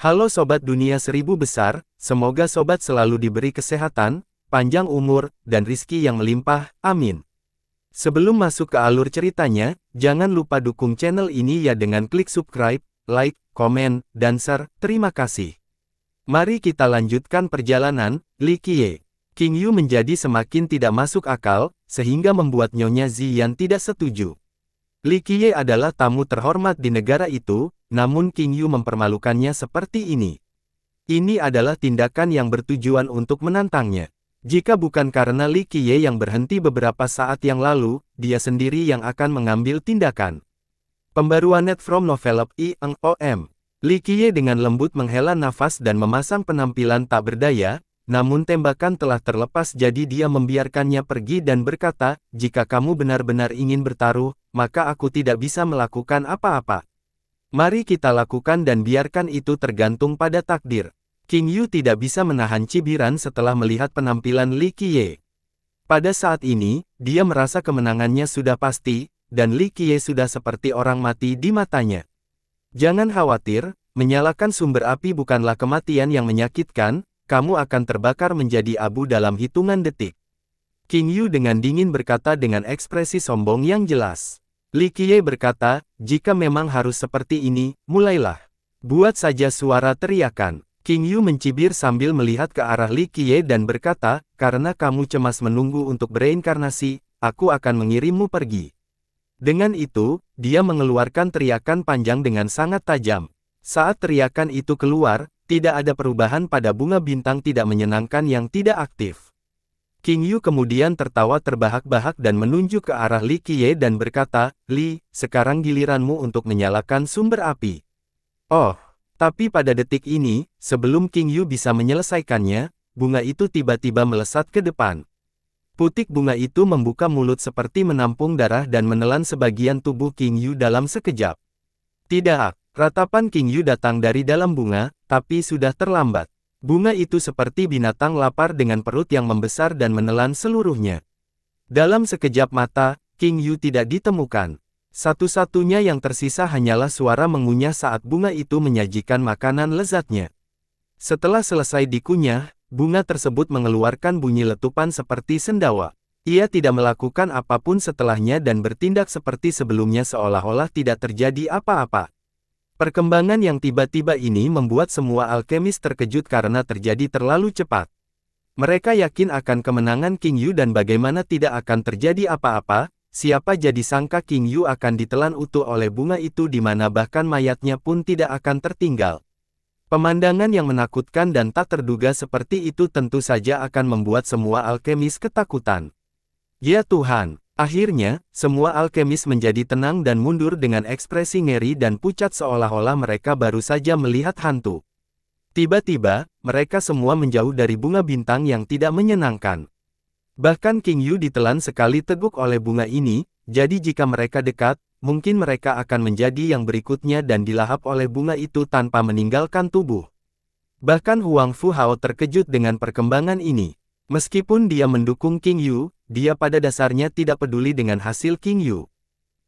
Halo Sobat Dunia Seribu Besar, semoga Sobat selalu diberi kesehatan, panjang umur, dan rizki yang melimpah, amin. Sebelum masuk ke alur ceritanya, jangan lupa dukung channel ini ya dengan klik subscribe, like, komen, dan share, terima kasih. Mari kita lanjutkan perjalanan. Li Qiye. King Yu menjadi semakin tidak masuk akal, sehingga membuat Nyonya Ziyan tidak setuju. Li Qiye adalah tamu terhormat di negara itu, namun King Yu mempermalukannya seperti ini. Ini adalah tindakan yang bertujuan untuk menantangnya. Jika bukan karena Li Qiye yang berhenti beberapa saat yang lalu, dia sendiri yang akan mengambil tindakan. Pembaruan net from novel INGOM. Li Qiye dengan lembut menghela nafas dan memasang penampilan tak berdaya, namun tembakan telah terlepas jadi dia membiarkannya pergi dan berkata, jika kamu benar-benar ingin bertaruh, maka aku tidak bisa melakukan apa-apa. Mari kita lakukan dan biarkan itu tergantung pada takdir. King Yu tidak bisa menahan cibiran setelah melihat penampilan Li Qiye. Pada saat ini, dia merasa kemenangannya sudah pasti, dan Li Qiye sudah seperti orang mati di matanya. Jangan khawatir, menyalakan sumber api bukanlah kematian yang menyakitkan, kamu akan terbakar menjadi abu dalam hitungan detik. King Yu dengan dingin berkata dengan ekspresi sombong yang jelas. Li Qiye berkata, jika memang harus seperti ini, mulailah. Buat saja suara teriakan. King Yu mencibir sambil melihat ke arah Li Qiye dan berkata, karena kamu cemas menunggu untuk bereinkarnasi, aku akan mengirimmu pergi. Dengan itu, dia mengeluarkan teriakan panjang dengan sangat tajam. Saat teriakan itu keluar, tidak ada perubahan pada bunga bintang tidak menyenangkan yang tidak aktif. King Yu kemudian tertawa terbahak-bahak dan menunjuk ke arah Li Qiye dan berkata, Li, sekarang giliranmu untuk menyalakan sumber api. Oh, tapi pada detik ini, sebelum King Yu bisa menyelesaikannya, bunga itu tiba-tiba melesat ke depan. Putik bunga itu membuka mulut seperti menampung darah dan menelan sebagian tubuh King Yu dalam sekejap. Tidak. Ratapan King Yu datang dari dalam bunga, tapi sudah terlambat. Bunga itu seperti binatang lapar dengan perut yang membesar dan menelan seluruhnya. Dalam sekejap mata, King Yu tidak ditemukan. Satu-satunya yang tersisa hanyalah suara mengunyah saat bunga itu menyajikan makanan lezatnya. Setelah selesai dikunyah, bunga tersebut mengeluarkan bunyi letupan seperti sendawa. Ia tidak melakukan apapun setelahnya dan bertindak seperti sebelumnya seolah-olah tidak terjadi apa-apa. Perkembangan yang tiba-tiba ini membuat semua alkemis terkejut karena terjadi terlalu cepat. Mereka yakin akan kemenangan King Yu dan bagaimana tidak akan terjadi apa-apa, siapa jadi sangka King Yu akan ditelan utuh oleh bunga itu di mana bahkan mayatnya pun tidak akan tertinggal. Pemandangan yang menakutkan dan tak terduga seperti itu tentu saja akan membuat semua alkemis ketakutan. Ya Tuhan! Akhirnya, semua alkemis menjadi tenang dan mundur dengan ekspresi ngeri dan pucat seolah-olah mereka baru saja melihat hantu. Tiba-tiba, mereka semua menjauh dari bunga bintang yang tidak menyenangkan. Bahkan King Yu ditelan sekali teguk oleh bunga ini, jadi jika mereka dekat, mungkin mereka akan menjadi yang berikutnya dan dilahap oleh bunga itu tanpa meninggalkan tubuh. Bahkan Huang Fu Hao terkejut dengan perkembangan ini. Meskipun dia mendukung King Yu, dia pada dasarnya tidak peduli dengan hasil King Yu.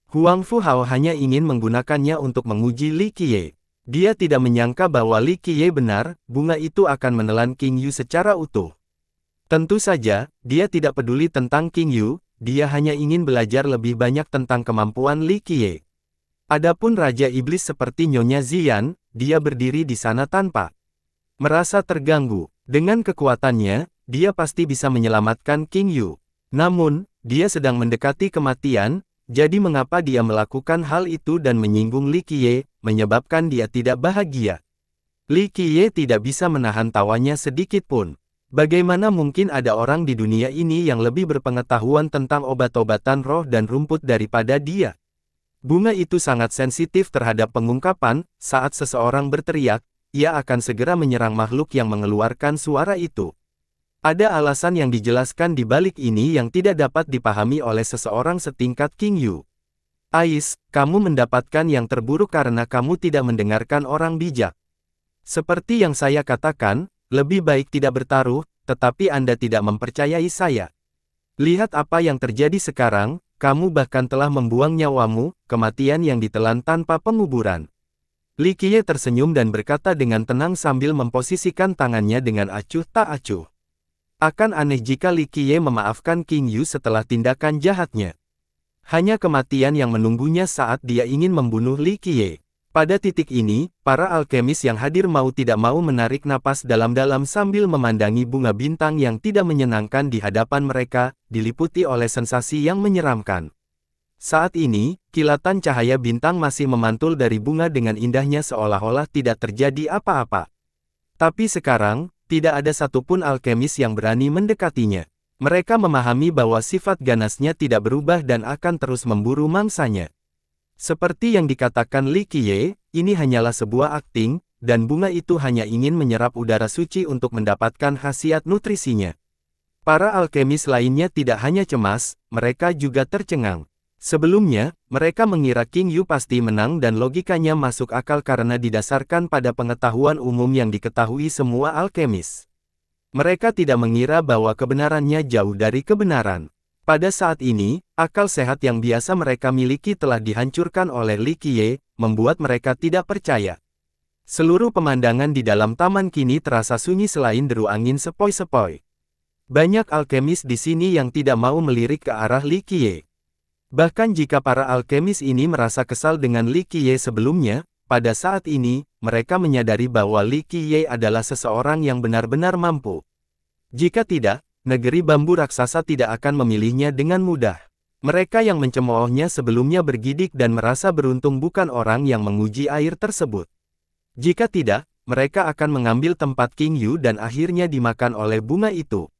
Huang Fu Hao hanya ingin menggunakannya untuk menguji Li Qiye. Dia tidak menyangka bahwa Li Qiye benar, bunga itu akan menelan King Yu secara utuh. Tentu saja, dia tidak peduli tentang King Yu, dia hanya ingin belajar lebih banyak tentang kemampuan Li Qiye. Adapun Raja Iblis seperti Nyonya Ziyan, dia berdiri di sana tanpa merasa terganggu. Dengan kekuatannya, dia pasti bisa menyelamatkan King Yu. Namun, dia sedang mendekati kematian, jadi mengapa dia melakukan hal itu dan menyinggung Li Qiye, menyebabkan dia tidak bahagia. Li Qiye tidak bisa menahan tawanya sedikit pun. Bagaimana mungkin ada orang di dunia ini yang lebih berpengetahuan tentang obat-obatan roh dan rumput daripada dia? Bunga itu sangat sensitif terhadap pengungkapan, saat seseorang berteriak, ia akan segera menyerang makhluk yang mengeluarkan suara itu. Ada alasan yang dijelaskan di balik ini yang tidak dapat dipahami oleh seseorang setingkat King Yu. Ais, kamu mendapatkan yang terburuk karena kamu tidak mendengarkan orang bijak. Seperti yang saya katakan, lebih baik tidak bertaruh, tetapi Anda tidak mempercayai saya. Lihat apa yang terjadi sekarang, kamu bahkan telah membuang nyawamu, kematian yang ditelan tanpa penguburan. Li Qiye tersenyum dan berkata dengan tenang sambil memposisikan tangannya dengan acuh tak acuh. Akan aneh jika Li Qiye memaafkan King Yu setelah tindakan jahatnya. Hanya kematian yang menunggunya saat dia ingin membunuh Li Qiye. Pada titik ini, para alkemis yang hadir mau tidak mau menarik napas dalam-dalam sambil memandangi bunga bintang yang tidak menyenangkan di hadapan mereka, diliputi oleh sensasi yang menyeramkan. Saat ini, kilatan cahaya bintang masih memantul dari bunga dengan indahnya seolah-olah tidak terjadi apa-apa. Tapi sekarang, tidak ada satupun alkemis yang berani mendekatinya. Mereka memahami bahwa sifat ganasnya tidak berubah dan akan terus memburu mangsanya. Seperti yang dikatakan Li Qiye, ini hanyalah sebuah akting, dan bunga itu hanya ingin menyerap udara suci untuk mendapatkan khasiat nutrisinya. Para alkemis lainnya tidak hanya cemas, mereka juga tercengang. Sebelumnya, mereka mengira King Yu pasti menang dan logikanya masuk akal karena didasarkan pada pengetahuan umum yang diketahui semua alkemis. Mereka tidak mengira bahwa kebenarannya jauh dari kebenaran. Pada saat ini, akal sehat yang biasa mereka miliki telah dihancurkan oleh Li Qiye, membuat mereka tidak percaya. Seluruh pemandangan di dalam taman kini terasa sunyi selain deru angin sepoi-sepoi. Banyak alkemis di sini yang tidak mau melirik ke arah Li Qiye. Bahkan jika para alkemis ini merasa kesal dengan Li Qiye sebelumnya, pada saat ini, mereka menyadari bahwa Li Qiye adalah seseorang yang benar-benar mampu. Jika tidak, negeri bambu raksasa tidak akan memilihnya dengan mudah. Mereka yang mencemoohnya sebelumnya bergidik dan merasa beruntung bukan orang yang menguji air tersebut. Jika tidak, mereka akan mengambil tempat King Yu dan akhirnya dimakan oleh bunga itu.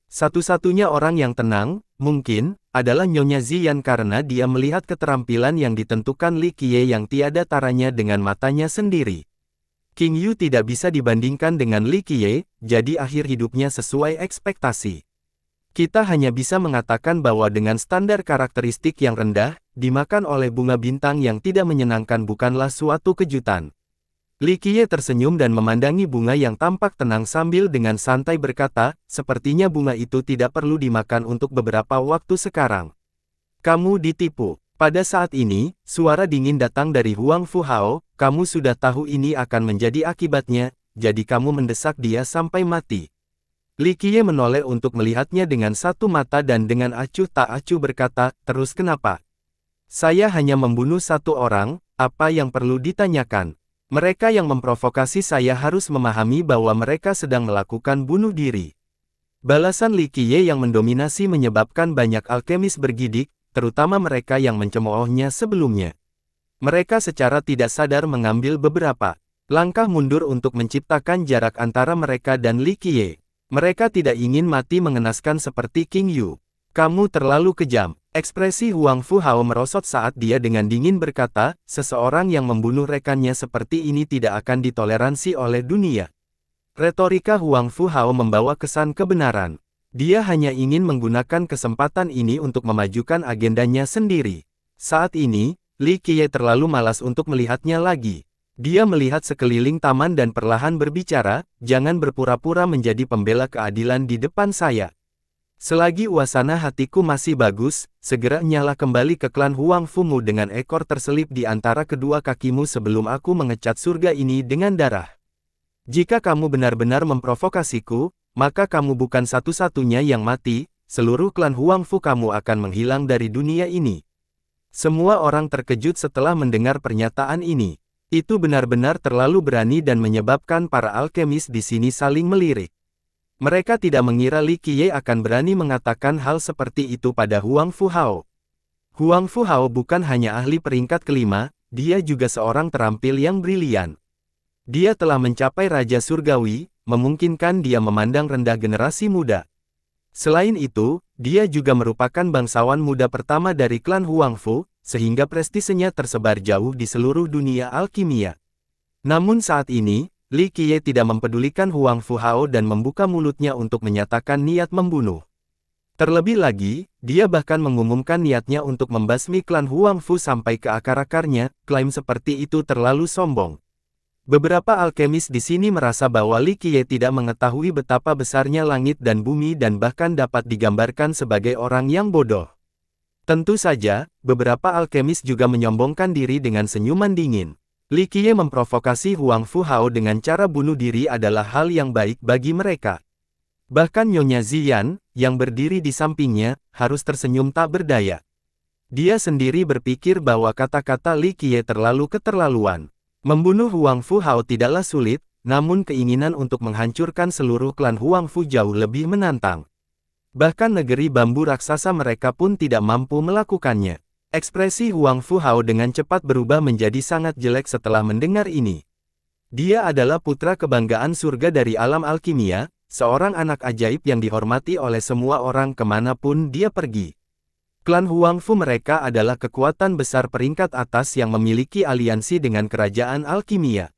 Satu-satunya orang yang tenang, mungkin, adalah Nyonya Ziyan karena dia melihat keterampilan yang ditentukan Li Qiye yang tiada taranya dengan matanya sendiri. King Yu tidak bisa dibandingkan dengan Li Qiye, jadi akhir hidupnya sesuai ekspektasi. Kita hanya bisa mengatakan bahwa dengan standar karakteristik yang rendah, dimakan oleh bunga bintang yang tidak menyenangkan bukanlah suatu kejutan. Li Qiye tersenyum dan memandangi bunga yang tampak tenang sambil dengan santai berkata, sepertinya bunga itu tidak perlu dimakan untuk beberapa waktu sekarang. Kamu ditipu. Pada saat ini, suara dingin datang dari Huang Fu Hao, kamu sudah tahu ini akan menjadi akibatnya, jadi kamu mendesak dia sampai mati. Li Qiye menoleh untuk melihatnya dengan satu mata dan dengan acuh tak acuh berkata, terus kenapa? Saya hanya membunuh satu orang, apa yang perlu ditanyakan? Mereka yang memprovokasi saya harus memahami bahwa mereka sedang melakukan bunuh diri. Balasan Li Qiye yang mendominasi menyebabkan banyak alkemis bergidik, terutama mereka yang mencemoohnya sebelumnya. Mereka secara tidak sadar mengambil beberapa langkah mundur untuk menciptakan jarak antara mereka dan Li Qiye. Mereka tidak ingin mati mengenaskan seperti King Yu. Kamu terlalu kejam. Ekspresi Huang Fu Hao merosot saat dia dengan dingin berkata, seseorang yang membunuh rekannya seperti ini tidak akan ditoleransi oleh dunia. Retorika Huang Fu Hao membawa kesan kebenaran. Dia hanya ingin menggunakan kesempatan ini untuk memajukan agendanya sendiri. Saat ini, Li Qiye terlalu malas untuk melihatnya lagi. Dia melihat sekeliling taman dan perlahan berbicara, jangan berpura-pura menjadi pembela keadilan di depan saya. Selagi uasana hatiku masih bagus, segera nyala kembali ke klan Huang Fumu dengan ekor terselip di antara kedua kakimu sebelum aku mengecat surga ini dengan darah. Jika kamu benar-benar memprovokasiku, maka kamu bukan satu-satunya yang mati, seluruh klan Huang Fu kamu akan menghilang dari dunia ini. Semua orang terkejut setelah mendengar pernyataan ini. Itu benar-benar terlalu berani dan menyebabkan para alkemis di sini saling melirik. Mereka tidak mengira Li Qiye akan berani mengatakan hal seperti itu pada Huang Fu Hao. Huang Fu Hao bukan hanya ahli peringkat kelima, dia juga seorang terampil yang brilian. Dia telah mencapai Raja Surgawi, memungkinkan dia memandang rendah generasi muda. Selain itu, dia juga merupakan bangsawan muda pertama dari klan Huang Fu, sehingga prestisenya tersebar jauh di seluruh dunia alkimia. Namun saat ini, Li Qiye tidak mempedulikan Huang Fu Hao dan membuka mulutnya untuk menyatakan niat membunuh. Terlebih lagi, dia bahkan mengumumkan niatnya untuk membasmi klan Huang Fu sampai ke akar-akarnya, klaim seperti itu terlalu sombong. Beberapa alkemis di sini merasa bahwa Li Qiye tidak mengetahui betapa besarnya langit dan bumi dan bahkan dapat digambarkan sebagai orang yang bodoh. Tentu saja, beberapa alkemis juga menyombongkan diri dengan senyuman dingin. Li Qiye memprovokasi Huang Fuhao dengan cara bunuh diri adalah hal yang baik bagi mereka. Bahkan Nyonya Ziyan, yang berdiri di sampingnya, harus tersenyum tak berdaya. Dia sendiri berpikir bahwa kata-kata Li Qiye terlalu keterlaluan. Membunuh Huang Fuhao tidaklah sulit, namun keinginan untuk menghancurkan seluruh klan Huang Fu jauh lebih menantang. Bahkan negeri bambu raksasa mereka pun tidak mampu melakukannya. Ekspresi Huang Fuhao dengan cepat berubah menjadi sangat jelek setelah mendengar ini. Dia adalah putra kebanggaan surga dari alam alkimia, seorang anak ajaib yang dihormati oleh semua orang kemanapun dia pergi. Klan Huang Fu mereka adalah kekuatan besar peringkat atas yang memiliki aliansi dengan kerajaan alkimia.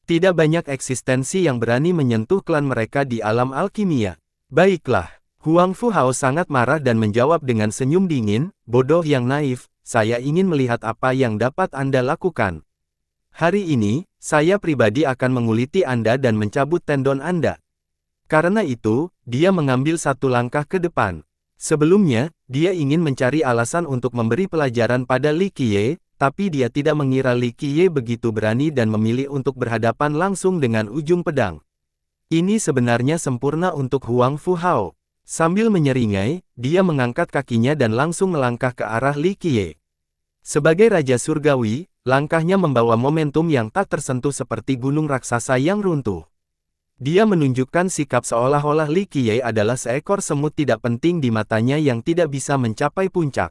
Tidak banyak eksistensi yang berani menyentuh klan mereka di alam alkimia. Baiklah. Huang Fuhao sangat marah dan menjawab dengan senyum dingin, bodoh yang naif, saya ingin melihat apa yang dapat Anda lakukan. Hari ini, saya pribadi akan menguliti Anda dan mencabut tendon Anda. Karena itu, dia mengambil satu langkah ke depan. Sebelumnya, dia ingin mencari alasan untuk memberi pelajaran pada Li Qiye, tapi dia tidak mengira Li Qiye begitu berani dan memilih untuk berhadapan langsung dengan ujung pedang. Ini sebenarnya sempurna untuk Huang Fuhao. Sambil menyeringai, dia mengangkat kakinya dan langsung melangkah ke arah Li Qiye. Sebagai Raja Surgawi, langkahnya membawa momentum yang tak tersentuh seperti gunung raksasa yang runtuh. Dia menunjukkan sikap seolah-olah Li Qiye adalah seekor semut tidak penting di matanya yang tidak bisa mencapai puncak.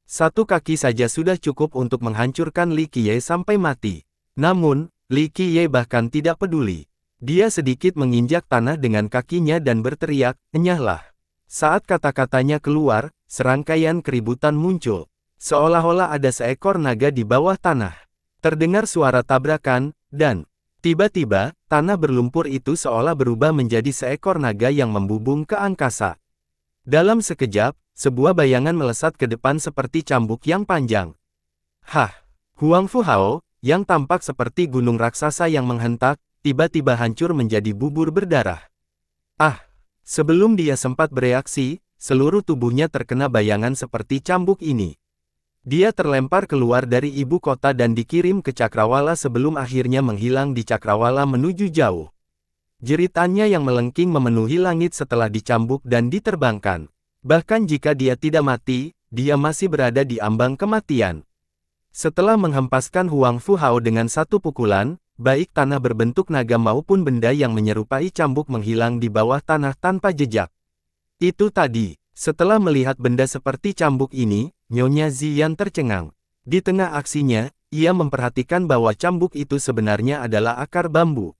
Satu kaki saja sudah cukup untuk menghancurkan Li Qiye sampai mati. Namun, Li Qiye bahkan tidak peduli. Dia sedikit menginjak tanah dengan kakinya dan berteriak, "Enyahlah." Saat kata-katanya keluar, serangkaian keributan muncul. Seolah-olah ada seekor naga di bawah tanah. Terdengar suara tabrakan, dan tiba-tiba, tanah berlumpur itu seolah berubah menjadi seekor naga yang membubung ke angkasa. Dalam sekejap, sebuah bayangan melesat ke depan seperti cambuk yang panjang. Hah! Huang Fuhao, yang tampak seperti gunung raksasa yang menghentak, tiba-tiba hancur menjadi bubur berdarah. Ah! Sebelum dia sempat bereaksi, seluruh tubuhnya terkena bayangan seperti cambuk ini. Dia terlempar keluar dari ibu kota dan dikirim ke Cakrawala sebelum akhirnya menghilang di Cakrawala menuju jauh. Jeritannya yang melengking memenuhi langit setelah dicambuk dan diterbangkan. Bahkan jika dia tidak mati, dia masih berada di ambang kematian. Setelah menghempaskan Huang Fuhao dengan satu pukulan, baik tanah berbentuk naga maupun benda yang menyerupai cambuk menghilang di bawah tanah tanpa jejak. Itu tadi, setelah melihat benda seperti cambuk ini, Nyonya Ziyan tercengang. Di tengah aksinya, ia memperhatikan bahwa cambuk itu sebenarnya adalah akar bambu.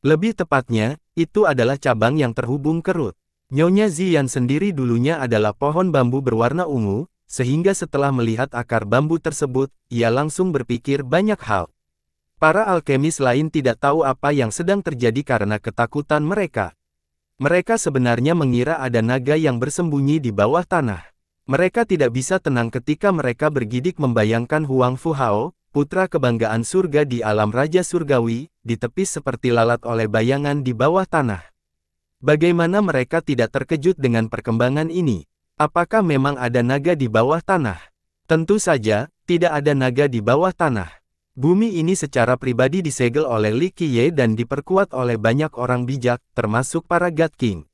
Lebih tepatnya, itu adalah cabang yang terhubung kerut. Nyonya Ziyan sendiri dulunya adalah pohon bambu berwarna ungu, sehingga setelah melihat akar bambu tersebut, ia langsung berpikir banyak hal. Para alkemis lain tidak tahu apa yang sedang terjadi karena ketakutan mereka. Mereka sebenarnya mengira ada naga yang bersembunyi di bawah tanah. Mereka tidak bisa tenang ketika mereka bergidik membayangkan Huang Fuhao, putra kebanggaan surga di alam Raja Surgawi, ditepis seperti lalat oleh bayangan di bawah tanah. Bagaimana mereka tidak terkejut dengan perkembangan ini? Apakah memang ada naga di bawah tanah? Tentu saja, tidak ada naga di bawah tanah. Bumi ini secara pribadi disegel oleh Li Qiye dan diperkuat oleh banyak orang bijak, termasuk para God King.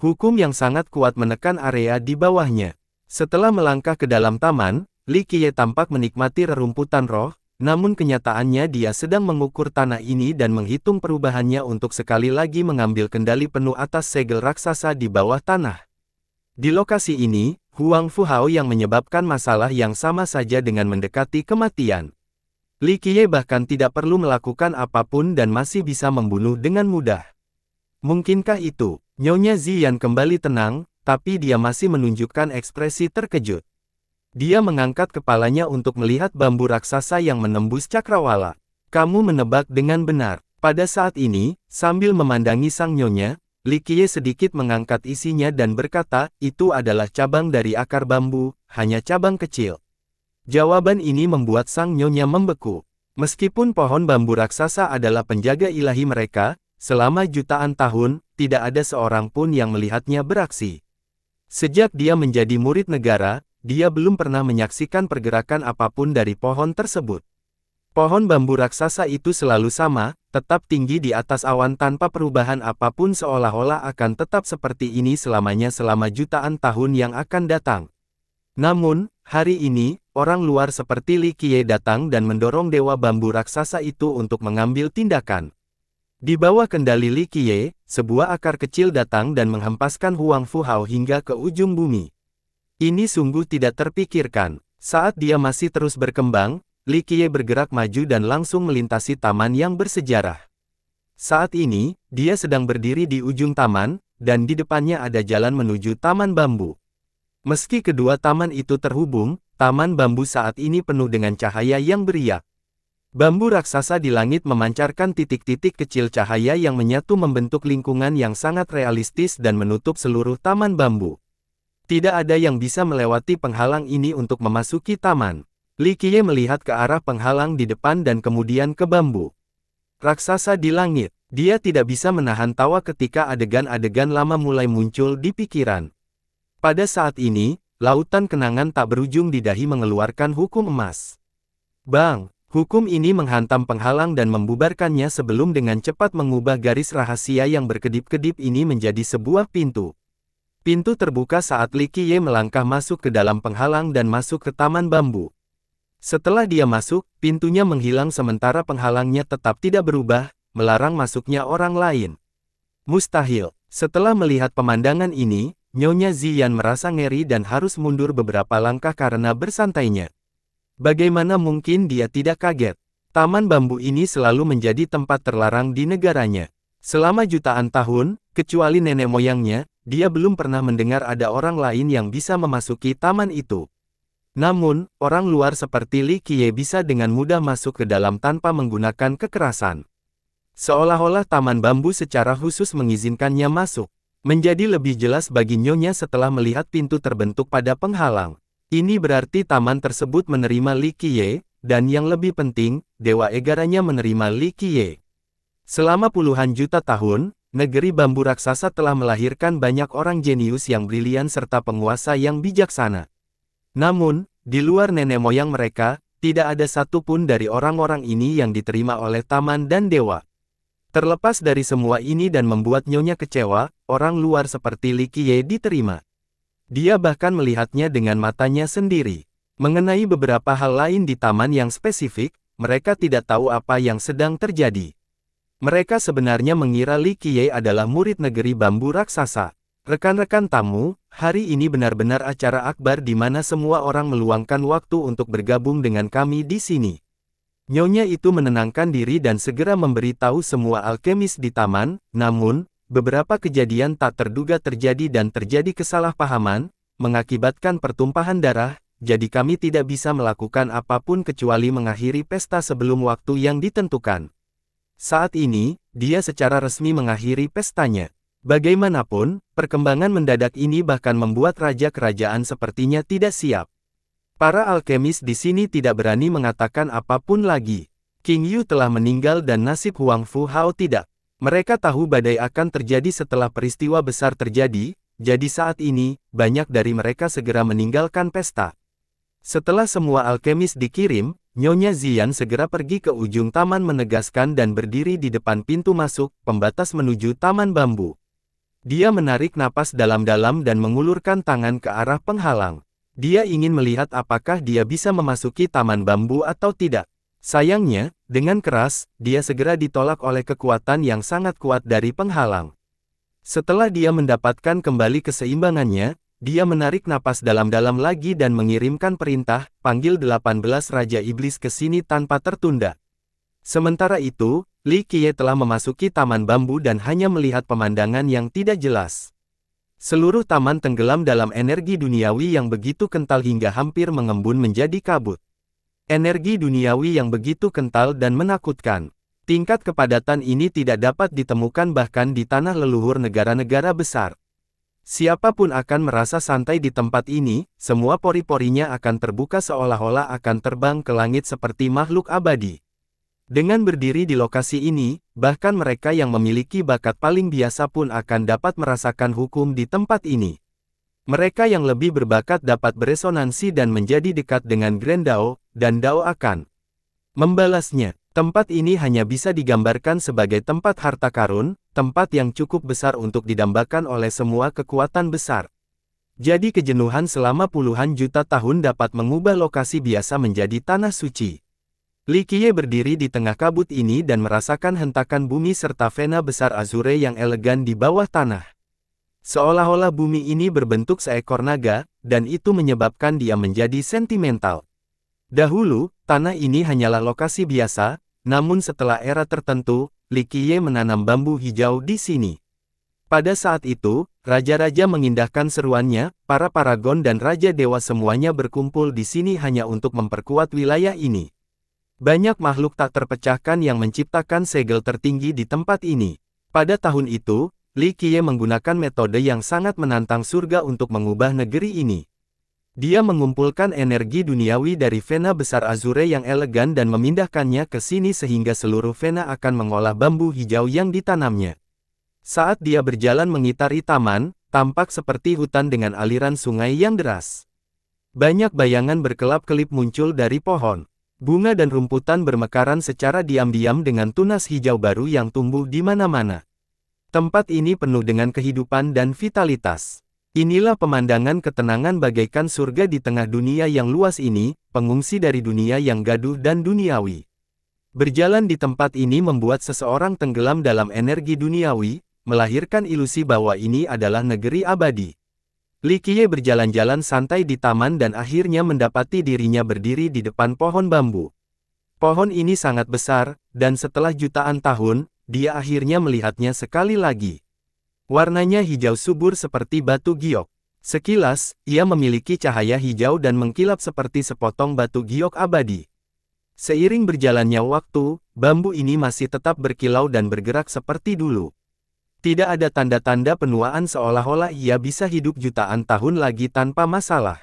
Hukum yang sangat kuat menekan area di bawahnya. Setelah melangkah ke dalam taman, Li Qiye tampak menikmati rerumputan roh, namun kenyataannya dia sedang mengukur tanah ini dan menghitung perubahannya untuk sekali lagi mengambil kendali penuh atas segel raksasa di bawah tanah. Di lokasi ini, Huang Fuhao yang menyebabkan masalah yang sama saja dengan mendekati kematian. Li Qiye bahkan tidak perlu melakukan apapun dan masih bisa membunuh dengan mudah. Mungkinkah itu? Nyonya Ziyan kembali tenang, tapi dia masih menunjukkan ekspresi terkejut. Dia mengangkat kepalanya untuk melihat bambu raksasa yang menembus cakrawala. Kamu menebak dengan benar. Pada saat ini, sambil memandangi sang nyonya, Li Qiye sedikit mengangkat isinya dan berkata, itu adalah cabang dari akar bambu, hanya cabang kecil. Jawaban ini membuat sang nyonya membeku. Meskipun pohon bambu raksasa adalah penjaga ilahi mereka, selama jutaan tahun, tidak ada seorang pun yang melihatnya beraksi. Sejak dia menjadi murid negara, dia belum pernah menyaksikan pergerakan apapun dari pohon tersebut. Pohon bambu raksasa itu selalu sama, tetap tinggi di atas awan tanpa perubahan apapun seolah-olah akan tetap seperti ini selamanya selama jutaan tahun yang akan datang. Namun, hari ini, orang luar seperti Li Qiye datang dan mendorong dewa bambu raksasa itu untuk mengambil tindakan. Di bawah kendali Li Qiye, sebuah akar kecil datang dan menghempaskan Huang Fu Hao hingga ke ujung bumi. Ini sungguh tidak terpikirkan. Saat dia masih terus berkembang, Li Qiye bergerak maju dan langsung melintasi taman yang bersejarah. Saat ini, dia sedang berdiri di ujung taman, dan di depannya ada jalan menuju taman bambu. Meski kedua taman itu terhubung, taman bambu saat ini penuh dengan cahaya yang beriak. Bambu raksasa di langit memancarkan titik-titik kecil cahaya yang menyatu membentuk lingkungan yang sangat realistis dan menutup seluruh taman bambu. Tidak ada yang bisa melewati penghalang ini untuk memasuki taman. Li Qiye melihat ke arah penghalang di depan dan kemudian ke bambu. Raksasa di langit. Dia tidak bisa menahan tawa ketika adegan-adegan lama mulai muncul di pikiran. Pada saat ini, lautan kenangan tak berujung di dahi mengeluarkan hukum emas. Bang! Hukum ini menghantam penghalang dan membubarkannya sebelum dengan cepat mengubah garis rahasia yang berkedip-kedip ini menjadi sebuah pintu. Pintu terbuka saat Li Qiye melangkah masuk ke dalam penghalang dan masuk ke taman bambu. Setelah dia masuk, pintunya menghilang sementara penghalangnya tetap tidak berubah, melarang masuknya orang lain. Mustahil. Setelah melihat pemandangan ini, Nyonya Ziyan merasa ngeri dan harus mundur beberapa langkah karena bersantainya. Bagaimana mungkin dia tidak kaget? Taman bambu ini selalu menjadi tempat terlarang di negaranya. Selama jutaan tahun, kecuali nenek moyangnya, dia belum pernah mendengar ada orang lain yang bisa memasuki taman itu. Namun, orang luar seperti Li Qiye bisa dengan mudah masuk ke dalam tanpa menggunakan kekerasan. Seolah-olah taman bambu secara khusus mengizinkannya masuk. Menjadi lebih jelas bagi Nyonya setelah melihat pintu terbentuk pada penghalang. Ini berarti taman tersebut menerima Li Qiye, dan yang lebih penting, Dewa Egaranya menerima Li Qiye. Selama puluhan juta tahun, negeri bambu raksasa telah melahirkan banyak orang jenius yang brilian serta penguasa yang bijaksana. Namun, di luar nenek moyang mereka, tidak ada satupun dari orang-orang ini yang diterima oleh taman dan dewa. Terlepas dari semua ini dan membuat Nyonya kecewa, orang luar seperti Li Qiye diterima. Dia bahkan melihatnya dengan matanya sendiri. Mengenai beberapa hal lain di taman yang spesifik, mereka tidak tahu apa yang sedang terjadi. Mereka sebenarnya mengira Li Qiye adalah murid negeri bambu raksasa. Rekan-rekan tamu, hari ini benar-benar acara akbar di mana semua orang meluangkan waktu untuk bergabung dengan kami di sini. Nyonya itu menenangkan diri dan segera memberitahu semua alkemis di taman, namun, beberapa kejadian tak terduga terjadi dan terjadi kesalahpahaman, mengakibatkan pertumpahan darah, jadi kami tidak bisa melakukan apapun kecuali mengakhiri pesta sebelum waktu yang ditentukan. Saat ini, dia secara resmi mengakhiri pestanya. Bagaimanapun, perkembangan mendadak ini bahkan membuat raja kerajaan sepertinya tidak siap. Para alkemis di sini tidak berani mengatakan apapun lagi. King Yu telah meninggal dan nasib Huang Fu Hao tidak. Mereka tahu badai akan terjadi setelah peristiwa besar terjadi, jadi saat ini, banyak dari mereka segera meninggalkan pesta. Setelah semua alkemis dikirim, Nyonya Ziyan segera pergi ke ujung taman menegaskan dan berdiri di depan pintu masuk, pembatas menuju taman bambu. Dia menarik napas dalam-dalam dan mengulurkan tangan ke arah penghalang. Dia ingin melihat apakah dia bisa memasuki taman bambu atau tidak. Sayangnya, dengan keras, dia segera ditolak oleh kekuatan yang sangat kuat dari penghalang. Setelah dia mendapatkan kembali keseimbangannya, dia menarik napas dalam-dalam lagi dan mengirimkan perintah, panggil 18 Raja Iblis ke sini tanpa tertunda. Sementara itu, Li Qiye telah memasuki taman bambu dan hanya melihat pemandangan yang tidak jelas. Seluruh taman tenggelam dalam energi duniawi yang begitu kental hingga hampir mengembun menjadi kabut. Energi duniawi yang begitu kental dan menakutkan. Tingkat kepadatan ini tidak dapat ditemukan bahkan di tanah leluhur negara-negara besar. Siapapun akan merasa santai di tempat ini, semua pori-porinya akan terbuka seolah-olah akan terbang ke langit seperti makhluk abadi. Dengan berdiri di lokasi ini, bahkan mereka yang memiliki bakat paling biasa pun akan dapat merasakan hukum di tempat ini. Mereka yang lebih berbakat dapat beresonansi dan menjadi dekat dengan Grand Dao, dan Dao akan Membalasnya, tempat ini hanya bisa digambarkan sebagai tempat harta karun, tempat yang cukup besar untuk didambakan oleh semua kekuatan besar. Jadi kejenuhan selama puluhan juta tahun dapat mengubah lokasi biasa menjadi tanah suci. Li Qiye berdiri di tengah kabut ini dan merasakan hentakan bumi serta vena besar azure yang elegan di bawah tanah. Seolah-olah bumi ini berbentuk seekor naga, dan itu menyebabkan dia menjadi sentimental. Dahulu, tanah ini hanyalah lokasi biasa, namun setelah era tertentu, Li Qiye menanam bambu hijau di sini. Pada saat itu, raja-raja mengindahkan seruannya, para paragon dan raja dewa semuanya berkumpul di sini hanya untuk memperkuat wilayah ini. Banyak makhluk tak terpecahkan yang menciptakan segel tertinggi di tempat ini. Pada tahun itu, Li Qiye menggunakan metode yang sangat menantang surga untuk mengubah negeri ini. Dia mengumpulkan energi duniawi dari vena besar azure yang elegan dan memindahkannya ke sini sehingga seluruh vena akan mengolah bambu hijau yang ditanamnya. Saat dia berjalan mengitari taman, tampak seperti hutan dengan aliran sungai yang deras. Banyak bayangan berkelap-kelip muncul dari pohon. Bunga dan rumputan bermekaran secara diam-diam dengan tunas hijau baru yang tumbuh di mana-mana. Tempat ini penuh dengan kehidupan dan vitalitas. Inilah pemandangan ketenangan bagaikan surga di tengah dunia yang luas ini, pengungsi dari dunia yang gaduh dan duniawi. Berjalan di tempat ini membuat seseorang tenggelam dalam energi duniawi, melahirkan ilusi bahwa ini adalah negeri abadi. Li Qiye berjalan-jalan santai di taman dan akhirnya mendapati dirinya berdiri di depan pohon bambu. Pohon ini sangat besar, dan setelah jutaan tahun, dia akhirnya melihatnya sekali lagi. Warnanya hijau subur seperti batu giok. Sekilas, ia memiliki cahaya hijau dan mengkilap seperti sepotong batu giok abadi. Seiring berjalannya waktu, bambu ini masih tetap berkilau dan bergerak seperti dulu. Tidak ada tanda-tanda penuaan seolah-olah ia bisa hidup jutaan tahun lagi tanpa masalah.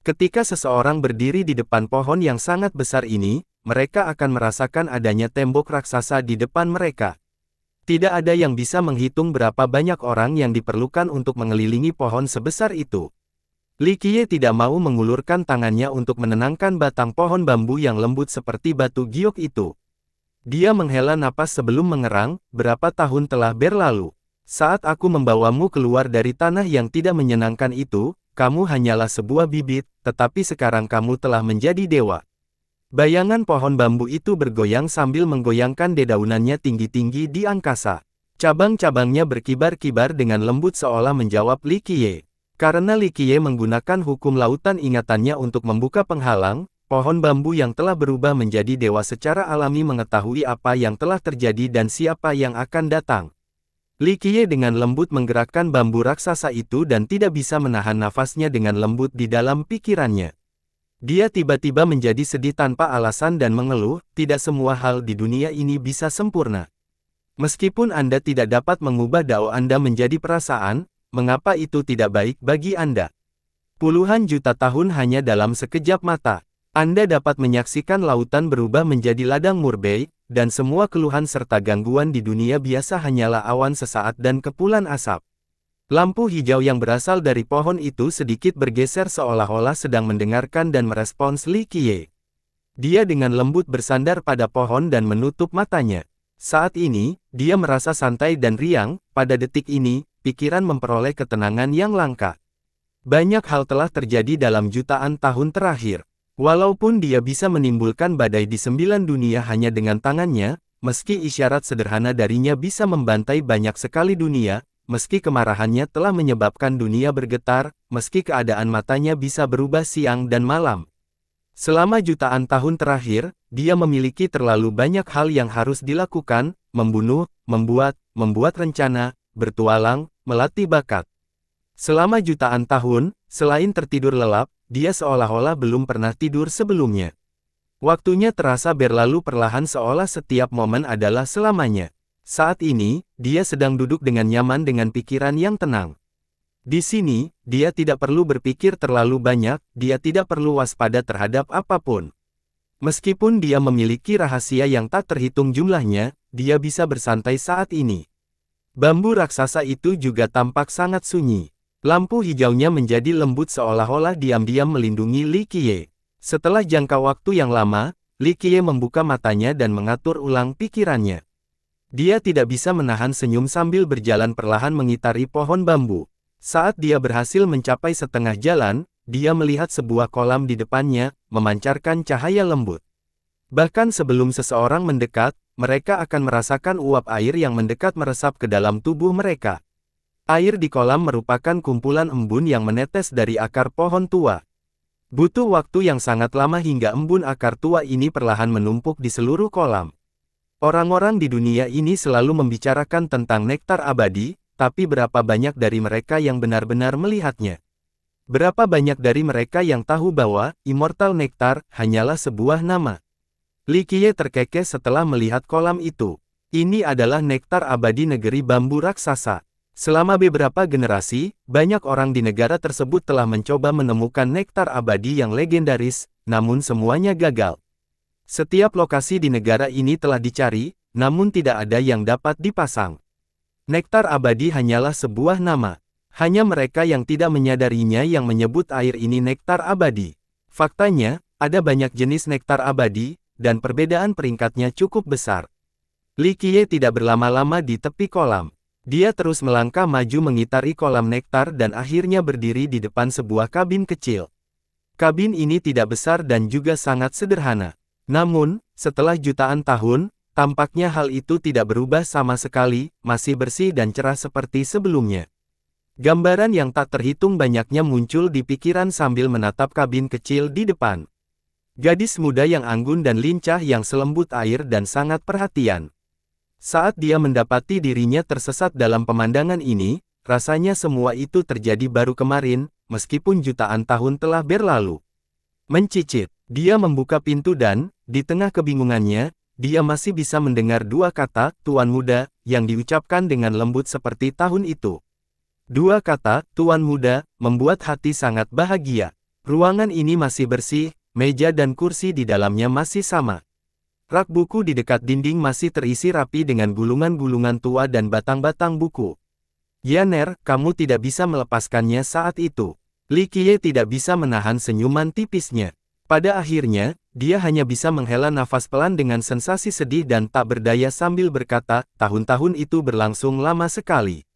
Ketika seseorang berdiri di depan pohon yang sangat besar ini, mereka akan merasakan adanya tembok raksasa di depan mereka. Tidak ada yang bisa menghitung berapa banyak orang yang diperlukan untuk mengelilingi pohon sebesar itu. Li Qiye tidak mau mengulurkan tangannya untuk menenangkan batang pohon bambu yang lembut seperti batu giok itu. Dia menghela napas sebelum mengerang, berapa tahun telah berlalu. Saat aku membawamu keluar dari tanah yang tidak menyenangkan itu, kamu hanyalah sebuah bibit, tetapi sekarang kamu telah menjadi dewa. Bayangan pohon bambu itu bergoyang sambil menggoyangkan dedaunannya tinggi-tinggi di angkasa. Cabang-cabangnya berkibar-kibar dengan lembut seolah menjawab Li Qiye. Karena Li Qiye menggunakan hukum lautan ingatannya untuk membuka penghalang, pohon bambu yang telah berubah menjadi dewa secara alami mengetahui apa yang telah terjadi dan siapa yang akan datang. Li Qiye dengan lembut menggerakkan bambu raksasa itu dan tidak bisa menahan nafasnya dengan lembut di dalam pikirannya. Dia tiba-tiba menjadi sedih tanpa alasan dan mengeluh, tidak semua hal di dunia ini bisa sempurna. Meskipun Anda tidak dapat mengubah dao Anda menjadi perasaan, mengapa itu tidak baik bagi Anda? Puluhan juta tahun hanya dalam sekejap mata. Anda dapat menyaksikan lautan berubah menjadi ladang murbei, dan semua keluhan serta gangguan di dunia biasa hanyalah awan sesaat dan kepulan asap. Lampu hijau yang berasal dari pohon itu sedikit bergeser seolah-olah sedang mendengarkan dan merespons Li Qiye. Dia dengan lembut bersandar pada pohon dan menutup matanya. Saat ini, dia merasa santai dan riang, pada detik ini, pikiran memperoleh ketenangan yang langka. Banyak hal telah terjadi dalam jutaan tahun terakhir. Walaupun dia bisa menimbulkan badai di 9 dunia hanya dengan tangannya, meski isyarat sederhana darinya bisa membantai banyak sekali dunia, meski kemarahannya telah menyebabkan dunia bergetar, meski keadaan matanya bisa berubah siang dan malam. Selama jutaan tahun terakhir, dia memiliki terlalu banyak hal yang harus dilakukan, membunuh, membuat rencana, bertualang, melatih bakat. Selama jutaan tahun, selain tertidur lelap, dia seolah-olah belum pernah tidur sebelumnya. Waktunya terasa berlalu perlahan seolah setiap momen adalah selamanya. Saat ini, dia sedang duduk dengan nyaman dengan pikiran yang tenang. Di sini, dia tidak perlu berpikir terlalu banyak, dia tidak perlu waspada terhadap apapun. Meskipun dia memiliki rahasia yang tak terhitung jumlahnya, dia bisa bersantai saat ini. Bambu raksasa itu juga tampak sangat sunyi. Lampu hijaunya menjadi lembut seolah-olah diam-diam melindungi Li Qiye. Setelah jangka waktu yang lama, Li Qiye membuka matanya dan mengatur ulang pikirannya. Dia tidak bisa menahan senyum sambil berjalan perlahan mengitari pohon bambu. Saat dia berhasil mencapai setengah jalan, dia melihat sebuah kolam di depannya, memancarkan cahaya lembut. Bahkan sebelum seseorang mendekat, mereka akan merasakan uap air yang mendekat meresap ke dalam tubuh mereka. Air di kolam merupakan kumpulan embun yang menetes dari akar pohon tua. Butuh waktu yang sangat lama hingga embun akar tua ini perlahan menumpuk di seluruh kolam. Orang-orang di dunia ini selalu membicarakan tentang nektar abadi, tapi berapa banyak dari mereka yang benar-benar melihatnya? Berapa banyak dari mereka yang tahu bahwa Immortal Nectar hanyalah sebuah nama? Li Qiye terkekeh setelah melihat kolam itu. Ini adalah nektar abadi negeri bambu raksasa. Selama beberapa generasi, banyak orang di negara tersebut telah mencoba menemukan nektar abadi yang legendaris, namun semuanya gagal. Setiap lokasi di negara ini telah dicari, namun tidak ada yang dapat dipasang. Nektar abadi hanyalah sebuah nama. Hanya mereka yang tidak menyadarinya yang menyebut air ini nektar abadi. Faktanya, ada banyak jenis nektar abadi, dan perbedaan peringkatnya cukup besar. Li Qiye tidak berlama-lama di tepi kolam. Dia terus melangkah maju mengitari kolam nektar dan akhirnya berdiri di depan sebuah kabin kecil. Kabin ini tidak besar dan juga sangat sederhana. Namun, setelah jutaan tahun, tampaknya hal itu tidak berubah sama sekali, masih bersih dan cerah seperti sebelumnya. Gambaran yang tak terhitung banyaknya muncul di pikiran sambil menatap kabin kecil di depan. Gadis muda yang anggun dan lincah yang selembut air dan sangat perhatian. Saat dia mendapati dirinya tersesat dalam pemandangan ini, rasanya semua itu terjadi baru kemarin, meskipun jutaan tahun telah berlalu. Mencicit, dia membuka pintu dan, di tengah kebingungannya, dia masih bisa mendengar dua kata, Tuan Muda, yang diucapkan dengan lembut seperti tahun itu. Dua kata, Tuan Muda, membuat hati sangat bahagia. Ruangan ini masih bersih, meja dan kursi di dalamnya masih sama. Rak buku di dekat dinding masih terisi rapi dengan gulungan-gulungan tua dan batang-batang buku. Yaner, kamu tidak bisa melepaskannya saat itu. Li Qiye tidak bisa menahan senyuman tipisnya. Pada akhirnya, dia hanya bisa menghela nafas pelan dengan sensasi sedih dan tak berdaya sambil berkata, tahun-tahun itu berlangsung lama sekali.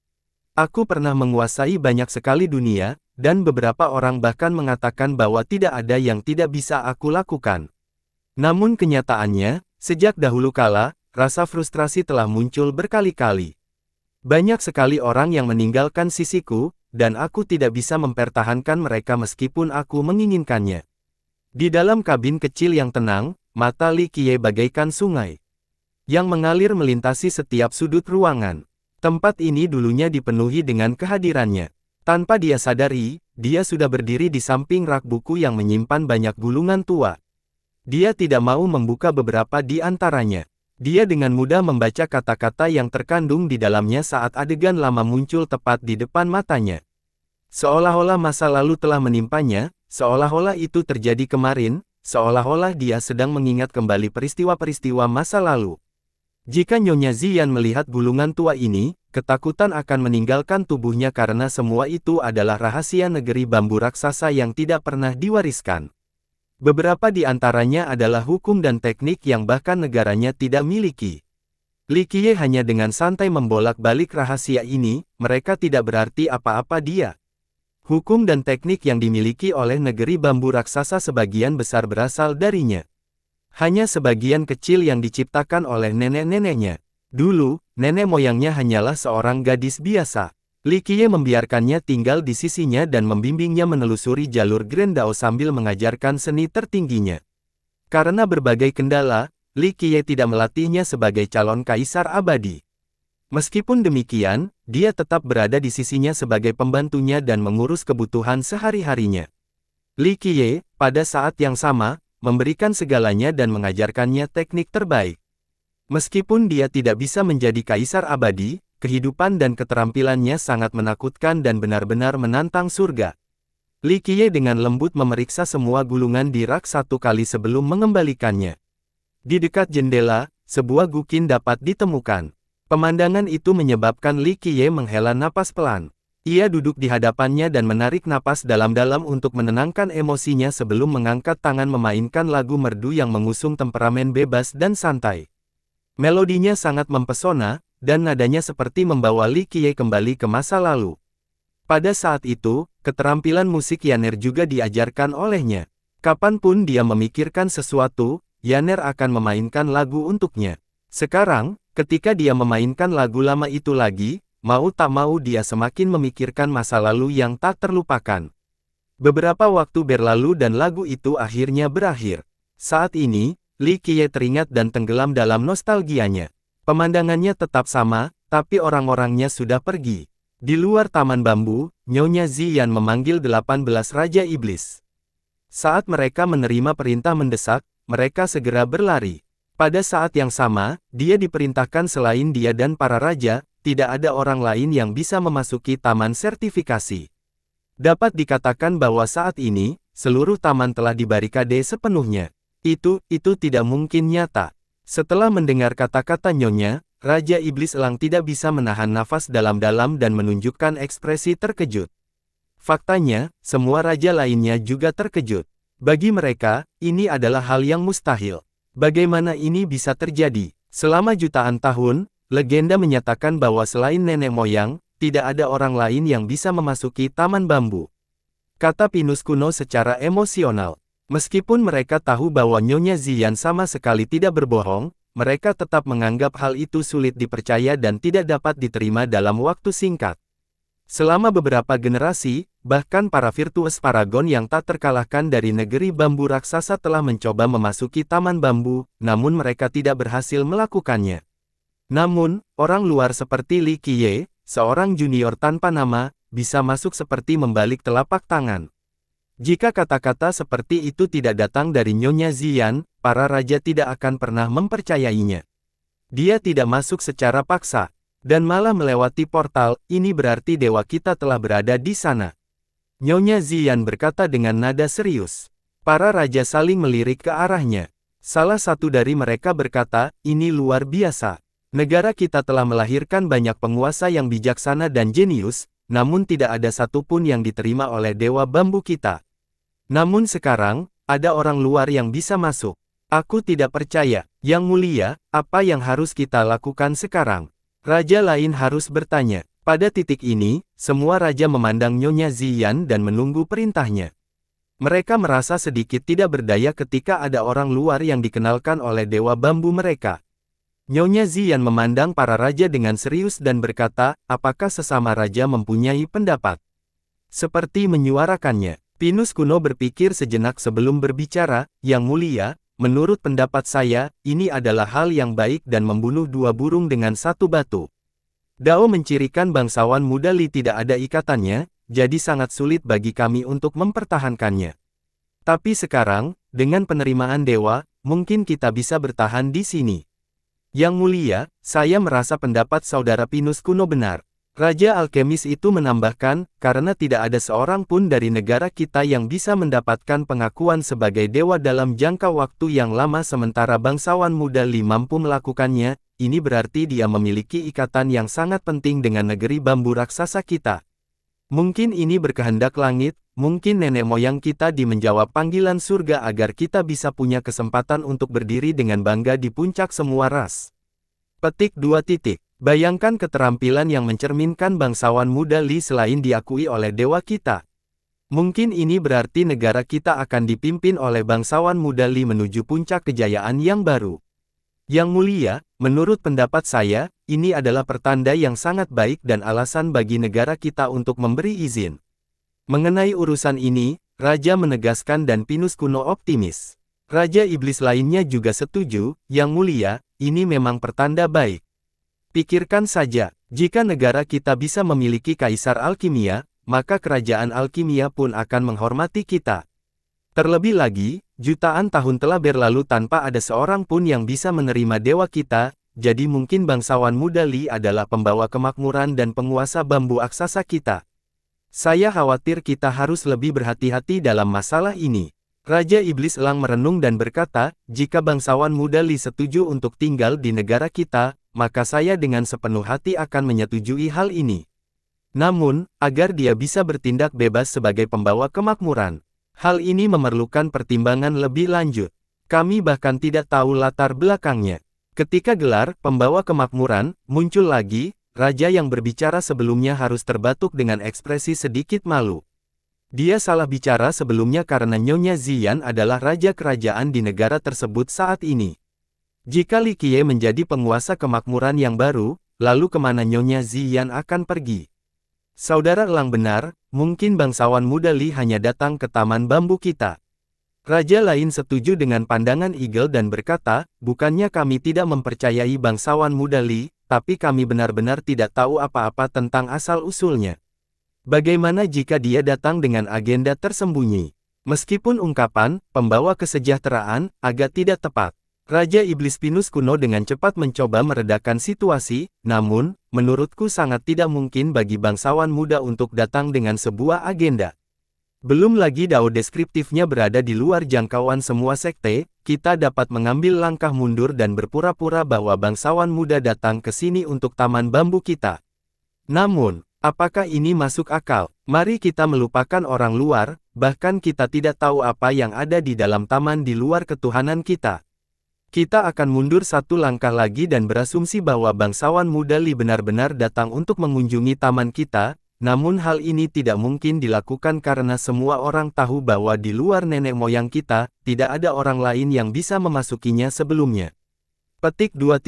Aku pernah menguasai banyak sekali dunia, dan beberapa orang bahkan mengatakan bahwa tidak ada yang tidak bisa aku lakukan. Namun kenyataannya, sejak dahulu kala, rasa frustrasi telah muncul berkali-kali. Banyak sekali orang yang meninggalkan sisiku, dan aku tidak bisa mempertahankan mereka meskipun aku menginginkannya. Di dalam kabin kecil yang tenang, mata Li Qiye bagaikan sungai yang mengalir melintasi setiap sudut ruangan. Tempat ini dulunya dipenuhi dengan kehadirannya. Tanpa dia sadari, dia sudah berdiri di samping rak buku yang menyimpan banyak gulungan tua. Dia tidak mau membuka beberapa di antaranya. Dia dengan mudah membaca kata-kata yang terkandung di dalamnya saat adegan lama muncul tepat di depan matanya. Seolah-olah masa lalu telah menimpanya, seolah-olah itu terjadi kemarin, seolah-olah dia sedang mengingat kembali peristiwa-peristiwa masa lalu. Jika Nyonya Ziyan melihat gulungan tua ini, ketakutan akan meninggalkan tubuhnya karena semua itu adalah rahasia negeri bambu raksasa yang tidak pernah diwariskan. Beberapa di antaranya adalah hukum dan teknik yang bahkan negaranya tidak miliki. Li Qiye hanya dengan santai membolak-balik rahasia ini, mereka tidak berarti apa-apa dia. Hukum dan teknik yang dimiliki oleh negeri bambu raksasa sebagian besar berasal darinya. Hanya sebagian kecil yang diciptakan oleh nenek-neneknya. Dulu, nenek moyangnya hanyalah seorang gadis biasa. Li Qiye membiarkannya tinggal di sisinya dan membimbingnya menelusuri jalur Grand Dao sambil mengajarkan seni tertingginya. Karena berbagai kendala, Li Qiye tidak melatihnya sebagai calon kaisar abadi. Meskipun demikian, dia tetap berada di sisinya sebagai pembantunya dan mengurus kebutuhan sehari-harinya. Li Qiye, pada saat yang sama, memberikan segalanya dan mengajarkannya teknik terbaik. Meskipun dia tidak bisa menjadi kaisar abadi, kehidupan dan keterampilannya sangat menakutkan dan benar-benar menantang surga. Li Qiye dengan lembut memeriksa semua gulungan di rak satu kali sebelum mengembalikannya. Di dekat jendela, sebuah gukin dapat ditemukan. Pemandangan itu menyebabkan Li Qiye menghela napas pelan. Ia duduk di hadapannya dan menarik napas dalam-dalam untuk menenangkan emosinya sebelum mengangkat tangan memainkan lagu merdu yang mengusung temperamen bebas dan santai. Melodinya sangat mempesona, dan nadanya seperti membawa Li Qiye kembali ke masa lalu. Pada saat itu, keterampilan musik Yaner juga diajarkan olehnya. Kapanpun dia memikirkan sesuatu, Yaner akan memainkan lagu untuknya. Sekarang, ketika dia memainkan lagu lama itu lagi, mau tak mau dia semakin memikirkan masa lalu yang tak terlupakan. Beberapa waktu berlalu dan lagu itu akhirnya berakhir. Saat ini, Li Qiye teringat dan tenggelam dalam nostalgianya. Pemandangannya tetap sama, tapi orang-orangnya sudah pergi. Di luar taman bambu, Nyonya Ziyan memanggil 18 Raja Iblis. Saat mereka menerima perintah mendesak, mereka segera berlari. Pada saat yang sama, dia diperintahkan selain dia dan para raja, tidak ada orang lain yang bisa memasuki taman sertifikasi. Dapat dikatakan bahwa saat ini, seluruh taman telah dibarikade sepenuhnya. Itu tidak mungkin nyata. Setelah mendengar kata-kata Nyonya, Raja Iblis Elang tidak bisa menahan nafas dalam-dalam dan menunjukkan ekspresi terkejut. Faktanya, semua raja lainnya juga terkejut. Bagi mereka, ini adalah hal yang mustahil. Bagaimana ini bisa terjadi? Selama jutaan tahun, legenda menyatakan bahwa selain nenek moyang, tidak ada orang lain yang bisa memasuki taman bambu. Kata Pinus kuno secara emosional. Meskipun mereka tahu bahwa Nyonya Ziyan sama sekali tidak berbohong, mereka tetap menganggap hal itu sulit dipercaya dan tidak dapat diterima dalam waktu singkat. Selama beberapa generasi, bahkan para virtues paragon yang tak terkalahkan dari negeri bambu raksasa telah mencoba memasuki taman bambu, namun mereka tidak berhasil melakukannya. Namun, orang luar seperti Li Qiye, seorang junior tanpa nama, bisa masuk seperti membalik telapak tangan. Jika kata-kata seperti itu tidak datang dari Nyonya Ziyan, para raja tidak akan pernah mempercayainya. Dia tidak masuk secara paksa, dan malah melewati portal, ini berarti dewa kita telah berada di sana. Nyonya Ziyan berkata dengan nada serius. Para raja saling melirik ke arahnya. Salah satu dari mereka berkata, ini luar biasa. Negara kita telah melahirkan banyak penguasa yang bijaksana dan jenius, namun tidak ada satupun yang diterima oleh dewa bambu kita. Namun sekarang, ada orang luar yang bisa masuk. Aku tidak percaya. Yang mulia, apa yang harus kita lakukan sekarang? Raja lain harus bertanya. Pada titik ini, semua raja memandang Nyonya Ziyan dan menunggu perintahnya. Mereka merasa sedikit tidak berdaya ketika ada orang luar yang dikenalkan oleh dewa bambu mereka. Nyonya Ziyan memandang para raja dengan serius dan berkata, apakah sesama raja mempunyai pendapat? Seperti menyuarakannya. Pinus kuno berpikir sejenak sebelum berbicara, Yang mulia, menurut pendapat saya, ini adalah hal yang baik dan membunuh dua burung dengan satu batu. Dao mencirikan bangsawan muda Li tidak ada ikatannya, jadi sangat sulit bagi kami untuk mempertahankannya. Tapi sekarang, dengan penerimaan dewa, mungkin kita bisa bertahan di sini. Yang mulia, saya merasa pendapat saudara Pinus kuno benar. Raja alkemis itu menambahkan, karena tidak ada seorang pun dari negara kita yang bisa mendapatkan pengakuan sebagai dewa dalam jangka waktu yang lama sementara bangsawan muda Li mampu melakukannya, ini berarti dia memiliki ikatan yang sangat penting dengan negeri bambu raksasa kita. Mungkin ini berkehendak langit, mungkin nenek moyang kita menjawab panggilan surga agar kita bisa punya kesempatan untuk berdiri dengan bangga di puncak semua ras. Petik 2. Bayangkan keterampilan yang mencerminkan bangsawan muda Li selain diakui oleh dewa kita. Mungkin ini berarti negara kita akan dipimpin oleh bangsawan muda Li menuju puncak kejayaan yang baru. Yang mulia, menurut pendapat saya, ini adalah pertanda yang sangat baik dan alasan bagi negara kita untuk memberi izin. Mengenai urusan ini, Raja menegaskan dan Pinus kuno optimis. Raja iblis lainnya juga setuju, Yang mulia, ini memang pertanda baik. Pikirkan saja, jika negara kita bisa memiliki kaisar alkimia, maka kerajaan alkimia pun akan menghormati kita. Terlebih lagi, jutaan tahun telah berlalu tanpa ada seorang pun yang bisa menerima dewa kita, jadi mungkin bangsawan muda Li adalah pembawa kemakmuran dan penguasa bambu aksasa kita. Saya khawatir kita harus lebih berhati-hati dalam masalah ini. Raja Iblis Elang merenung dan berkata, jika bangsawan muda Li setuju untuk tinggal di negara kita, maka saya dengan sepenuh hati akan menyetujui hal ini. Namun, agar dia bisa bertindak bebas sebagai pembawa kemakmuran, hal ini memerlukan pertimbangan lebih lanjut. Kami bahkan tidak tahu latar belakangnya. Ketika gelar pembawa kemakmuran muncul lagi, raja yang berbicara sebelumnya harus terbatuk dengan ekspresi sedikit malu. Dia salah bicara sebelumnya karena Nyonya Ziyan adalah raja kerajaan di negara tersebut saat ini. Jika Li Qiye menjadi penguasa kemakmuran yang baru, lalu kemana Nyonya Ziyan akan pergi? Saudara Elang benar, mungkin bangsawan muda Li hanya datang ke taman bambu kita. Raja lain setuju dengan pandangan Eagle dan berkata, bukannya kami tidak mempercayai bangsawan muda Li, tapi kami benar-benar tidak tahu apa-apa tentang asal-usulnya. Bagaimana jika dia datang dengan agenda tersembunyi? Meskipun ungkapan, pembawa kesejahteraan, agak tidak tepat. Raja Iblis Pinus kuno dengan cepat mencoba meredakan situasi, namun, menurutku sangat tidak mungkin bagi bangsawan muda untuk datang dengan sebuah agenda. Belum lagi dao deskriptifnya berada di luar jangkauan semua sekte, kita dapat mengambil langkah mundur dan berpura-pura bahwa bangsawan muda datang ke sini untuk taman bambu kita. Namun, apakah ini masuk akal? Mari kita melupakan orang luar, bahkan kita tidak tahu apa yang ada di dalam taman di luar ketuhanan kita. Kita akan mundur satu langkah lagi dan berasumsi bahwa bangsawan muda Li benar-benar datang untuk mengunjungi taman kita, namun hal ini tidak mungkin dilakukan karena semua orang tahu bahwa di luar nenek moyang kita, tidak ada orang lain yang bisa memasukinya sebelumnya. Petik 2.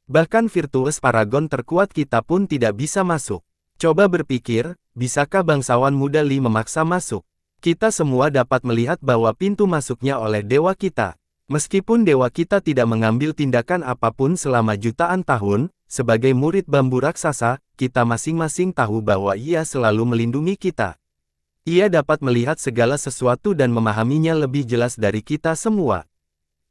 Bahkan virtues paragon terkuat kita pun tidak bisa masuk. Coba berpikir, bisakah bangsawan muda Li memaksa masuk? Kita semua dapat melihat bahwa pintu masuknya oleh dewa kita. Meskipun dewa kita tidak mengambil tindakan apapun selama jutaan tahun, sebagai murid bambu raksasa, kita masing-masing tahu bahwa ia selalu melindungi kita. Ia dapat melihat segala sesuatu dan memahaminya lebih jelas dari kita semua.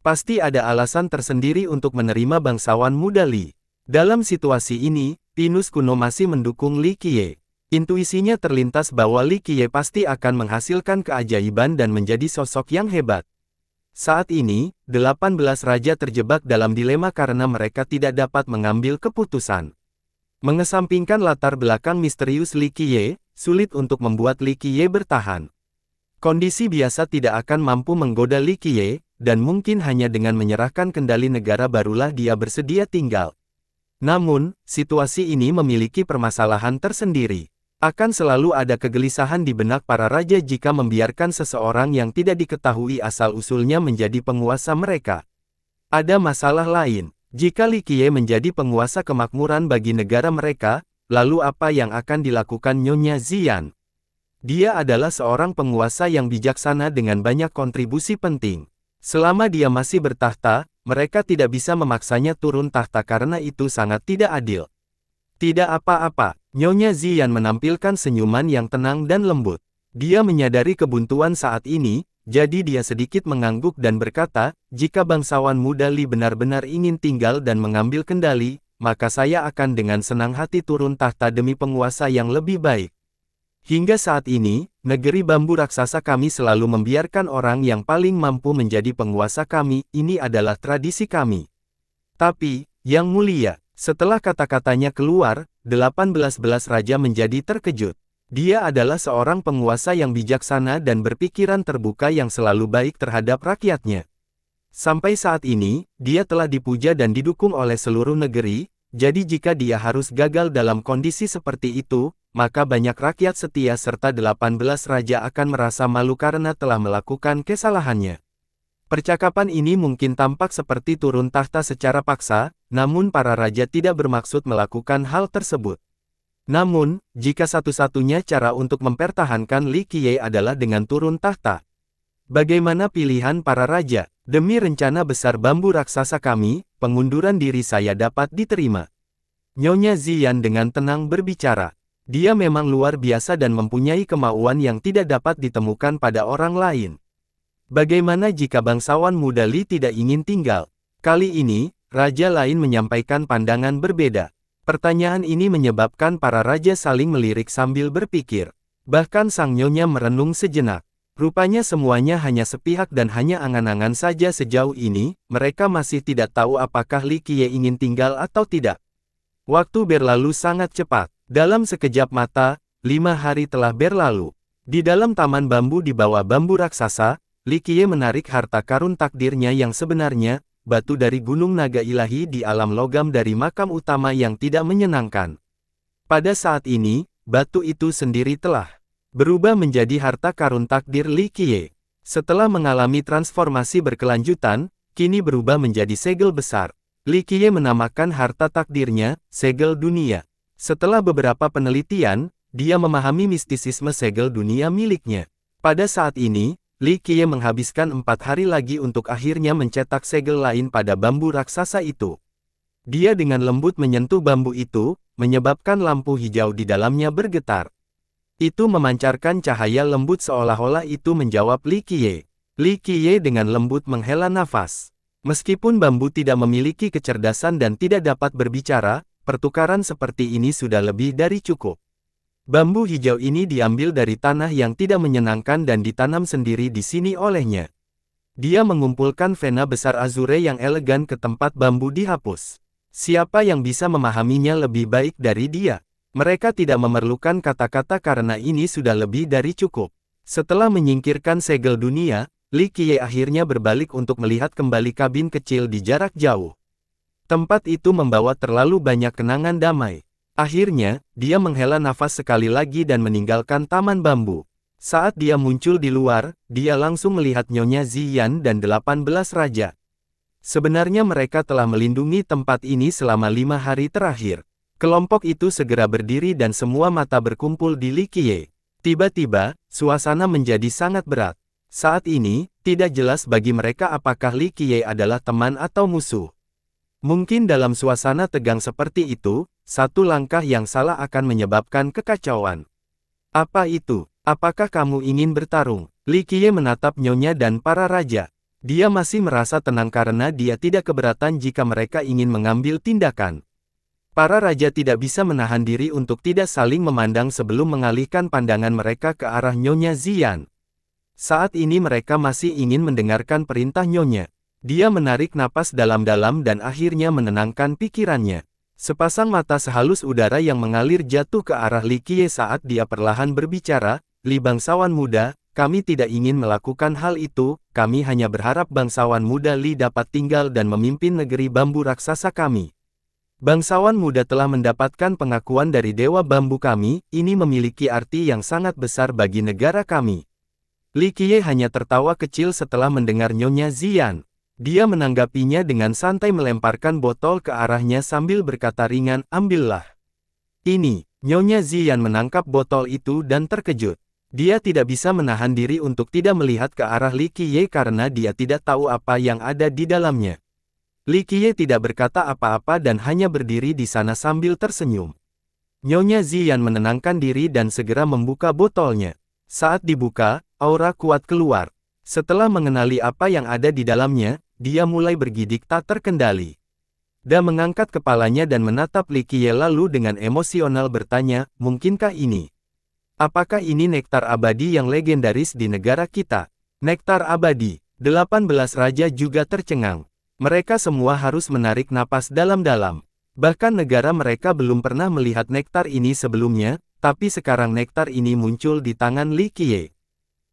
Pasti ada alasan tersendiri untuk menerima bangsawan muda Li. Dalam situasi ini, Pinus kuno masih mendukung Li Qiye. Intuisinya terlintas bahwa Li Qiye pasti akan menghasilkan keajaiban dan menjadi sosok yang hebat. Saat ini, 18 raja terjebak dalam dilema karena mereka tidak dapat mengambil keputusan. Mengesampingkan latar belakang misterius Li Qiye, sulit untuk membuat Li Qiye bertahan. Kondisi biasa tidak akan mampu menggoda Li Qiye, dan mungkin hanya dengan menyerahkan kendali negara barulah dia bersedia tinggal. Namun, situasi ini memiliki permasalahan tersendiri. Akan selalu ada kegelisahan di benak para raja jika membiarkan seseorang yang tidak diketahui asal-usulnya menjadi penguasa mereka. Ada masalah lain. Jika Li Qiye menjadi penguasa kemakmuran bagi negara mereka, lalu apa yang akan dilakukan Nyonya Ziyan? Dia adalah seorang penguasa yang bijaksana dengan banyak kontribusi penting. Selama dia masih bertahta, mereka tidak bisa memaksanya turun tahta karena itu sangat tidak adil. Tidak apa-apa, Nyonya Ziyan menampilkan senyuman yang tenang dan lembut. Dia menyadari kebuntuan saat ini, jadi dia sedikit mengangguk dan berkata, jika bangsawan muda Li benar-benar ingin tinggal dan mengambil kendali, maka saya akan dengan senang hati turun tahta demi penguasa yang lebih baik. Hingga saat ini, negeri bambu raksasa kami selalu membiarkan orang yang paling mampu menjadi penguasa kami, ini adalah tradisi kami. Tapi, Yang Mulia, setelah kata-katanya keluar, 18 raja menjadi terkejut. Dia adalah seorang penguasa yang bijaksana dan berpikiran terbuka yang selalu baik terhadap rakyatnya. Sampai saat ini, dia telah dipuja dan didukung oleh seluruh negeri, jadi jika dia harus gagal dalam kondisi seperti itu, maka banyak rakyat setia serta 18 raja akan merasa malu karena telah melakukan kesalahannya. Percakapan ini mungkin tampak seperti turun tahta secara paksa, namun para raja tidak bermaksud melakukan hal tersebut. Namun, jika satu-satunya cara untuk mempertahankan Li Qiye adalah dengan turun tahta, bagaimana pilihan para raja? Demi rencana besar bambu raksasa kami, pengunduran diri saya dapat diterima. Nyonya Ziyan dengan tenang berbicara. Dia memang luar biasa dan mempunyai kemauan yang tidak dapat ditemukan pada orang lain. Bagaimana jika bangsawan muda Li tidak ingin tinggal? Kali ini, raja lain menyampaikan pandangan berbeda. Pertanyaan ini menyebabkan para raja saling melirik sambil berpikir. Bahkan sang nyonya merenung sejenak. Rupanya semuanya hanya sepihak dan hanya angan-angan saja sejauh ini, mereka masih tidak tahu apakah Li Qiye ingin tinggal atau tidak. Waktu berlalu sangat cepat. Dalam sekejap mata, 5 hari telah berlalu. Di dalam taman bambu di bawah bambu raksasa, Li Qiye menarik harta karun takdirnya yang sebenarnya, batu dari gunung naga ilahi di alam logam dari makam utama yang tidak menyenangkan. Pada saat ini, batu itu sendiri telah berubah menjadi harta karun takdir Li Qiye. Setelah mengalami transformasi berkelanjutan, kini berubah menjadi segel besar. Li Qiye menamakan harta takdirnya, segel dunia. Setelah beberapa penelitian, dia memahami mistisisme segel dunia miliknya. Pada saat ini, Li Qiye menghabiskan 4 hari lagi untuk akhirnya mencetak segel lain pada bambu raksasa itu. Dia dengan lembut menyentuh bambu itu, menyebabkan lampu hijau di dalamnya bergetar. Itu memancarkan cahaya lembut seolah-olah itu menjawab Li Qiye. Li Qiye dengan lembut menghela nafas. Meskipun bambu tidak memiliki kecerdasan dan tidak dapat berbicara, pertukaran seperti ini sudah lebih dari cukup. Bambu hijau ini diambil dari tanah yang tidak menyenangkan dan ditanam sendiri di sini olehnya. Dia mengumpulkan vena besar azure yang elegan ke tempat bambu dihapus. Siapa yang bisa memahaminya lebih baik dari dia? Mereka tidak memerlukan kata-kata karena ini sudah lebih dari cukup. Setelah menyingkirkan segel dunia, Li Qiye akhirnya berbalik untuk melihat kembali kabin kecil di jarak jauh. Tempat itu membawa terlalu banyak kenangan damai. Akhirnya, dia menghela nafas sekali lagi dan meninggalkan taman bambu. Saat dia muncul di luar, dia langsung melihat Nyonya Ziyan dan 18 raja. Sebenarnya mereka telah melindungi tempat ini selama 5 hari terakhir. Kelompok itu segera berdiri dan semua mata berkumpul di Li Qiye. Tiba-tiba, suasana menjadi sangat berat. Saat ini, tidak jelas bagi mereka apakah Li Qiye adalah teman atau musuh. Mungkin dalam suasana tegang seperti itu, satu langkah yang salah akan menyebabkan kekacauan. Apa itu? Apakah kamu ingin bertarung? Li Qiye menatap Nyonya dan para raja. Dia masih merasa tenang karena dia tidak keberatan jika mereka ingin mengambil tindakan. Para raja tidak bisa menahan diri untuk tidak saling memandang sebelum mengalihkan pandangan mereka ke arah Nyonya Ziyan. Saat ini mereka masih ingin mendengarkan perintah Nyonya. Dia menarik napas dalam-dalam dan akhirnya menenangkan pikirannya. Sepasang mata sehalus udara yang mengalir jatuh ke arah Li Qiye saat dia perlahan berbicara, "Li bangsawan muda, kami tidak ingin melakukan hal itu, kami hanya berharap bangsawan muda Li dapat tinggal dan memimpin negeri bambu raksasa kami. Bangsawan muda telah mendapatkan pengakuan dari Dewa Bambu kami, ini memiliki arti yang sangat besar bagi negara kami." Li Qiye hanya tertawa kecil setelah mendengar Nyonya Ziyan. Dia menanggapinya dengan santai melemparkan botol ke arahnya sambil berkata ringan, "Ambillah." Ini, Nyonya Ziyan menangkap botol itu dan terkejut. Dia tidak bisa menahan diri untuk tidak melihat ke arah Li Qiye karena dia tidak tahu apa yang ada di dalamnya. Li Qiye tidak berkata apa-apa dan hanya berdiri di sana sambil tersenyum. Nyonya Ziyan menenangkan diri dan segera membuka botolnya. Saat dibuka, aura kuat keluar. Setelah mengenali apa yang ada di dalamnya, dia mulai bergidik tak terkendali. Dia mengangkat kepalanya dan menatap Li Qiye lalu dengan emosional bertanya, "Mungkinkah ini? Apakah ini nektar abadi yang legendaris di negara kita?" Nektar abadi. 18 raja juga tercengang. Mereka semua harus menarik napas dalam-dalam. Bahkan negara mereka belum pernah melihat nektar ini sebelumnya, tapi sekarang nektar ini muncul di tangan Li Qiye.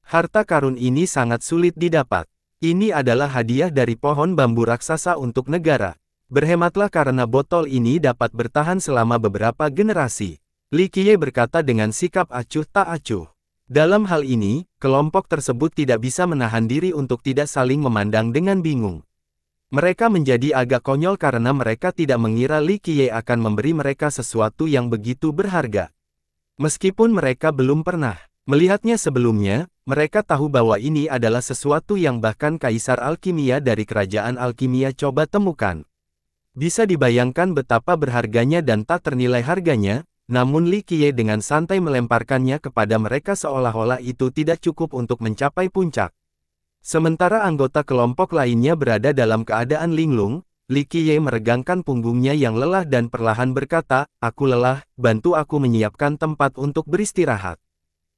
Harta karun ini sangat sulit didapat. Ini adalah hadiah dari pohon bambu raksasa untuk negara. Berhematlah karena botol ini dapat bertahan selama beberapa generasi. Li Qiye berkata dengan sikap acuh tak acuh. Dalam hal ini, kelompok tersebut tidak bisa menahan diri untuk tidak saling memandang dengan bingung. Mereka menjadi agak konyol karena mereka tidak mengira Li Qiye akan memberi mereka sesuatu yang begitu berharga. Meskipun mereka belum pernah melihatnya sebelumnya, mereka tahu bahwa ini adalah sesuatu yang bahkan kaisar alkimia dari kerajaan alkimia coba temukan. Bisa dibayangkan betapa berharganya dan tak ternilai harganya, namun Li Qiye dengan santai melemparkannya kepada mereka seolah-olah itu tidak cukup untuk mencapai puncak. Sementara anggota kelompok lainnya berada dalam keadaan linglung, Li Qiye meregangkan punggungnya yang lelah dan perlahan berkata, "Aku lelah, bantu aku menyiapkan tempat untuk beristirahat."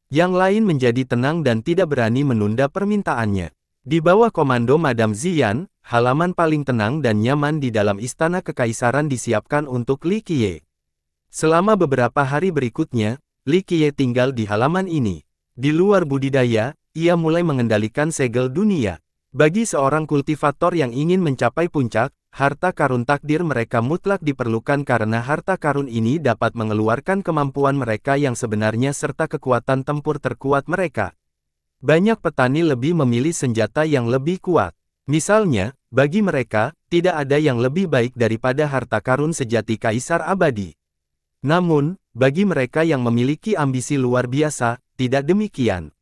Yang lain menjadi tenang dan tidak berani menunda permintaannya. Di bawah komando Madame Ziyan, halaman paling tenang dan nyaman di dalam istana kekaisaran disiapkan untuk Li Qiye. Selama beberapa hari berikutnya, Li Qiye tinggal di halaman ini. Di luar budidaya, ia mulai mengendalikan segel dunia. Bagi seorang kultivator yang ingin mencapai puncak, harta karun takdir mereka mutlak diperlukan karena harta karun ini dapat mengeluarkan kemampuan mereka yang sebenarnya serta kekuatan tempur terkuat mereka. Banyak petani lebih memilih senjata yang lebih kuat. Misalnya, bagi mereka, tidak ada yang lebih baik daripada harta karun sejati kaisar abadi. Namun, bagi mereka yang memiliki ambisi luar biasa, tidak demikian.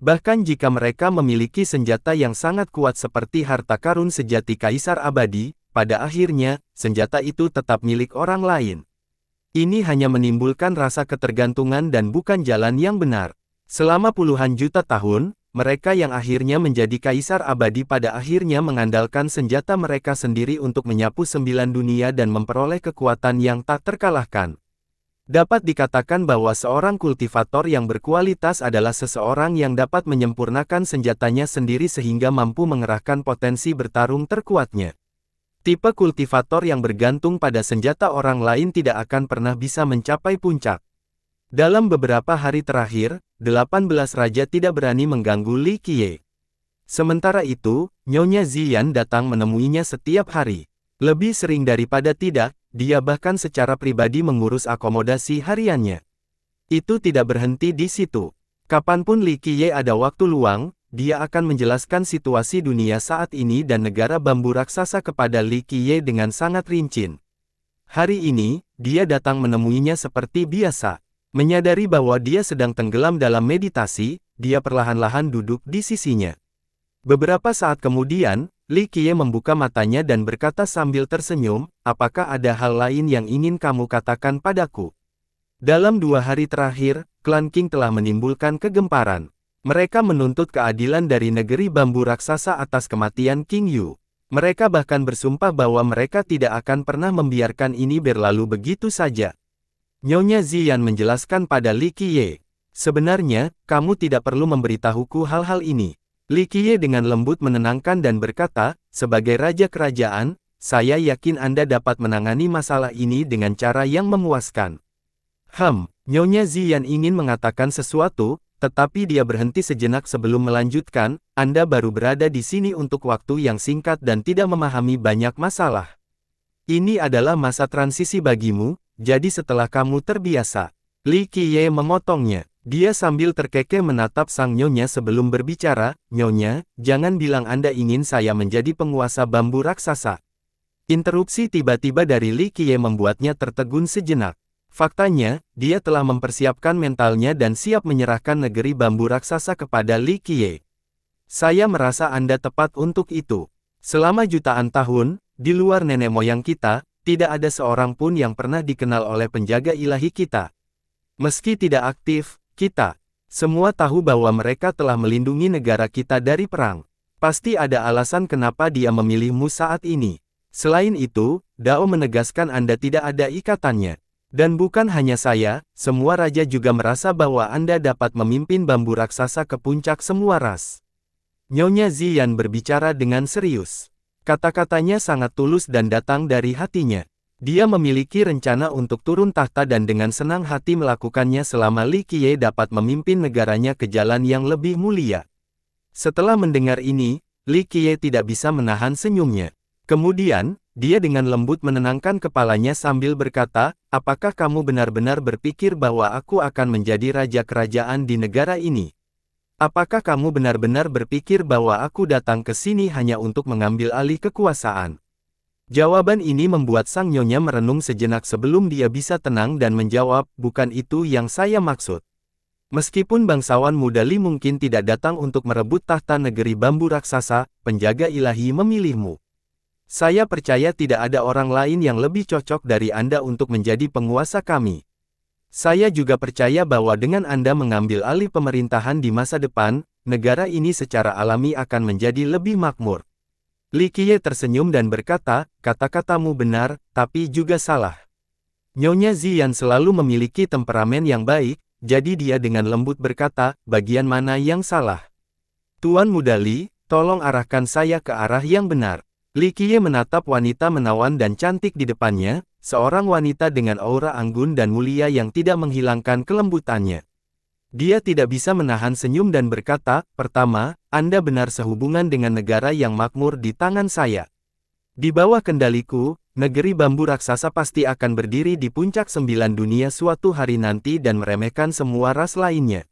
Bahkan jika mereka memiliki senjata yang sangat kuat seperti harta karun sejati kaisar abadi, pada akhirnya, senjata itu tetap milik orang lain. Ini hanya menimbulkan rasa ketergantungan dan bukan jalan yang benar. Selama puluhan juta tahun, mereka yang akhirnya menjadi kaisar abadi pada akhirnya mengandalkan senjata mereka sendiri untuk menyapu 9 dunia dan memperoleh kekuatan yang tak terkalahkan. Dapat dikatakan bahwa seorang kultivator yang berkualitas adalah seseorang yang dapat menyempurnakan senjatanya sendiri sehingga mampu mengerahkan potensi bertarung terkuatnya. Tipe kultivator yang bergantung pada senjata orang lain tidak akan pernah bisa mencapai puncak. Dalam beberapa hari terakhir, 18 raja tidak berani mengganggu Li Qiye. Sementara itu, Nyonya Ziyan datang menemuinya setiap hari. Lebih sering daripada tidak, dia bahkan secara pribadi mengurus akomodasi hariannya. Itu tidak berhenti di situ. Kapanpun Li Qiye ada waktu luang, dia akan menjelaskan situasi dunia saat ini dan negara bambu raksasa kepada Li Qiye dengan sangat rinci. Hari ini, dia datang menemuinya seperti biasa. Menyadari bahwa dia sedang tenggelam dalam meditasi, dia perlahan-lahan duduk di sisinya. Beberapa saat kemudian, Li Qiye membuka matanya dan berkata sambil tersenyum, apakah ada hal lain yang ingin kamu katakan padaku? Dalam 2 hari terakhir, klan Qing telah menimbulkan kegemparan. Mereka menuntut keadilan dari negeri bambu raksasa atas kematian King Yu. Mereka bahkan bersumpah bahwa mereka tidak akan pernah membiarkan ini berlalu begitu saja. Nyonya Ziyan menjelaskan pada Li Qiye, sebenarnya, kamu tidak perlu memberitahuku hal-hal ini. Li Qiye dengan lembut menenangkan dan berkata, sebagai raja kerajaan, saya yakin Anda dapat menangani masalah ini dengan cara yang memuaskan. Nyonya Ziyan ingin mengatakan sesuatu, tetapi dia berhenti sejenak sebelum melanjutkan, Anda baru berada di sini untuk waktu yang singkat dan tidak memahami banyak masalah. Ini adalah masa transisi bagimu, jadi setelah kamu terbiasa. Li Qiye memotongnya. Dia sambil terkekeh menatap sang nyonya sebelum berbicara, Nyonya, jangan bilang Anda ingin saya menjadi penguasa bambu raksasa. Interupsi tiba-tiba dari Li Qiye membuatnya tertegun sejenak. Faktanya, dia telah mempersiapkan mentalnya dan siap menyerahkan negeri bambu raksasa kepada Li Qiye. Saya merasa Anda tepat untuk itu. Selama jutaan tahun, di luar nenek moyang kita, tidak ada seorang pun yang pernah dikenal oleh penjaga ilahi kita. Meski tidak aktif, kita semua tahu bahwa mereka telah melindungi negara kita dari perang. Pasti ada alasan kenapa dia memilihmu saat ini. Selain itu, Dao menegaskan Anda tidak ada ikatannya. Dan bukan hanya saya, semua raja juga merasa bahwa Anda dapat memimpin bambu raksasa ke puncak semua ras. Nyonya Ziyan berbicara dengan serius. Kata-katanya sangat tulus dan datang dari hatinya. Dia memiliki rencana untuk turun tahta dan dengan senang hati melakukannya selama Li Qiye dapat memimpin negaranya ke jalan yang lebih mulia. Setelah mendengar ini, Li Qiye tidak bisa menahan senyumnya. Kemudian, dia dengan lembut menenangkan kepalanya sambil berkata, apakah kamu benar-benar berpikir bahwa aku akan menjadi raja kerajaan di negara ini? Apakah kamu benar-benar berpikir bahwa aku datang ke sini hanya untuk mengambil alih kekuasaan? Jawaban ini membuat sang nyonya merenung sejenak sebelum dia bisa tenang dan menjawab, bukan itu yang saya maksud. Meskipun bangsawan muda Li mungkin tidak datang untuk merebut tahta negeri bambu raksasa, penjaga ilahi memilihmu. Saya percaya tidak ada orang lain yang lebih cocok dari Anda untuk menjadi penguasa kami. Saya juga percaya bahwa dengan Anda mengambil alih pemerintahan di masa depan, negara ini secara alami akan menjadi lebih makmur. Li Qiye tersenyum dan berkata, kata-katamu benar, tapi juga salah. Nyonya Ziyan selalu memiliki temperamen yang baik, jadi dia dengan lembut berkata, bagian mana yang salah? Tuan Muda Li, tolong arahkan saya ke arah yang benar. Li Qiye menatap wanita menawan dan cantik di depannya, seorang wanita dengan aura anggun dan mulia yang tidak menghilangkan kelembutannya. Dia tidak bisa menahan senyum dan berkata, "Pertama, Anda benar sehubungan dengan negara yang makmur di tangan saya. Di bawah kendaliku, negeri bambu raksasa pasti akan berdiri di puncak 9 dunia suatu hari nanti dan meremehkan semua ras lainnya.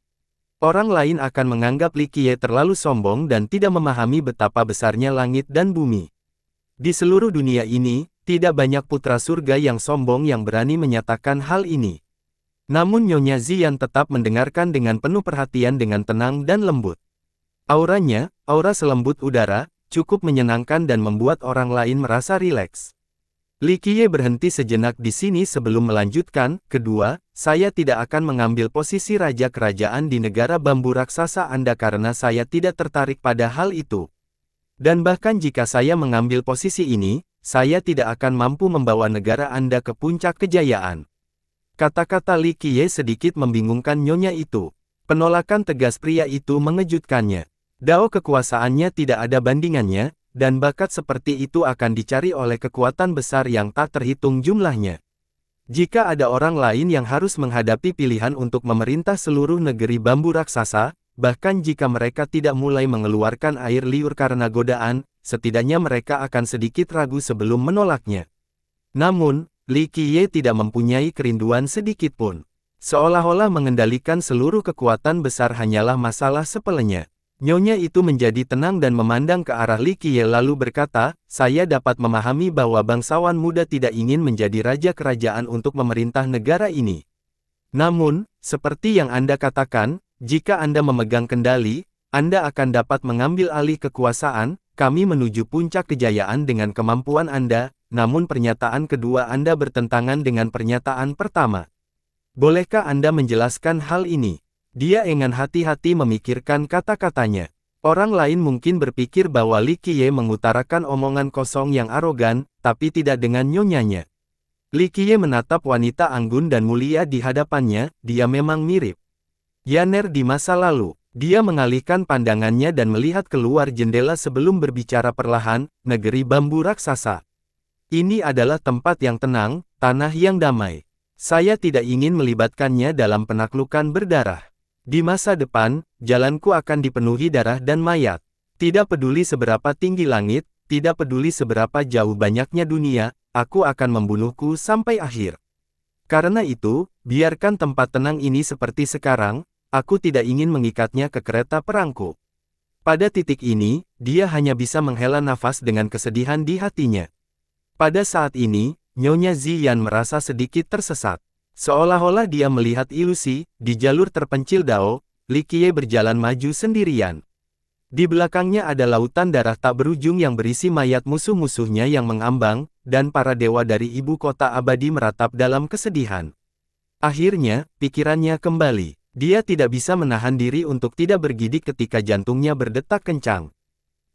Orang lain akan menganggap Li Qiye terlalu sombong dan tidak memahami betapa besarnya langit dan bumi. Di seluruh dunia ini, tidak banyak putra surga yang sombong yang berani menyatakan hal ini." Namun Nyonya Ziyan tetap mendengarkan dengan penuh perhatian dengan tenang dan lembut. Auranya, aura selembut udara, cukup menyenangkan dan membuat orang lain merasa rileks. Li Qiye berhenti sejenak di sini sebelum melanjutkan, "Kedua, saya tidak akan mengambil posisi raja kerajaan di negara bambu raksasa Anda karena saya tidak tertarik pada hal itu. Dan bahkan jika saya mengambil posisi ini, saya tidak akan mampu membawa negara Anda ke puncak kejayaan." Kata-kata Li Qiye sedikit membingungkan nyonya itu. Penolakan tegas pria itu mengejutkannya. Dao kekuasaannya tidak ada bandingannya, dan bakat seperti itu akan dicari oleh kekuatan besar yang tak terhitung jumlahnya. Jika ada orang lain yang harus menghadapi pilihan untuk memerintah seluruh negeri bambu raksasa, bahkan jika mereka tidak mulai mengeluarkan air liur karena godaan, setidaknya mereka akan sedikit ragu sebelum menolaknya. Namun, Li Qiye tidak mempunyai kerinduan sedikit pun. Seolah-olah mengendalikan seluruh kekuatan besar hanyalah masalah sepelenya. Nyonya itu menjadi tenang dan memandang ke arah Li Qiye lalu berkata, "Saya dapat memahami bahwa bangsawan muda tidak ingin menjadi raja kerajaan untuk memerintah negara ini. Namun, seperti yang Anda katakan, jika Anda memegang kendali, Anda akan dapat mengambil alih kekuasaan, kami menuju puncak kejayaan dengan kemampuan Anda, namun pernyataan kedua Anda bertentangan dengan pernyataan pertama. Bolehkah Anda menjelaskan hal ini?" Dia dengan hati-hati memikirkan kata-katanya. Orang lain mungkin berpikir bahwa Li Qiye mengutarakan omongan kosong yang arogan, tapi tidak dengan nyonyanya. Li Qiye menatap wanita anggun dan mulia di hadapannya, dia memang mirip Yaner di masa lalu. Dia mengalihkan pandangannya dan melihat keluar jendela sebelum berbicara perlahan, "Negeri bambu raksasa. Ini adalah tempat yang tenang, tanah yang damai. Saya tidak ingin melibatkannya dalam penaklukan berdarah. Di masa depan, jalanku akan dipenuhi darah dan mayat. Tidak peduli seberapa tinggi langit, tidak peduli seberapa jauh banyaknya dunia, aku akan membunuhku sampai akhir. Karena itu, biarkan tempat tenang ini seperti sekarang, aku tidak ingin mengikatnya ke kereta perangku." Pada titik ini, dia hanya bisa menghela nafas dengan kesedihan di hatinya. Pada saat ini, Nyonya Ziyan merasa sedikit tersesat. Seolah-olah dia melihat ilusi, di jalur terpencil Dao, Li Qiye berjalan maju sendirian. Di belakangnya ada lautan darah tak berujung yang berisi mayat musuh-musuhnya yang mengambang, dan para dewa dari ibu kota abadi meratap dalam kesedihan. Akhirnya, pikirannya kembali. Dia tidak bisa menahan diri untuk tidak bergidik ketika jantungnya berdetak kencang.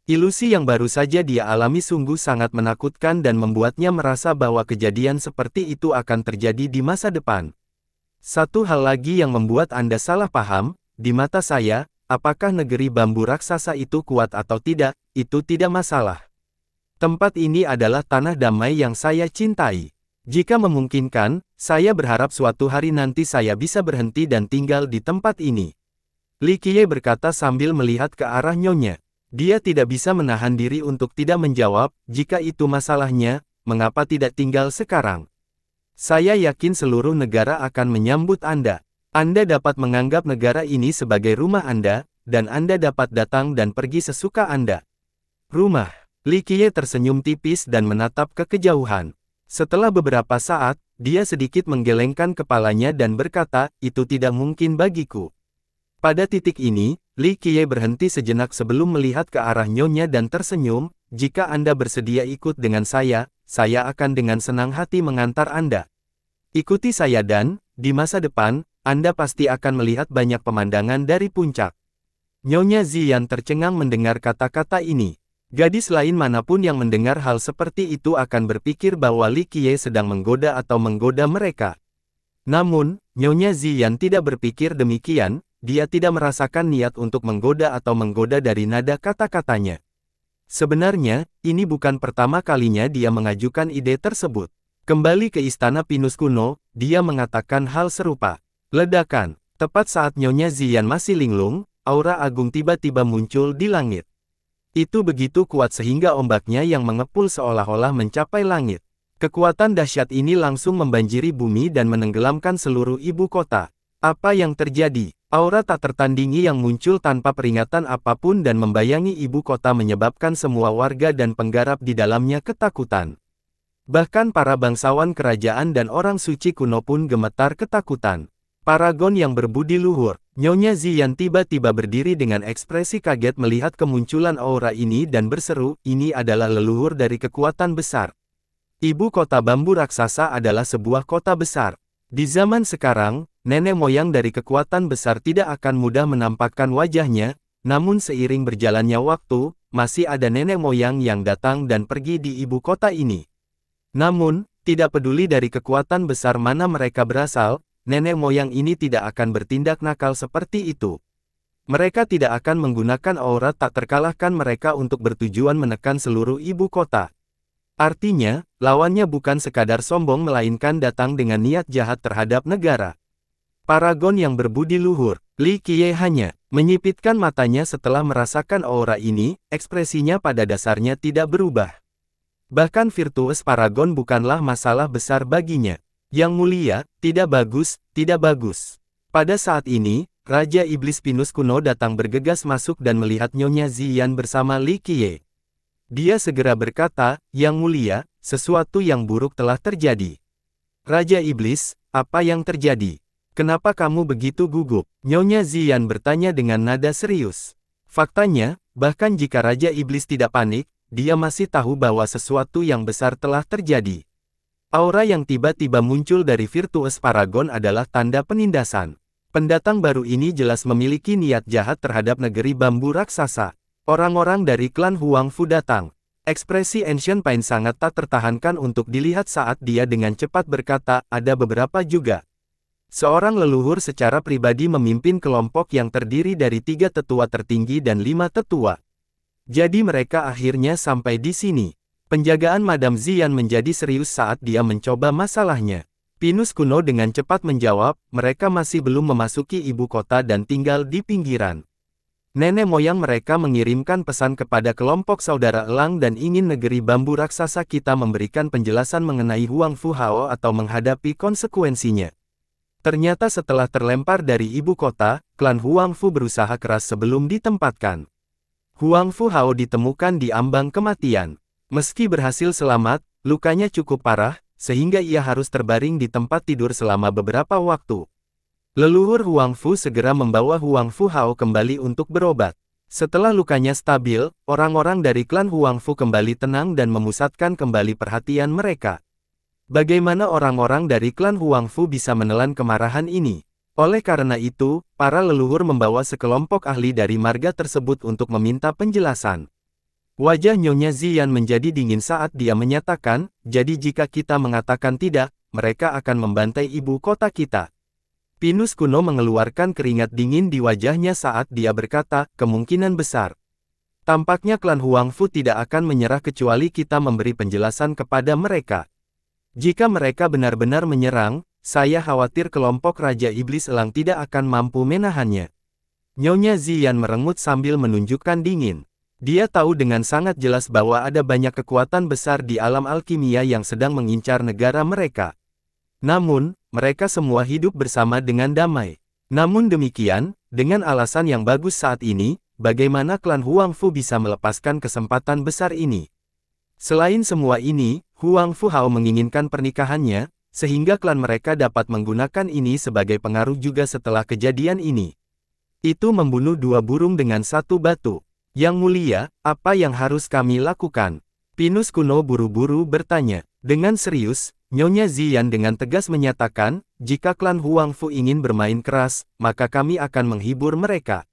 Ilusi yang baru saja dia alami sungguh sangat menakutkan dan membuatnya merasa bahwa kejadian seperti itu akan terjadi di masa depan. Satu hal lagi yang membuat Anda salah paham, di mata saya, apakah negeri bambu raksasa itu kuat atau tidak, itu tidak masalah. Tempat ini adalah tanah damai yang saya cintai. Jika memungkinkan, saya berharap suatu hari nanti saya bisa berhenti dan tinggal di tempat ini." Li Qiye berkata sambil melihat ke arah nyonya. Dia tidak bisa menahan diri untuk tidak menjawab, "Jika itu masalahnya, mengapa tidak tinggal sekarang? Saya yakin seluruh negara akan menyambut Anda. Anda dapat menganggap negara ini sebagai rumah Anda, dan Anda dapat datang dan pergi sesuka Anda." "Rumah?" Li Qiye tersenyum tipis dan menatap ke kejauhan. Setelah beberapa saat, dia sedikit menggelengkan kepalanya dan berkata, "Itu tidak mungkin bagiku." Pada titik ini, Li Qiye berhenti sejenak sebelum melihat ke arah nyonya dan tersenyum, "Jika Anda bersedia ikut dengan saya akan dengan senang hati mengantar Anda. Ikuti saya dan, di masa depan, Anda pasti akan melihat banyak pemandangan dari puncak." Nyonya Ziyan tercengang mendengar kata-kata ini. Gadis lain manapun yang mendengar hal seperti itu akan berpikir bahwa Li Qiye sedang menggoda atau menggoda mereka. Namun, Nyonya Ziyan tidak berpikir demikian. Dia tidak merasakan niat untuk menggoda atau menggoda dari nada kata-katanya. Sebenarnya, ini bukan pertama kalinya dia mengajukan ide tersebut. Kembali ke istana Pinus kuno, dia mengatakan hal serupa. Ledakan. Tepat saat Nyonya Ziyan masih linglung, aura agung tiba-tiba muncul di langit. Itu begitu kuat sehingga ombaknya yang mengepul seolah-olah mencapai langit. Kekuatan dahsyat ini langsung membanjiri bumi dan menenggelamkan seluruh ibu kota. Apa yang terjadi? Aura tak tertandingi yang muncul tanpa peringatan apapun dan membayangi ibu kota menyebabkan semua warga dan penggarap di dalamnya ketakutan. Bahkan para bangsawan kerajaan dan orang suci kuno pun gemetar ketakutan. Paragon yang berbudi luhur, Nyonya Ziyan tiba-tiba berdiri dengan ekspresi kaget melihat kemunculan aura ini dan berseru, ini adalah leluhur dari kekuatan besar. Ibu kota bambu raksasa adalah sebuah kota besar. Di zaman sekarang, nenek moyang dari kekuatan besar tidak akan mudah menampakkan wajahnya, namun seiring berjalannya waktu, masih ada nenek moyang yang datang dan pergi di ibu kota ini. Namun, tidak peduli dari kekuatan besar mana mereka berasal, nenek moyang ini tidak akan bertindak nakal seperti itu. Mereka tidak akan menggunakan aura tak terkalahkan mereka untuk bertujuan menekan seluruh ibu kota. Artinya, lawannya bukan sekadar sombong melainkan datang dengan niat jahat terhadap negara. Paragon yang berbudi luhur, Li Qiye hanya menyipitkan matanya setelah merasakan aura ini, ekspresinya pada dasarnya tidak berubah. Bahkan virtues paragon bukanlah masalah besar baginya. Yang mulia, tidak bagus, tidak bagus. Pada saat ini, Raja Iblis Pinus kuno datang bergegas masuk dan melihat Nyonya Ziyan bersama Li Qiye. Dia segera berkata, Yang mulia, sesuatu yang buruk telah terjadi. Raja Iblis, apa yang terjadi? Kenapa kamu begitu gugup? Nyonya Ziyan bertanya dengan nada serius. Faktanya, bahkan jika Raja Iblis tidak panik, dia masih tahu bahwa sesuatu yang besar telah terjadi. Aura yang tiba-tiba muncul dari virtues paragon adalah tanda penindasan. Pendatang baru ini jelas memiliki niat jahat terhadap negeri bambu raksasa. Orang-orang dari klan Huang Fu datang. Ekspresi Ancient Pain sangat tak tertahankan untuk dilihat saat dia dengan cepat berkata, ada beberapa juga. Seorang leluhur secara pribadi memimpin kelompok yang terdiri dari 3 tetua tertinggi dan 5 tetua. Jadi mereka akhirnya sampai di sini. Penjagaan Madam Ziyan menjadi serius saat dia mencoba masalahnya. Pinus kuno dengan cepat menjawab, mereka masih belum memasuki ibu kota dan tinggal di pinggiran. Nenek moyang mereka mengirimkan pesan kepada kelompok saudara elang dan ingin negeri bambu raksasa kita memberikan penjelasan mengenai Huang Fu Hao atau menghadapi konsekuensinya. Ternyata setelah terlempar dari ibu kota, klan Huang Fu berusaha keras sebelum ditempatkan. Huang Fu Hao ditemukan di ambang kematian. Meski berhasil selamat, lukanya cukup parah, sehingga ia harus terbaring di tempat tidur selama beberapa waktu. Leluhur Huang Fu segera membawa Huang Fu Hao kembali untuk berobat. Setelah lukanya stabil, orang-orang dari klan Huang Fu kembali tenang dan memusatkan kembali perhatian mereka. Bagaimana orang-orang dari klan Huang Fu bisa menelan kemarahan ini? Oleh karena itu, para leluhur membawa sekelompok ahli dari marga tersebut untuk meminta penjelasan. Wajah Nyonya Ziyan menjadi dingin saat dia menyatakan, jadi jika kita mengatakan tidak, mereka akan membantai ibu kota kita. Pinus kuno mengeluarkan keringat dingin di wajahnya saat dia berkata, kemungkinan besar. Tampaknya klan Huang Fu tidak akan menyerah kecuali kita memberi penjelasan kepada mereka. Jika mereka benar-benar menyerang, saya khawatir kelompok Raja Iblis Elang tidak akan mampu menahannya. Nyonya Ziyan merengut sambil menunjukkan dingin. Dia tahu dengan sangat jelas bahwa ada banyak kekuatan besar di alam alkimia yang sedang mengincar negara mereka. Namun, mereka semua hidup bersama dengan damai. Namun demikian, dengan alasan yang bagus saat ini, bagaimana klan Huang Fu bisa melepaskan kesempatan besar ini? Selain semua ini, Huang Fu Hao menginginkan pernikahannya, sehingga klan mereka dapat menggunakan ini sebagai pengaruh juga setelah kejadian ini. Itu membunuh 2 burung dengan 1 batu. Yang mulia, apa yang harus kami lakukan? Pinus kuno buru-buru bertanya. Dengan serius, Nyonya Ziyan dengan tegas menyatakan, jika klan Huang Fu ingin bermain keras, maka kami akan menghibur mereka.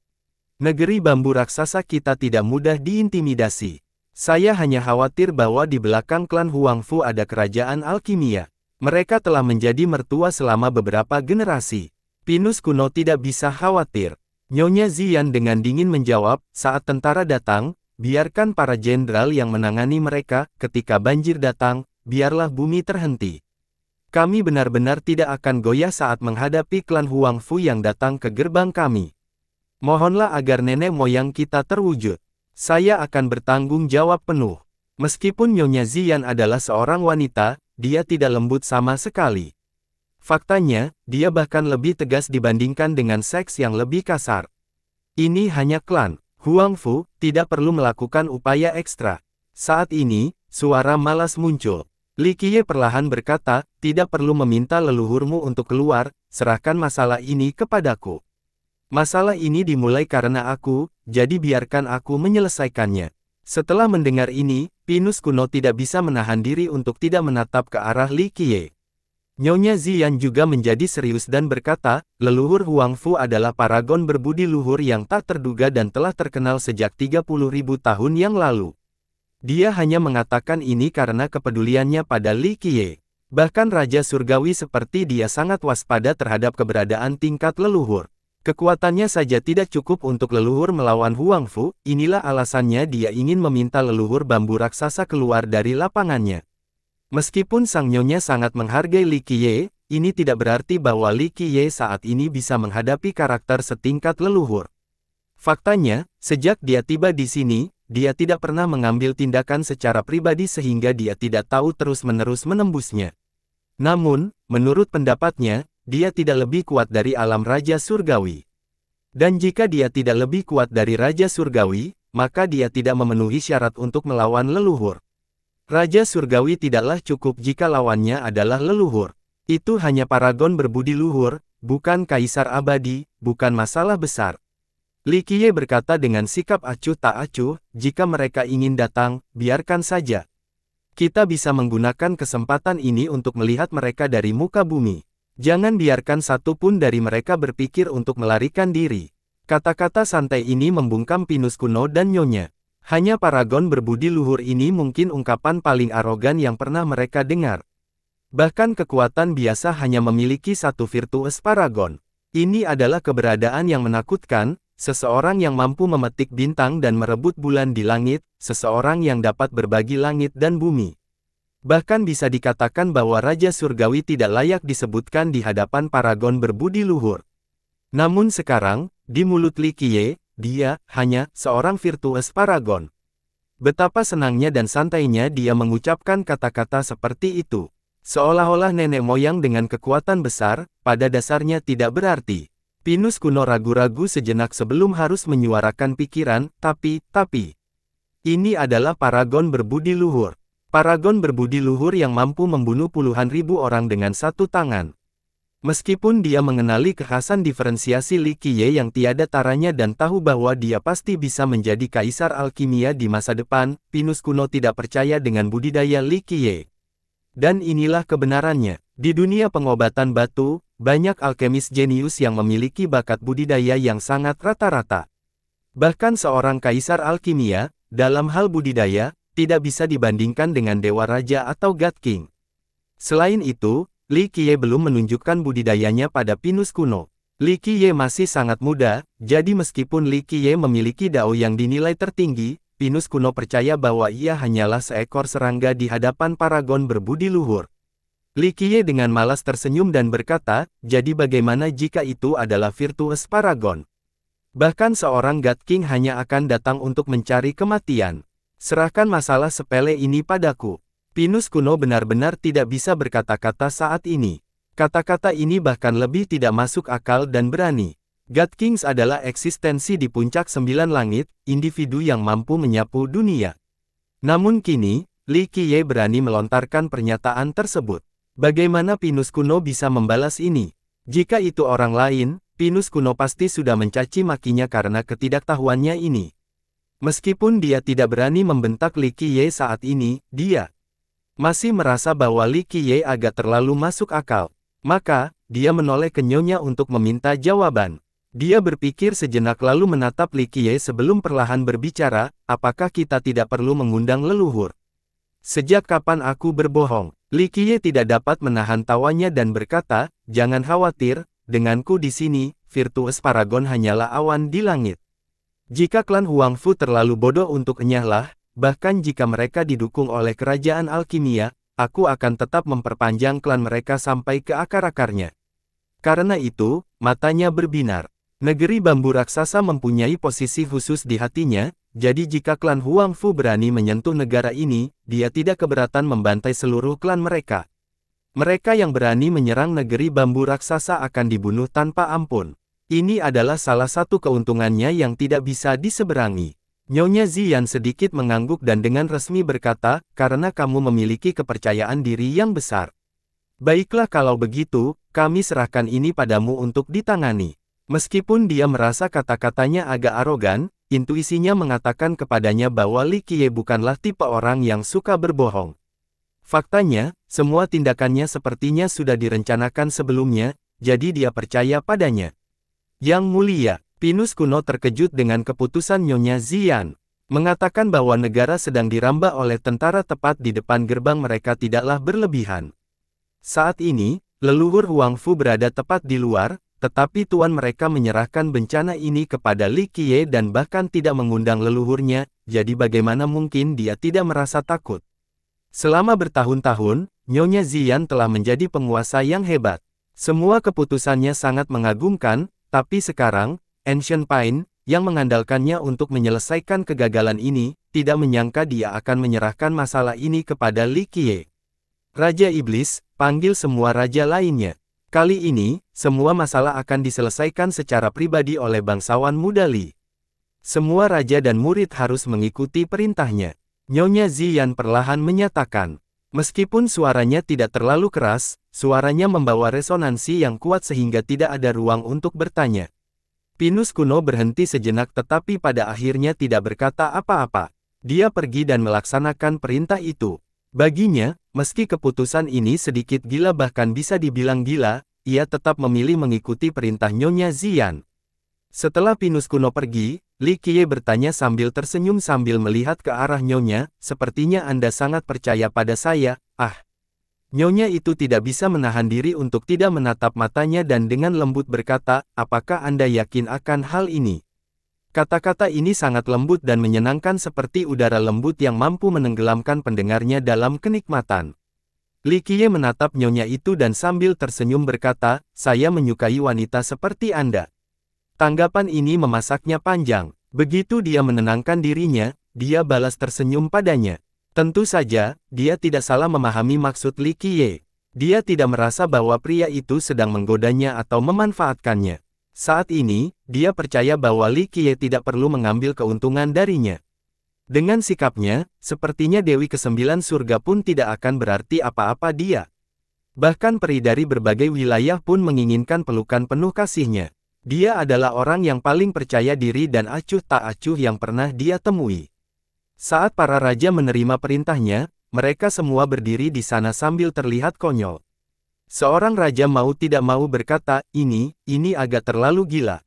Negeri bambu raksasa kita tidak mudah diintimidasi. Saya hanya khawatir bahwa di belakang klan Huang Fu ada kerajaan alkimia. Mereka telah menjadi mertua selama beberapa generasi. Pinus kuno tidak bisa khawatir. Nyonya Ziyan dengan dingin menjawab, saat tentara datang, biarkan para jenderal yang menangani mereka, ketika banjir datang, biarlah bumi terhenti. Kami benar-benar tidak akan goyah saat menghadapi klan Huangfu yang datang ke gerbang kami. Mohonlah agar nenek moyang kita terwujud. Saya akan bertanggung jawab penuh. Meskipun Nyonya Ziyan adalah seorang wanita, dia tidak lembut sama sekali. Faktanya, dia bahkan lebih tegas dibandingkan dengan seks yang lebih kasar. Ini hanya klan Huangfu, tidak perlu melakukan upaya ekstra. Saat ini, suara malas muncul. Li Qiye perlahan berkata, tidak perlu meminta leluhurmu untuk keluar, serahkan masalah ini kepadaku. Masalah ini dimulai karena aku, jadi biarkan aku menyelesaikannya. Setelah mendengar ini, Pinus kuno tidak bisa menahan diri untuk tidak menatap ke arah Li Qiye. Nyonya Ziyan juga menjadi serius dan berkata, leluhur Huangfu adalah paragon berbudi luhur yang tak terduga dan telah terkenal sejak 30.000 tahun yang lalu. Dia hanya mengatakan ini karena kepeduliannya pada Li Qiye. Bahkan Raja Surgawi seperti dia sangat waspada terhadap keberadaan tingkat leluhur. Kekuatannya saja tidak cukup untuk leluhur melawan Huangfu, inilah alasannya dia ingin meminta leluhur bambu raksasa keluar dari lapangannya. Meskipun sang nyonya sangat menghargai Li Qiye, ini tidak berarti bahwa Li Qiye saat ini bisa menghadapi karakter setingkat leluhur. Faktanya, sejak dia tiba di sini, dia tidak pernah mengambil tindakan secara pribadi sehingga dia tidak tahu terus-menerus menembusnya. Namun, menurut pendapatnya, dia tidak lebih kuat dari alam Raja Surgawi. Dan jika dia tidak lebih kuat dari Raja Surgawi, maka dia tidak memenuhi syarat untuk melawan leluhur. Raja Surgawi tidaklah cukup jika lawannya adalah leluhur. Itu hanya paragon berbudi luhur, bukan kaisar abadi, bukan masalah besar. Li Qiye berkata dengan sikap acuh tak acuh, jika mereka ingin datang, biarkan saja. Kita bisa menggunakan kesempatan ini untuk melihat mereka dari muka bumi. Jangan biarkan satu pun dari mereka berpikir untuk melarikan diri. Kata-kata santai ini membungkam Pinus kuno dan Nyonya. Hanya paragon berbudi luhur ini mungkin ungkapan paling arogan yang pernah mereka dengar. Bahkan kekuatan biasa hanya memiliki satu virtues paragon. Ini adalah keberadaan yang menakutkan, seseorang yang mampu memetik bintang dan merebut bulan di langit, seseorang yang dapat berbagi langit dan bumi. Bahkan bisa dikatakan bahwa Raja Surgawi tidak layak disebutkan di hadapan paragon berbudi luhur. Namun sekarang, di mulut Li Qiye, dia hanya seorang virtues paragon. Betapa senangnya dan santainya dia mengucapkan kata-kata seperti itu. Seolah-olah nenek moyang dengan kekuatan besar, pada dasarnya tidak berarti. Pinus kuno ragu-ragu sejenak sebelum harus menyuarakan pikiran, tapi. Ini adalah paragon berbudi luhur. Paragon berbudi luhur yang mampu membunuh puluhan ribu orang dengan satu tangan. Meskipun dia mengenali kekhasan diferensiasi Li Qiye yang tiada taranya dan tahu bahwa dia pasti bisa menjadi kaisar alkimia di masa depan, Pinus kuno tidak percaya dengan budidaya Li Qiye. Dan inilah kebenarannya. Di dunia pengobatan batu, banyak alkemis jenius yang memiliki bakat budidaya yang sangat rata-rata. Bahkan seorang kaisar alkimia, dalam hal budidaya, tidak bisa dibandingkan dengan Dewa Raja atau God King. Selain itu, Li Qiye belum menunjukkan budidayanya pada Pinus kuno. Li Qiye masih sangat muda, jadi meskipun Li Qiye memiliki dao yang dinilai tertinggi, Pinus kuno percaya bahwa ia hanyalah seekor serangga di hadapan paragon berbudi luhur. Li Qiye dengan malas tersenyum dan berkata, jadi bagaimana jika itu adalah virtues paragon? Bahkan seorang God King hanya akan datang untuk mencari kematian. Serahkan masalah sepele ini padaku. Pinus kuno benar-benar tidak bisa berkata-kata saat ini. Kata-kata ini bahkan lebih tidak masuk akal dan berani. God Kings adalah eksistensi di puncak 9 langit, individu yang mampu menyapu dunia. Namun kini, Li Qiye berani melontarkan pernyataan tersebut. Bagaimana Pinus kuno bisa membalas ini? Jika itu orang lain, Pinus kuno pasti sudah mencaci makinya karena ketidaktahuannya ini. Meskipun dia tidak berani membentak Li Qiye saat ini, dia masih merasa bahwa Li Qiye agak terlalu masuk akal. Maka, dia menoleh ke Nyonya untuk meminta jawaban. Dia berpikir sejenak lalu menatap Li Qiye sebelum perlahan berbicara, apakah kita tidak perlu mengundang leluhur? Sejak kapan aku berbohong? Li Qiye tidak dapat menahan tawanya dan berkata, jangan khawatir, denganku di sini, virtues paragon hanyalah awan di langit. Jika klan Huangfu terlalu bodoh untuk enyahlah, bahkan jika mereka didukung oleh kerajaan alkimia, aku akan tetap memperpanjang klan mereka sampai ke akar-akarnya. Karena itu, matanya berbinar. Negeri bambu raksasa mempunyai posisi khusus di hatinya, jadi jika klan Huangfu berani menyentuh negara ini, dia tidak keberatan membantai seluruh klan mereka. Mereka yang berani menyerang negeri bambu raksasa akan dibunuh tanpa ampun. Ini adalah salah satu keuntungannya yang tidak bisa diseberangi. Nyonya Ziyan sedikit mengangguk dan dengan resmi berkata, karena kamu memiliki kepercayaan diri yang besar. Baiklah kalau begitu, kami serahkan ini padamu untuk ditangani. Meskipun dia merasa kata-katanya agak arogan, intuisinya mengatakan kepadanya bahwa Li Qiye bukanlah tipe orang yang suka berbohong. Faktanya, semua tindakannya sepertinya sudah direncanakan sebelumnya, jadi dia percaya padanya. Yang mulia, Pinus kuno terkejut dengan keputusan Nyonya Ziyan. Mengatakan bahwa negara sedang dirambah oleh tentara tepat di depan gerbang mereka tidaklah berlebihan. Saat ini, leluhur Huangfu berada tepat di luar, tetapi tuan mereka menyerahkan bencana ini kepada Li Qiye dan bahkan tidak mengundang leluhurnya, jadi bagaimana mungkin dia tidak merasa takut. Selama bertahun-tahun, Nyonya Ziyan telah menjadi penguasa yang hebat. Semua keputusannya sangat mengagumkan, tapi sekarang, Ancient Pine, yang mengandalkannya untuk menyelesaikan kegagalan ini, tidak menyangka dia akan menyerahkan masalah ini kepada Li Qiye. Raja Iblis, panggil semua raja lainnya. Kali ini, semua masalah akan diselesaikan secara pribadi oleh bangsawan muda Li. Semua raja dan murid harus mengikuti perintahnya. Nyonya Ziyan perlahan menyatakan. Meskipun suaranya tidak terlalu keras, suaranya membawa resonansi yang kuat sehingga tidak ada ruang untuk bertanya. Pinus kuno berhenti sejenak tetapi pada akhirnya tidak berkata apa-apa. Dia pergi dan melaksanakan perintah itu. Baginya, meski keputusan ini sedikit gila bahkan bisa dibilang gila, ia tetap memilih mengikuti perintah Nyonya Ziyan. Setelah Pinus kuno pergi, Li Qiye bertanya sambil tersenyum sambil melihat ke arah Nyonya, sepertinya Anda sangat percaya pada saya, ah. Nyonya itu tidak bisa menahan diri untuk tidak menatap matanya dan dengan lembut berkata, apakah Anda yakin akan hal ini? Kata-kata ini sangat lembut dan menyenangkan seperti udara lembut yang mampu menenggelamkan pendengarnya dalam kenikmatan. Li Qiye menatap Nyonya itu dan sambil tersenyum berkata, saya menyukai wanita seperti Anda. Tanggapan ini memasaknya panjang. Begitu dia menenangkan dirinya, dia balas tersenyum padanya. Tentu saja, dia tidak salah memahami maksud Li Qiye. Dia tidak merasa bahwa pria itu sedang menggodanya atau memanfaatkannya. Saat ini, dia percaya bahwa Li Qiye tidak perlu mengambil keuntungan darinya. Dengan sikapnya, sepertinya Dewi Kesembilan Surga pun tidak akan berarti apa-apa dia. Bahkan peri dari berbagai wilayah pun menginginkan pelukan penuh kasihnya. Dia adalah orang yang paling percaya diri dan acuh tak acuh yang pernah dia temui. Saat para raja menerima perintahnya, mereka semua berdiri di sana sambil terlihat konyol. Seorang raja mau tidak mau berkata, ini agak terlalu gila.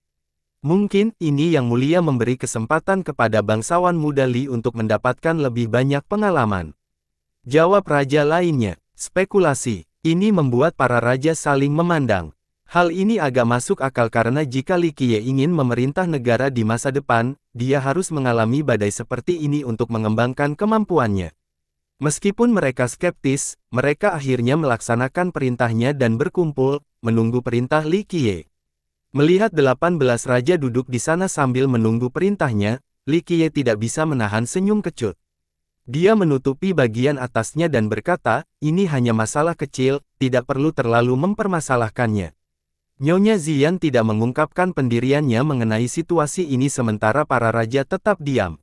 Mungkin ini yang mulia memberi kesempatan kepada bangsawan muda Li untuk mendapatkan lebih banyak pengalaman. Jawab raja lainnya, spekulasi. Ini membuat para raja saling memandang. Hal ini agak masuk akal karena jika Li Qiye ingin memerintah negara di masa depan, dia harus mengalami badai seperti ini untuk mengembangkan kemampuannya. Meskipun mereka skeptis, mereka akhirnya melaksanakan perintahnya dan berkumpul, menunggu perintah Li Qiye. Melihat 18 raja duduk di sana sambil menunggu perintahnya, Li Qiye tidak bisa menahan senyum kecut. Dia menutupi bagian atasnya dan berkata, ini hanya masalah kecil, tidak perlu terlalu mempermasalahkannya. Nyonya Ziyan tidak mengungkapkan pendiriannya mengenai situasi ini sementara para raja tetap diam.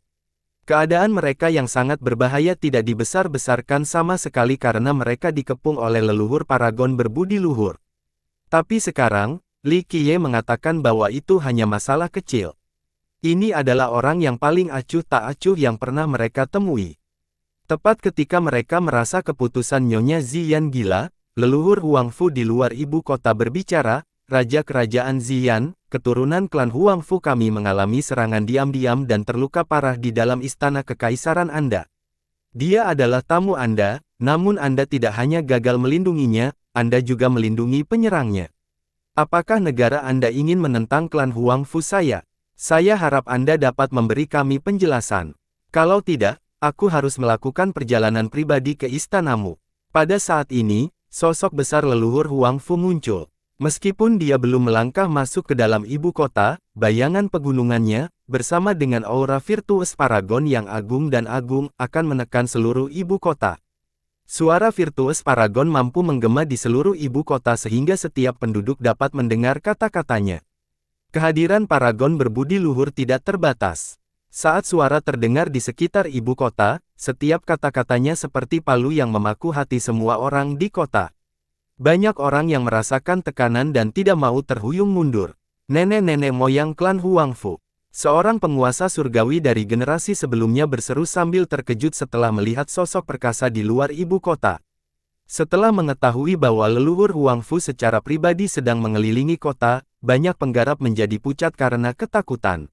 Keadaan mereka yang sangat berbahaya tidak dibesar-besarkan sama sekali karena mereka dikepung oleh leluhur paragon berbudi luhur. Tapi sekarang, Li Qiye mengatakan bahwa itu hanya masalah kecil. Ini adalah orang yang paling acuh tak acuh yang pernah mereka temui. Tepat ketika mereka merasa keputusan Nyonya Ziyan gila, leluhur Huangfu di luar ibu kota berbicara, Raja Kerajaan Ziyan, keturunan klan Huangfu kami mengalami serangan diam-diam dan terluka parah di dalam istana kekaisaran Anda. Dia adalah tamu Anda, namun Anda tidak hanya gagal melindunginya, Anda juga melindungi penyerangnya. Apakah negara Anda ingin menentang klan Huangfu saya? Saya harap Anda dapat memberi kami penjelasan. Kalau tidak, aku harus melakukan perjalanan pribadi ke istanamu. Pada saat ini, sosok besar leluhur Huang Fu muncul. Meskipun dia belum melangkah masuk ke dalam ibu kota, bayangan pegunungannya, bersama dengan aura virtues paragon yang agung dan agung, akan menekan seluruh ibu kota. Suara virtues paragon mampu menggema di seluruh ibu kota sehingga setiap penduduk dapat mendengar kata-katanya. Kehadiran paragon berbudi luhur tidak terbatas. Saat suara terdengar di sekitar ibu kota, setiap kata-katanya seperti palu yang memaku hati semua orang di kota. Banyak orang yang merasakan tekanan dan tidak mau terhuyung mundur. Nenek-nenek moyang klan Huang Fu, seorang penguasa surgawi dari generasi sebelumnya, berseru sambil terkejut setelah melihat sosok perkasa di luar ibu kota. Setelah mengetahui bahwa leluhur Huang Fu secara pribadi sedang mengelilingi kota, banyak penggarap menjadi pucat karena ketakutan.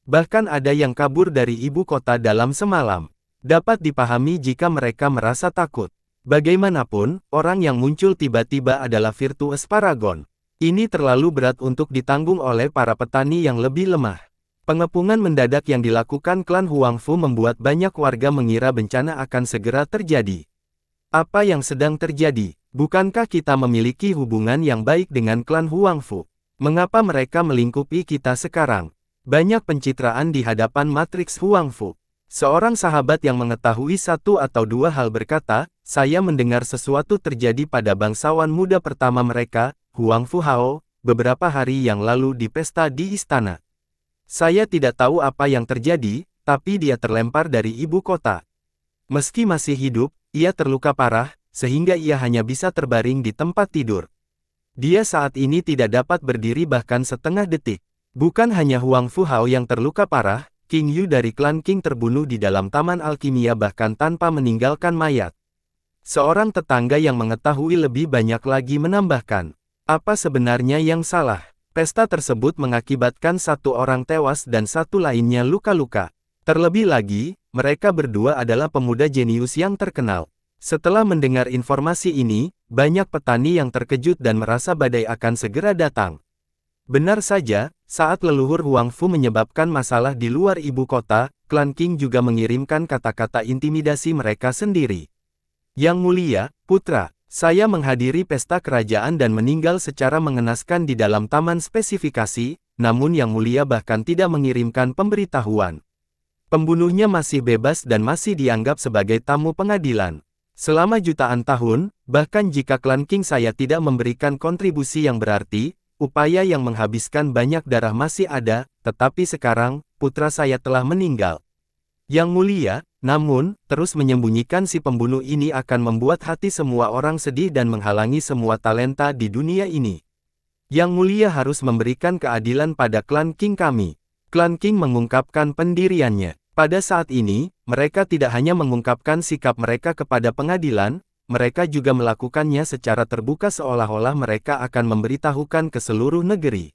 Bahkan ada yang kabur dari ibu kota dalam semalam. Dapat dipahami jika mereka merasa takut. Bagaimanapun, orang yang muncul tiba-tiba adalah virtues paragon. Ini terlalu berat untuk ditanggung oleh para petani yang lebih lemah. Pengepungan mendadak yang dilakukan klan Huang Fu membuat banyak warga mengira bencana akan segera terjadi. Apa yang sedang terjadi? Bukankah kita memiliki hubungan yang baik dengan klan Huang Fu? Mengapa mereka melingkupi kita sekarang? Banyak pencitraan di hadapan matriks Huang Fu. Seorang sahabat yang mengetahui satu atau dua hal berkata, saya mendengar sesuatu terjadi pada bangsawan muda pertama mereka, Huang Fu Hao, beberapa hari yang lalu di pesta di istana. Saya tidak tahu apa yang terjadi, tapi dia terlempar dari ibu kota. Meski masih hidup, ia terluka parah, sehingga ia hanya bisa terbaring di tempat tidur. Dia saat ini tidak dapat berdiri bahkan setengah detik. Bukan hanya Huang Fu Hao yang terluka parah, King Yu dari klan Qing terbunuh di dalam taman alkimia bahkan tanpa meninggalkan mayat. Seorang tetangga yang mengetahui lebih banyak lagi menambahkan, apa sebenarnya yang salah? Pesta tersebut mengakibatkan satu orang tewas dan satu lainnya luka-luka. Terlebih lagi, mereka berdua adalah pemuda jenius yang terkenal. Setelah mendengar informasi ini, banyak petani yang terkejut dan merasa badai akan segera datang. Benar saja, saat leluhur Huang Fu menyebabkan masalah di luar ibu kota, klan Qing juga mengirimkan kata-kata intimidasi mereka sendiri. Yang mulia, putra, saya menghadiri pesta kerajaan dan meninggal secara mengenaskan di dalam taman spesifikasi, namun Yang Mulia bahkan tidak mengirimkan pemberitahuan. Pembunuhnya masih bebas dan masih dianggap sebagai tamu pengadilan. Selama jutaan tahun, bahkan jika klan Qing saya tidak memberikan kontribusi yang berarti, upaya yang menghabiskan banyak darah masih ada, tetapi sekarang, putra saya telah meninggal. Yang Mulia, namun, terus menyembunyikan si pembunuh ini akan membuat hati semua orang sedih dan menghalangi semua talenta di dunia ini. Yang Mulia harus memberikan keadilan pada klan Qing kami. Klan Qing mengungkapkan pendiriannya. Pada saat ini, mereka tidak hanya mengungkapkan sikap mereka kepada pengadilan, mereka juga melakukannya secara terbuka seolah-olah mereka akan memberitahukan ke seluruh negeri.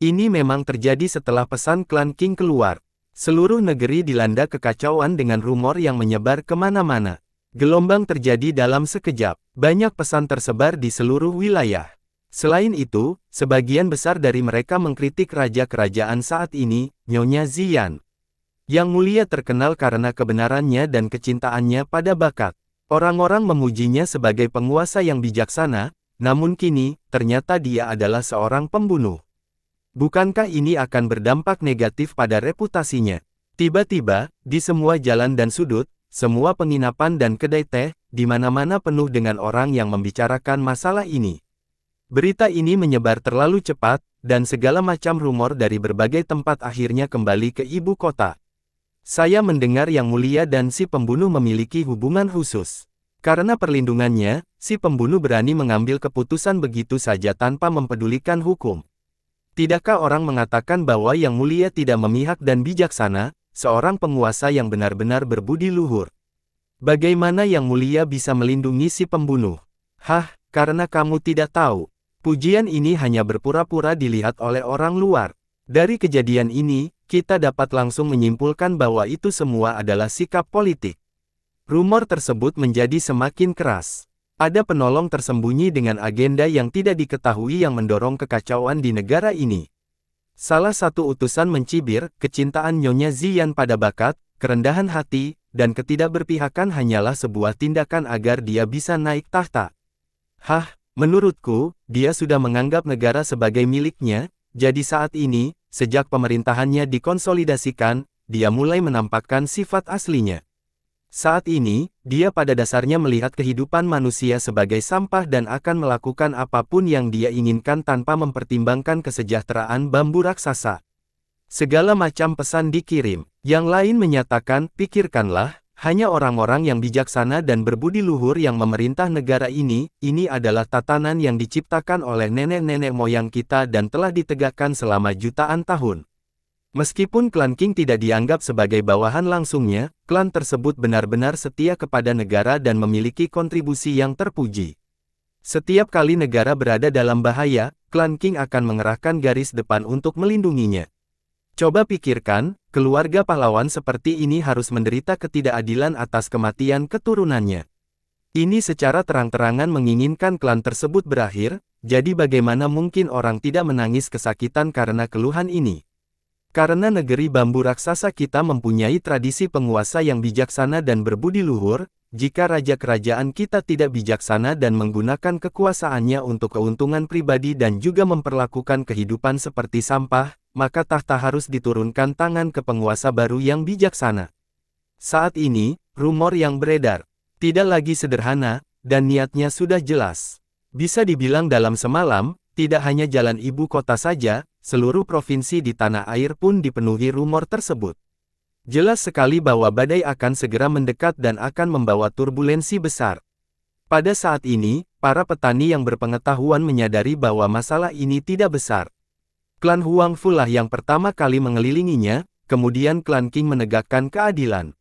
Ini memang terjadi setelah pesan klan Qing keluar. Seluruh negeri dilanda kekacauan dengan rumor yang menyebar kemana-mana. Gelombang terjadi dalam sekejap. Banyak pesan tersebar di seluruh wilayah. Selain itu, sebagian besar dari mereka mengkritik raja kerajaan saat ini, Nyonya Ziyan. Yang Mulia terkenal karena kebenarannya dan kecintaannya pada bakat. Orang-orang memujinya sebagai penguasa yang bijaksana, namun kini, ternyata dia adalah seorang pembunuh. Bukankah ini akan berdampak negatif pada reputasinya? Tiba-tiba, di semua jalan dan sudut, semua penginapan dan kedai teh, di mana-mana penuh dengan orang yang membicarakan masalah ini. Berita ini menyebar terlalu cepat, dan segala macam rumor dari berbagai tempat akhirnya kembali ke ibu kota. Saya mendengar Yang Mulia dan si pembunuh memiliki hubungan khusus. Karena perlindungannya, si pembunuh berani mengambil keputusan begitu saja tanpa mempedulikan hukum. Tidakkah orang mengatakan bahwa Yang Mulia tidak memihak dan bijaksana, seorang penguasa yang benar-benar berbudi luhur? Bagaimana Yang Mulia bisa melindungi si pembunuh? Hah, karena kamu tidak tahu. Pujian ini hanya berpura-pura dilihat oleh orang luar. Dari kejadian ini, kita dapat langsung menyimpulkan bahwa itu semua adalah sikap politik. Rumor tersebut menjadi semakin keras. Ada penolong tersembunyi dengan agenda yang tidak diketahui yang mendorong kekacauan di negara ini. Salah satu utusan mencibir, kecintaan Nyonya Ziyan pada bakat, kerendahan hati, dan ketidakberpihakan hanyalah sebuah tindakan agar dia bisa naik tahta. Hah, menurutku, dia sudah menganggap negara sebagai miliknya, jadi saat ini, sejak pemerintahannya dikonsolidasikan, dia mulai menampakkan sifat aslinya. Saat ini, dia pada dasarnya melihat kehidupan manusia sebagai sampah dan akan melakukan apapun yang dia inginkan tanpa mempertimbangkan kesejahteraan bambu raksasa. Segala macam pesan dikirim. Yang lain menyatakan, pikirkanlah, hanya orang-orang yang bijaksana dan berbudi luhur yang memerintah negara ini adalah tatanan yang diciptakan oleh nenek-nenek moyang kita dan telah ditegakkan selama jutaan tahun. Meskipun klan Qing tidak dianggap sebagai bawahan langsungnya, klan tersebut benar-benar setia kepada negara dan memiliki kontribusi yang terpuji. Setiap kali negara berada dalam bahaya, klan Qing akan mengerahkan garis depan untuk melindunginya. Coba pikirkan, keluarga pahlawan seperti ini harus menderita ketidakadilan atas kematian keturunannya. Ini secara terang-terangan menginginkan klan tersebut berakhir, jadi bagaimana mungkin orang tidak menangis kesakitan karena keluhan ini? Karena negeri bambu raksasa kita mempunyai tradisi penguasa yang bijaksana dan berbudi luhur, jika raja kerajaan kita tidak bijaksana dan menggunakan kekuasaannya untuk keuntungan pribadi dan juga memperlakukan kehidupan seperti sampah, maka tahta harus diturunkan tangan ke penguasa baru yang bijaksana. Saat ini, rumor yang beredar tidak lagi sederhana, dan niatnya sudah jelas. Bisa dibilang dalam semalam, tidak hanya jalan ibu kota saja, seluruh provinsi di tanah air pun dipenuhi rumor tersebut. Jelas sekali bahwa badai akan segera mendekat dan akan membawa turbulensi besar. Pada saat ini, para petani yang berpengetahuan menyadari bahwa masalah ini tidak besar. Klan Huangfu lah yang pertama kali mengelilinginya, kemudian klan Qing menegakkan keadilan.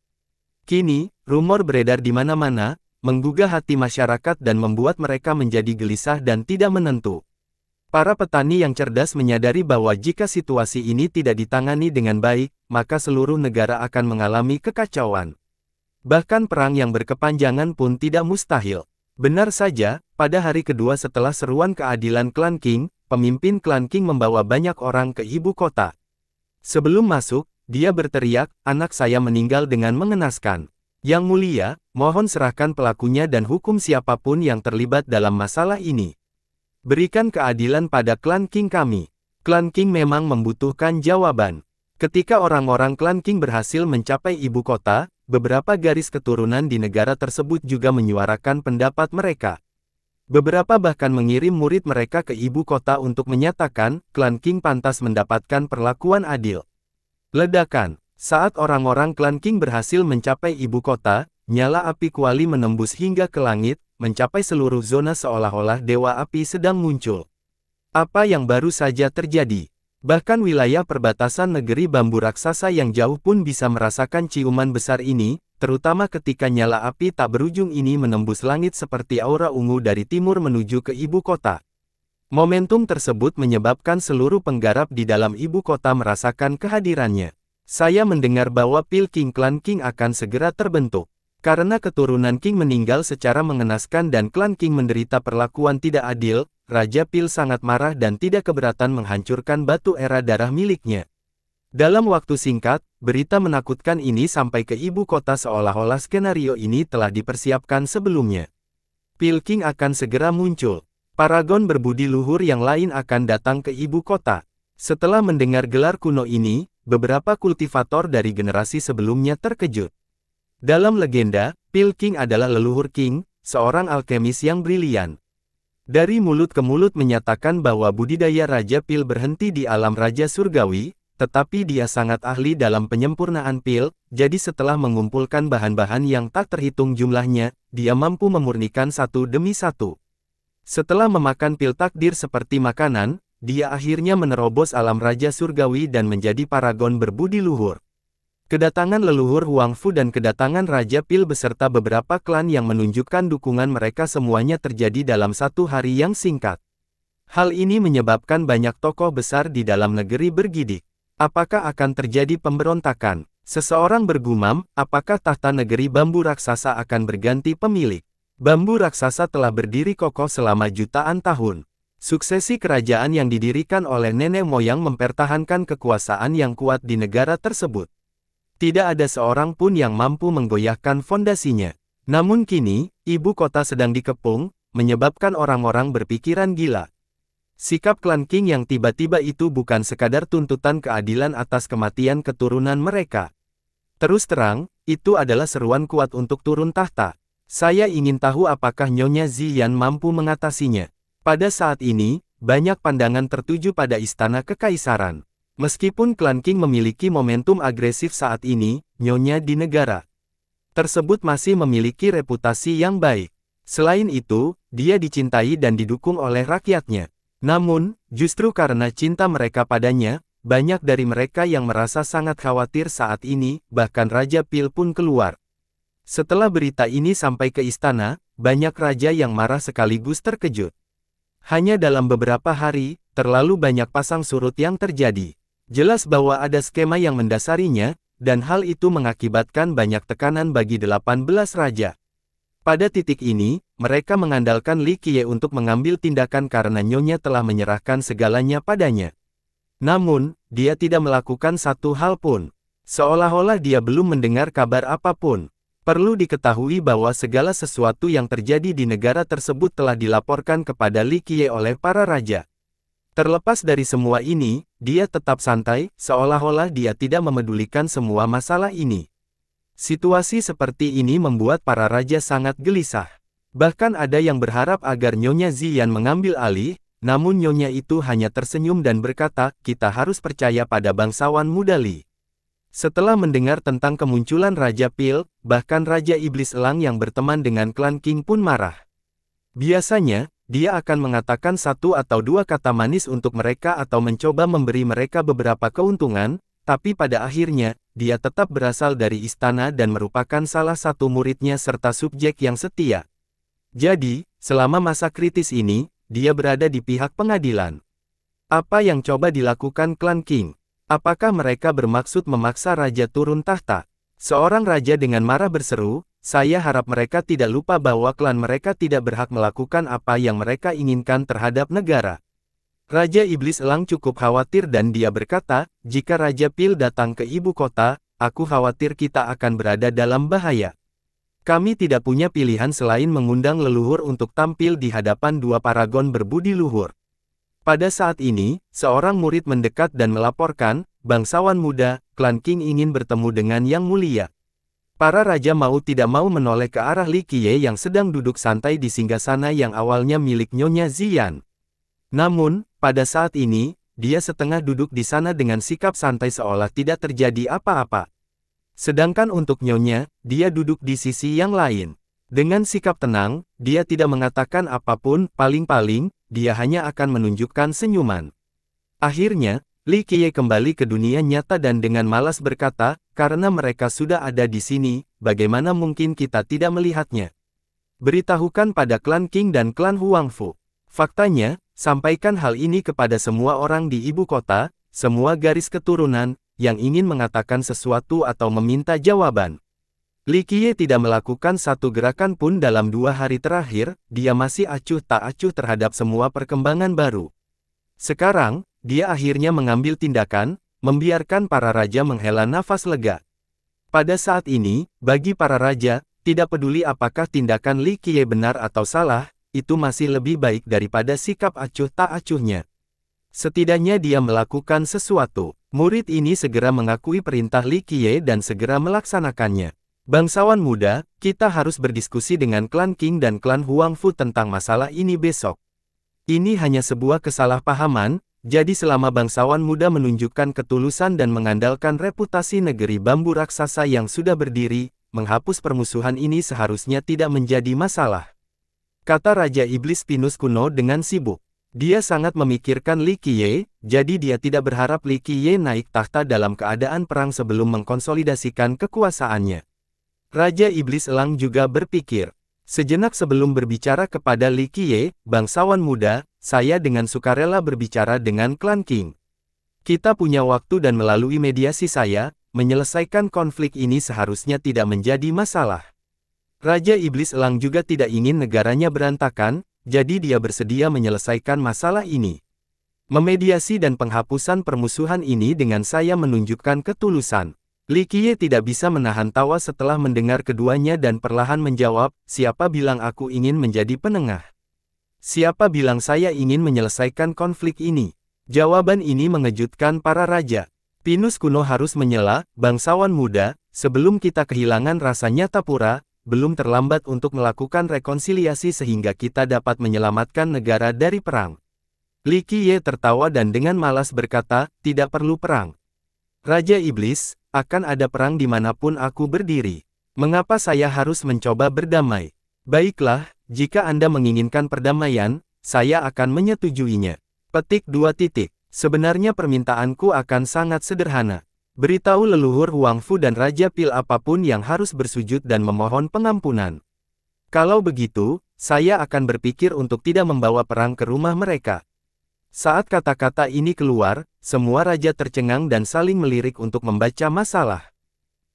Kini, rumor beredar di mana-mana, menggugah hati masyarakat dan membuat mereka menjadi gelisah dan tidak menentu. Para petani yang cerdas menyadari bahwa jika situasi ini tidak ditangani dengan baik, maka seluruh negara akan mengalami kekacauan. Bahkan perang yang berkepanjangan pun tidak mustahil. Benar saja, pada hari kedua setelah seruan keadilan klan Qing, pemimpin klan Qing membawa banyak orang ke ibu kota. Sebelum masuk, dia berteriak, "Anak saya meninggal dengan mengenaskan. Yang mulia, mohon serahkan pelakunya dan hukum siapapun yang terlibat dalam masalah ini. Berikan keadilan pada klan Qing kami." Klan Qing memang membutuhkan jawaban. Ketika orang-orang klan Qing berhasil mencapai ibu kota, beberapa garis keturunan di negara tersebut juga menyuarakan pendapat mereka. Beberapa bahkan mengirim murid mereka ke ibu kota untuk menyatakan, klan Qing pantas mendapatkan perlakuan adil. Ledakan. Saat orang-orang klan Qing berhasil mencapai ibu kota, nyala api kuali menembus hingga ke langit, mencapai seluruh zona seolah-olah dewa api sedang muncul. Apa yang baru saja terjadi? Bahkan wilayah perbatasan negeri bambu raksasa yang jauh pun bisa merasakan ciuman besar ini, terutama ketika nyala api tak berujung ini menembus langit seperti aura ungu dari timur menuju ke ibu kota. Momentum tersebut menyebabkan seluruh penggarap di dalam ibu kota merasakan kehadirannya. Saya mendengar bahwa Pil King klan Qing akan segera terbentuk. Karena keturunan Qing meninggal secara mengenaskan dan klan Qing menderita perlakuan tidak adil, Raja Pil sangat marah dan tidak keberatan menghancurkan batu era darah miliknya. Dalam waktu singkat, berita menakutkan ini sampai ke ibu kota seolah-olah skenario ini telah dipersiapkan sebelumnya. Pil King akan segera muncul. Paragon berbudi luhur yang lain akan datang ke ibu kota. Setelah mendengar gelar kuno ini, beberapa kultivator dari generasi sebelumnya terkejut. Dalam legenda, Pil King adalah leluhur King, seorang alkemis yang brilian. Dari mulut ke mulut menyatakan bahwa budidaya Raja Pil berhenti di alam Raja Surgawi, tetapi dia sangat ahli dalam penyempurnaan pil, jadi setelah mengumpulkan bahan-bahan yang tak terhitung jumlahnya, dia mampu memurnikan satu demi satu. Setelah memakan pil takdir seperti makanan, dia akhirnya menerobos alam Raja Surgawi dan menjadi paragon berbudi luhur. Kedatangan leluhur Huangfu dan kedatangan Raja Pil beserta beberapa klan yang menunjukkan dukungan mereka semuanya terjadi dalam satu hari yang singkat. Hal ini menyebabkan banyak tokoh besar di dalam negeri bergidik. Apakah akan terjadi pemberontakan? Seseorang bergumam, apakah tahta negeri bambu raksasa akan berganti pemilik? Bambu raksasa telah berdiri kokoh selama jutaan tahun. Suksesi kerajaan yang didirikan oleh nenek moyang mempertahankan kekuasaan yang kuat di negara tersebut. Tidak ada seorang pun yang mampu menggoyahkan fondasinya. Namun kini, ibu kota sedang dikepung, menyebabkan orang-orang berpikiran gila. Sikap klan Qing yang tiba-tiba itu bukan sekadar tuntutan keadilan atas kematian keturunan mereka. Terus terang, itu adalah seruan kuat untuk turun tahta. Saya ingin tahu apakah Nyonya Ziyan mampu mengatasinya. Pada saat ini, banyak pandangan tertuju pada istana kekaisaran. Meskipun klan Qing memiliki momentum agresif saat ini, Nyonya di negara tersebut masih memiliki reputasi yang baik. Selain itu, dia dicintai dan didukung oleh rakyatnya. Namun, justru karena cinta mereka padanya, banyak dari mereka yang merasa sangat khawatir saat ini, bahkan Raja Pil pun keluar. Setelah berita ini sampai ke istana, banyak raja yang marah sekaligus terkejut. Hanya dalam beberapa hari, terlalu banyak pasang surut yang terjadi. Jelas bahwa ada skema yang mendasarinya, dan hal itu mengakibatkan banyak tekanan bagi 18 raja. Pada titik ini, mereka mengandalkan Li Qiye untuk mengambil tindakan karena Nyonya telah menyerahkan segalanya padanya. Namun, dia tidak melakukan satu hal pun. Seolah-olah dia belum mendengar kabar apapun. Perlu diketahui bahwa segala sesuatu yang terjadi di negara tersebut telah dilaporkan kepada Li Qiye oleh para raja. Terlepas dari semua ini, dia tetap santai, seolah-olah dia tidak memedulikan semua masalah ini. Situasi seperti ini membuat para raja sangat gelisah. Bahkan ada yang berharap agar Nyonya Ziyan mengambil alih, namun Nyonya itu hanya tersenyum dan berkata, kita harus percaya pada bangsawan muda Li. Setelah mendengar tentang kemunculan Raja Pil, bahkan Raja Iblis Elang yang berteman dengan klan Qing pun marah. Biasanya, dia akan mengatakan satu atau dua kata manis untuk mereka atau mencoba memberi mereka beberapa keuntungan, tapi pada akhirnya, dia tetap berasal dari istana dan merupakan salah satu muridnya serta subjek yang setia. Jadi, selama masa kritis ini, dia berada di pihak pengadilan. Apa yang coba dilakukan klan Qing? Apakah mereka bermaksud memaksa raja turun tahta? Seorang raja dengan marah berseru, saya harap mereka tidak lupa bahwa klan mereka tidak berhak melakukan apa yang mereka inginkan terhadap negara. Raja Iblis Elang cukup khawatir dan dia berkata, jika Raja Pil datang ke ibu kota, aku khawatir kita akan berada dalam bahaya. Kami tidak punya pilihan selain mengundang leluhur untuk tampil di hadapan dua paragon berbudi luhur. Pada saat ini, seorang murid mendekat dan melaporkan, bangsawan muda, klan Qing ingin bertemu dengan Yang Mulia. Para raja mau tidak mau menoleh ke arah Li Qiye yang sedang duduk santai di singgasana yang awalnya milik Nyonya Ziyan. Namun, pada saat ini, dia setengah duduk di sana dengan sikap santai seolah tidak terjadi apa-apa. Sedangkan untuk Nyonya, dia duduk di sisi yang lain. Dengan sikap tenang, dia tidak mengatakan apapun, paling-paling, dia hanya akan menunjukkan senyuman. Akhirnya, Li Qiye kembali ke dunia nyata dan dengan malas berkata, karena mereka sudah ada di sini, bagaimana mungkin kita tidak melihatnya? Beritahukan pada klan Qing dan klan Huangfu. Faktanya, sampaikan hal ini kepada semua orang di ibu kota, semua garis keturunan, yang ingin mengatakan sesuatu atau meminta jawaban. Li Qiye tidak melakukan satu gerakan pun dalam 2 hari terakhir, dia masih acuh tak acuh terhadap semua perkembangan baru. Sekarang, dia akhirnya mengambil tindakan, membiarkan para raja menghela nafas lega. Pada saat ini, bagi para raja, tidak peduli apakah tindakan Li Qiye benar atau salah, itu masih lebih baik daripada sikap acuh tak acuhnya. Setidaknya dia melakukan sesuatu. Murid ini segera mengakui perintah Li Qiye dan segera melaksanakannya. Bangsawan muda, kita harus berdiskusi dengan klan Qing dan klan Huangfu tentang masalah ini besok. Ini hanya sebuah kesalahpahaman, jadi selama bangsawan muda menunjukkan ketulusan dan mengandalkan reputasi negeri bambu raksasa yang sudah berdiri, menghapus permusuhan ini seharusnya tidak menjadi masalah. Kata Raja Iblis Pinus kuno dengan sibuk. Dia sangat memikirkan Li Qiye, jadi dia tidak berharap Li Qiye naik tahta dalam keadaan perang sebelum mengkonsolidasikan kekuasaannya. Raja Iblis Elang juga berpikir. Sejenak sebelum berbicara kepada Li Qiye, bangsawan muda, saya dengan sukarela berbicara dengan klan Qing. Kita punya waktu dan melalui mediasi saya, menyelesaikan konflik ini seharusnya tidak menjadi masalah. Raja Iblis Elang juga tidak ingin negaranya berantakan, jadi dia bersedia menyelesaikan masalah ini. Memediasi dan penghapusan permusuhan ini dengan saya menunjukkan ketulusan. Li Qiye tidak bisa menahan tawa setelah mendengar keduanya dan perlahan menjawab, siapa bilang aku ingin menjadi penengah? Siapa bilang saya ingin menyelesaikan konflik ini? Jawaban ini mengejutkan para raja. Pinus kuno harus menyela, bangsawan muda, sebelum kita kehilangan rasa nyata pura, belum terlambat untuk melakukan rekonsiliasi sehingga kita dapat menyelamatkan negara dari perang. Li Qiye tertawa dan dengan malas berkata, tidak perlu perang. Raja Iblis, akan ada perang dimanapun aku berdiri. Mengapa saya harus mencoba berdamai? Baiklah, jika Anda menginginkan perdamaian, saya akan menyetujuinya. Petik 2. Sebenarnya permintaanku akan sangat sederhana. Beritahu leluhur Huang Fu dan Raja Pil apapun yang harus bersujud dan memohon pengampunan. Kalau begitu, saya akan berpikir untuk tidak membawa perang ke rumah mereka. Saat kata-kata ini keluar, semua raja tercengang dan saling melirik untuk membaca masalah.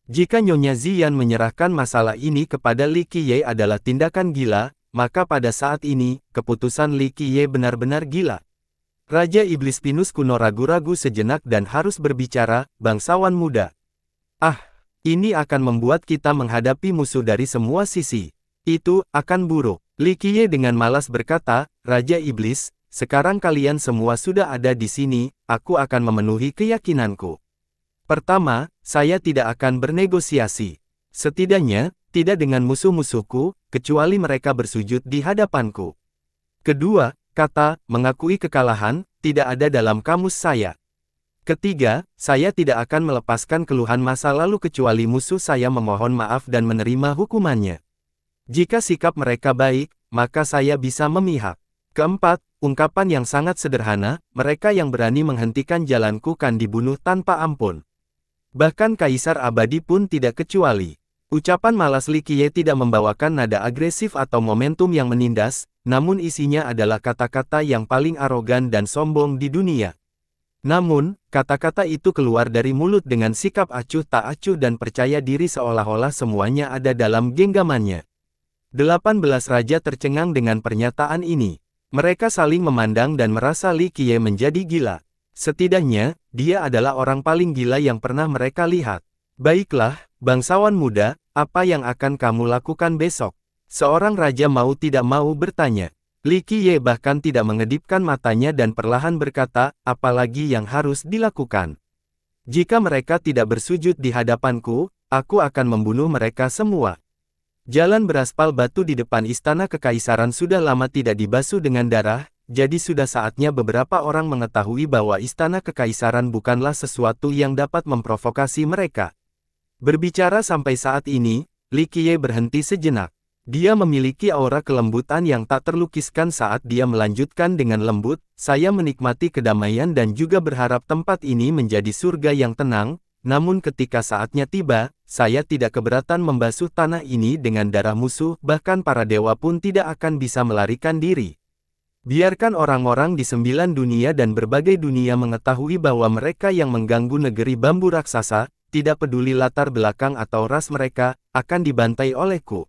Jika Nyonya Ziyan menyerahkan masalah ini kepada Li Qiye adalah tindakan gila, maka pada saat ini, keputusan Li Qiye benar-benar gila. Raja Iblis Pinus kuno ragu-ragu sejenak dan harus berbicara, bangsawan muda. Ah, ini akan membuat kita menghadapi musuh dari semua sisi. Itu akan buruk. Li Qiye dengan malas berkata, Raja Iblis, sekarang kalian semua sudah ada di sini, aku akan memenuhi keyakinanku. Pertama, saya tidak akan bernegosiasi. Setidaknya, tidak dengan musuh-musuhku, kecuali mereka bersujud di hadapanku. Kedua, kata, mengakui kekalahan, tidak ada dalam kamus saya. Ketiga, saya tidak akan melepaskan keluhan masa lalu kecuali musuh saya memohon maaf dan menerima hukumannya. Jika sikap mereka baik, maka saya bisa memihak. Keempat, ungkapan yang sangat sederhana, mereka yang berani menghentikan jalanku kan dibunuh tanpa ampun. Bahkan Kaisar Abadi pun tidak kecuali. Ucapan malas Li Qiye tidak membawakan nada agresif atau momentum yang menindas, namun isinya adalah kata-kata yang paling arogan dan sombong di dunia. Namun, kata-kata itu keluar dari mulut dengan sikap acuh tak acuh dan percaya diri seolah-olah semuanya ada dalam genggamannya. 18 raja tercengang dengan pernyataan ini. Mereka saling memandang dan merasa Li Qiye menjadi gila. Setidaknya, dia adalah orang paling gila yang pernah mereka lihat. Baiklah, bangsawan muda, apa yang akan kamu lakukan besok? Seorang raja mau tidak mau bertanya. Li Qiye bahkan tidak mengedipkan matanya dan perlahan berkata, apalagi yang harus dilakukan? Jika mereka tidak bersujud di hadapanku, aku akan membunuh mereka semua. Jalan beraspal batu di depan istana kekaisaran sudah lama tidak dibasuh dengan darah, jadi sudah saatnya beberapa orang mengetahui bahwa istana kekaisaran bukanlah sesuatu yang dapat memprovokasi mereka. Berbicara sampai saat ini, Li Qiye berhenti sejenak. Dia memiliki aura kelembutan yang tak terlukiskan saat dia melanjutkan dengan lembut, saya menikmati kedamaian dan juga berharap tempat ini menjadi surga yang tenang, namun ketika saatnya tiba, saya tidak keberatan membasuh tanah ini dengan darah musuh, bahkan para dewa pun tidak akan bisa melarikan diri. Biarkan orang-orang di 9 dunia dan berbagai dunia mengetahui bahwa mereka yang mengganggu negeri bambu raksasa, tidak peduli latar belakang atau ras mereka, akan dibantai olehku.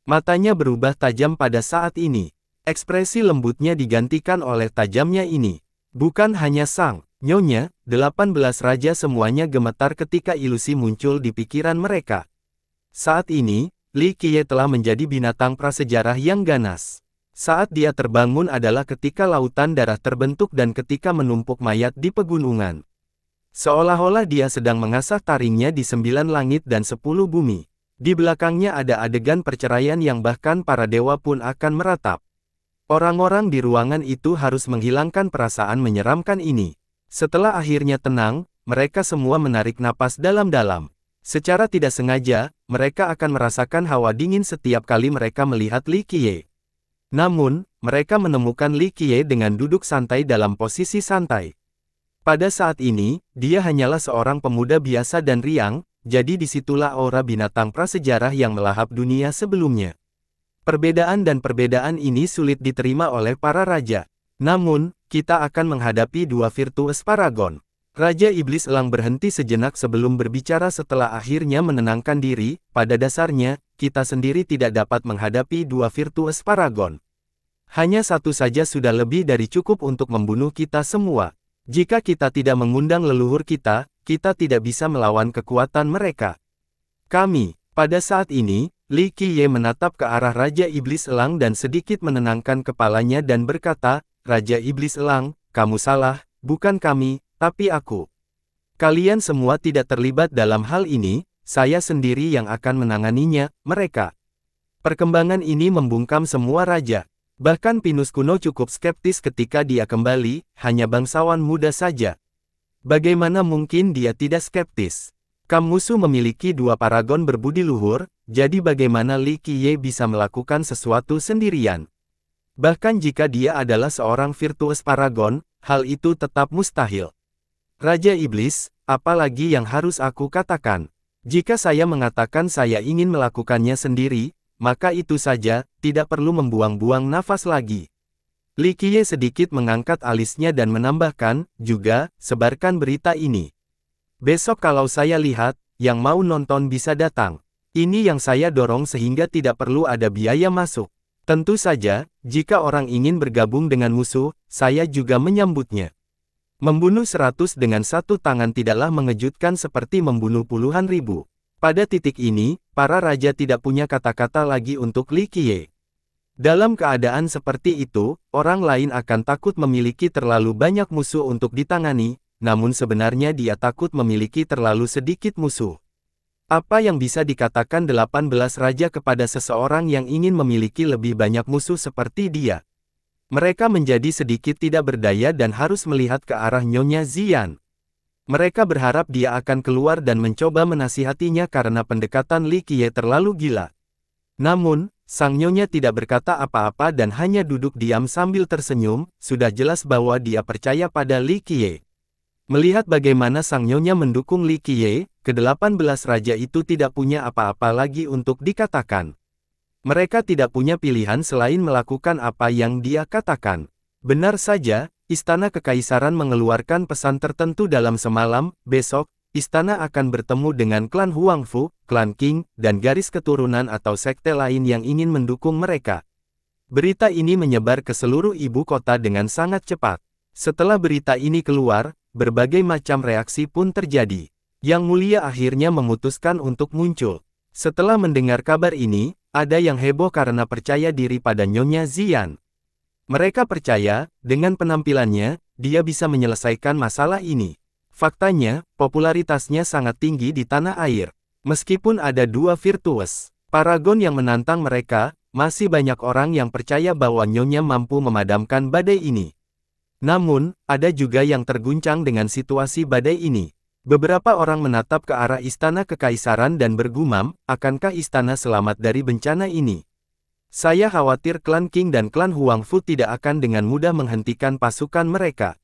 Matanya berubah tajam pada saat ini. Ekspresi lembutnya digantikan oleh tajamnya ini. Bukan hanya sang Nyonya, 18 raja semuanya gemetar ketika ilusi muncul di pikiran mereka. Saat ini, Li Qiye telah menjadi binatang prasejarah yang ganas. Saat dia terbangun adalah ketika lautan darah terbentuk dan ketika menumpuk mayat di pegunungan. Seolah-olah dia sedang mengasah taringnya di 9 langit dan 10 bumi. Di belakangnya ada adegan perceraian yang bahkan para dewa pun akan meratap. Orang-orang di ruangan itu harus menghilangkan perasaan menyeramkan ini. Setelah akhirnya tenang, mereka semua menarik napas dalam-dalam. Secara tidak sengaja, mereka akan merasakan hawa dingin setiap kali mereka melihat Li Qiye. Namun, mereka menemukan Li Qiye dengan duduk santai dalam posisi santai. Pada saat ini, dia hanyalah seorang pemuda biasa dan riang, jadi disitulah aura binatang prasejarah yang melahap dunia sebelumnya. Perbedaan dan perbedaan ini sulit diterima oleh para raja. Namun, kita akan menghadapi dua virtues paragon. Raja Iblis Elang berhenti sejenak sebelum berbicara setelah akhirnya menenangkan diri, pada dasarnya, kita sendiri tidak dapat menghadapi dua virtues paragon. Hanya satu saja sudah lebih dari cukup untuk membunuh kita semua. Jika kita tidak mengundang leluhur kita, kita tidak bisa melawan kekuatan mereka. Kami, pada saat ini, Li Qiye menatap ke arah Raja Iblis Elang dan sedikit menenangkan kepalanya dan berkata, Raja Iblis Elang, kamu salah, bukan kami, tapi aku. Kalian semua tidak terlibat dalam hal ini, saya sendiri yang akan menanganinya, mereka. Perkembangan ini membungkam semua raja. Bahkan Pinus kuno cukup skeptis ketika dia kembali, hanya bangsawan muda saja. Bagaimana mungkin dia tidak skeptis? Musuh memiliki dua paragon berbudi luhur, jadi bagaimana Li Qiye bisa melakukan sesuatu sendirian? Bahkan jika dia adalah seorang virtuos paragon, hal itu tetap mustahil. Raja Iblis, apalagi yang harus aku katakan? Jika saya mengatakan saya ingin melakukannya sendiri, maka itu saja, tidak perlu membuang-buang nafas lagi. Li Qiye sedikit mengangkat alisnya dan menambahkan, juga, sebarkan berita ini. Besok kalau saya lihat, yang mau nonton bisa datang. Ini yang saya dorong sehingga tidak perlu ada biaya masuk. Tentu saja, jika orang ingin bergabung dengan musuh, saya juga menyambutnya. Membunuh 100 dengan satu tangan tidaklah mengejutkan seperti membunuh puluhan ribu. Pada titik ini, para raja tidak punya kata-kata lagi untuk Li Qiye. Dalam keadaan seperti itu, orang lain akan takut memiliki terlalu banyak musuh untuk ditangani, namun sebenarnya dia takut memiliki terlalu sedikit musuh. Apa yang bisa dikatakan 18 raja kepada seseorang yang ingin memiliki lebih banyak musuh seperti dia? Mereka menjadi sedikit tidak berdaya dan harus melihat ke arah Nyonya Xian. Mereka berharap dia akan keluar dan mencoba menasihatinya karena pendekatan Li Qiye terlalu gila. Namun, sang nyonya tidak berkata apa-apa dan hanya duduk diam sambil tersenyum, sudah jelas bahwa dia percaya pada Li Qiye. Melihat bagaimana sang nyonya mendukung Li Qiye, ke-18 raja itu tidak punya apa-apa lagi untuk dikatakan. Mereka tidak punya pilihan selain melakukan apa yang dia katakan. Benar saja, Istana Kekaisaran mengeluarkan pesan tertentu dalam semalam, besok, istana akan bertemu dengan klan Huangfu, klan Qing, dan garis keturunan atau sekte lain yang ingin mendukung mereka. Berita ini menyebar ke seluruh ibu kota dengan sangat cepat. Setelah berita ini keluar, berbagai macam reaksi pun terjadi. Yang Mulia akhirnya memutuskan untuk muncul. Setelah mendengar kabar ini, ada yang heboh karena percaya diri pada Nyonya Xian. Mereka percaya, dengan penampilannya, dia bisa menyelesaikan masalah ini. Faktanya, popularitasnya sangat tinggi di tanah air. Meskipun ada dua virtuos paragon yang menantang mereka, masih banyak orang yang percaya bahwa Nyonya mampu memadamkan badai ini. Namun, ada juga yang terguncang dengan situasi badai ini. Beberapa orang menatap ke arah Istana Kekaisaran dan bergumam, akankah istana selamat dari bencana ini? Saya khawatir klan Qing dan klan Huangfu tidak akan dengan mudah menghentikan pasukan mereka.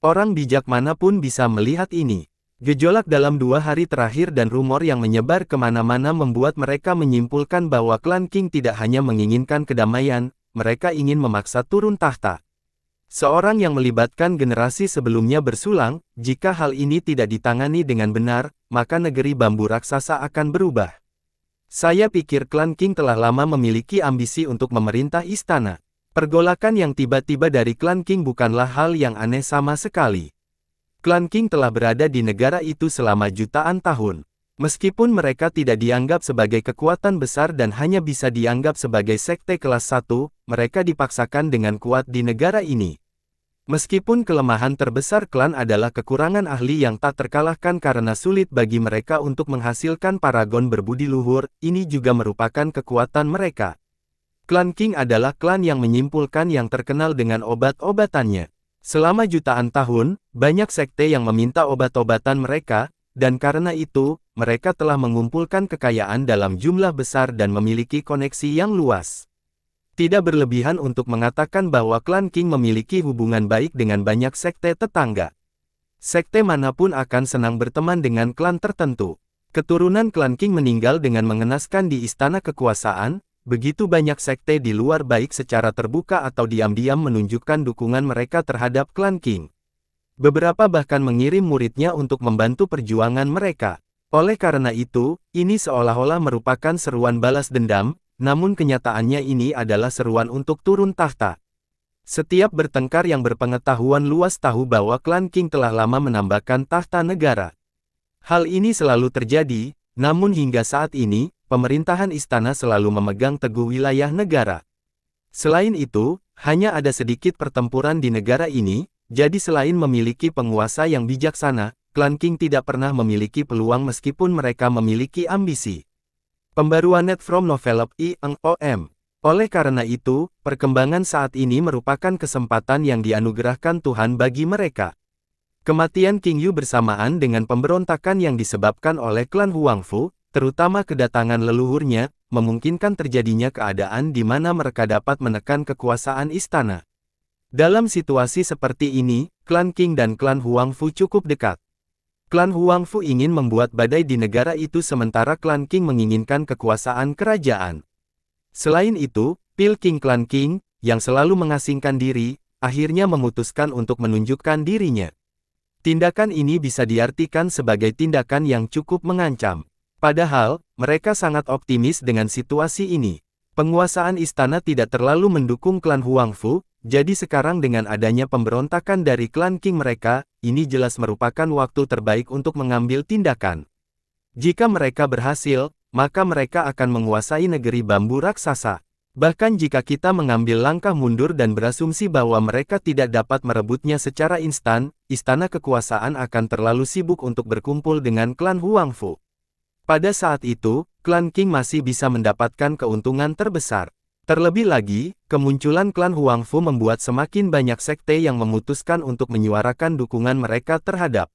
Orang bijak manapun bisa melihat ini. Gejolak dalam 2 hari terakhir dan rumor yang menyebar kemana-mana membuat mereka menyimpulkan bahwa klan Qing tidak hanya menginginkan kedamaian, mereka ingin memaksa turun tahta. Seorang yang melibatkan generasi sebelumnya bersulang, jika hal ini tidak ditangani dengan benar, maka negeri bambu raksasa akan berubah. Saya pikir klan Qing telah lama memiliki ambisi untuk memerintah istana. Pergolakan yang tiba-tiba dari klan Qing bukanlah hal yang aneh sama sekali. Klan Qing telah berada di negara itu selama jutaan tahun. Meskipun mereka tidak dianggap sebagai kekuatan besar dan hanya bisa dianggap sebagai sekte kelas 1, mereka dipaksakan dengan kuat di negara ini. Meskipun kelemahan terbesar klan adalah kekurangan ahli yang tak terkalahkan karena sulit bagi mereka untuk menghasilkan paragon berbudi luhur, ini juga merupakan kekuatan mereka. Klan Qing adalah klan yang menyimpulkan yang terkenal dengan obat-obatannya. Selama jutaan tahun, banyak sekte yang meminta obat-obatan mereka, dan karena itu, mereka telah mengumpulkan kekayaan dalam jumlah besar dan memiliki koneksi yang luas. Tidak berlebihan untuk mengatakan bahwa klan Qing memiliki hubungan baik dengan banyak sekte tetangga. Sekte manapun akan senang berteman dengan klan tertentu. Keturunan klan Qing meninggal dengan mengenaskan di istana kekuasaan, begitu banyak sekte di luar baik secara terbuka atau diam-diam menunjukkan dukungan mereka terhadap klan Qing. Beberapa bahkan mengirim muridnya untuk membantu perjuangan mereka. Oleh karena itu, ini seolah-olah merupakan seruan balas dendam, namun kenyataannya ini adalah seruan untuk turun tahta. Setiap bertengkar yang berpengetahuan luas tahu bahwa klan Qing telah lama menambahkan tahta negara. Hal ini selalu terjadi, namun hingga saat ini, pemerintahan istana selalu memegang teguh wilayah negara. Selain itu, hanya ada sedikit pertempuran di negara ini, jadi selain memiliki penguasa yang bijaksana, klan Qing tidak pernah memiliki peluang meskipun mereka memiliki ambisi. Pembaruan Net from Novel INGOM. Oleh karena itu, perkembangan saat ini merupakan kesempatan yang dianugerahkan Tuhan bagi mereka. Kematian King Yu bersamaan dengan pemberontakan yang disebabkan oleh klan Huangfu, terutama kedatangan leluhurnya, memungkinkan terjadinya keadaan di mana mereka dapat menekan kekuasaan istana. Dalam situasi seperti ini, klan Qing dan klan Huangfu cukup dekat. Klan Huangfu ingin membuat badai di negara itu sementara klan Qing menginginkan kekuasaan kerajaan. Selain itu, Pil King klan Qing, yang selalu mengasingkan diri, akhirnya memutuskan untuk menunjukkan dirinya. Tindakan ini bisa diartikan sebagai tindakan yang cukup mengancam. Padahal, mereka sangat optimis dengan situasi ini. Penguasaan istana tidak terlalu mendukung klan Huangfu, jadi sekarang dengan adanya pemberontakan dari klan Qing mereka, ini jelas merupakan waktu terbaik untuk mengambil tindakan. Jika mereka berhasil, maka mereka akan menguasai negeri bambu raksasa. Bahkan jika kita mengambil langkah mundur dan berasumsi bahwa mereka tidak dapat merebutnya secara instan, istana kekuasaan akan terlalu sibuk untuk berkumpul dengan klan Huangfu. Pada saat itu, klan Qing masih bisa mendapatkan keuntungan terbesar. Terlebih lagi, kemunculan klan Huangfu membuat semakin banyak sekte yang memutuskan untuk menyuarakan dukungan mereka terhadap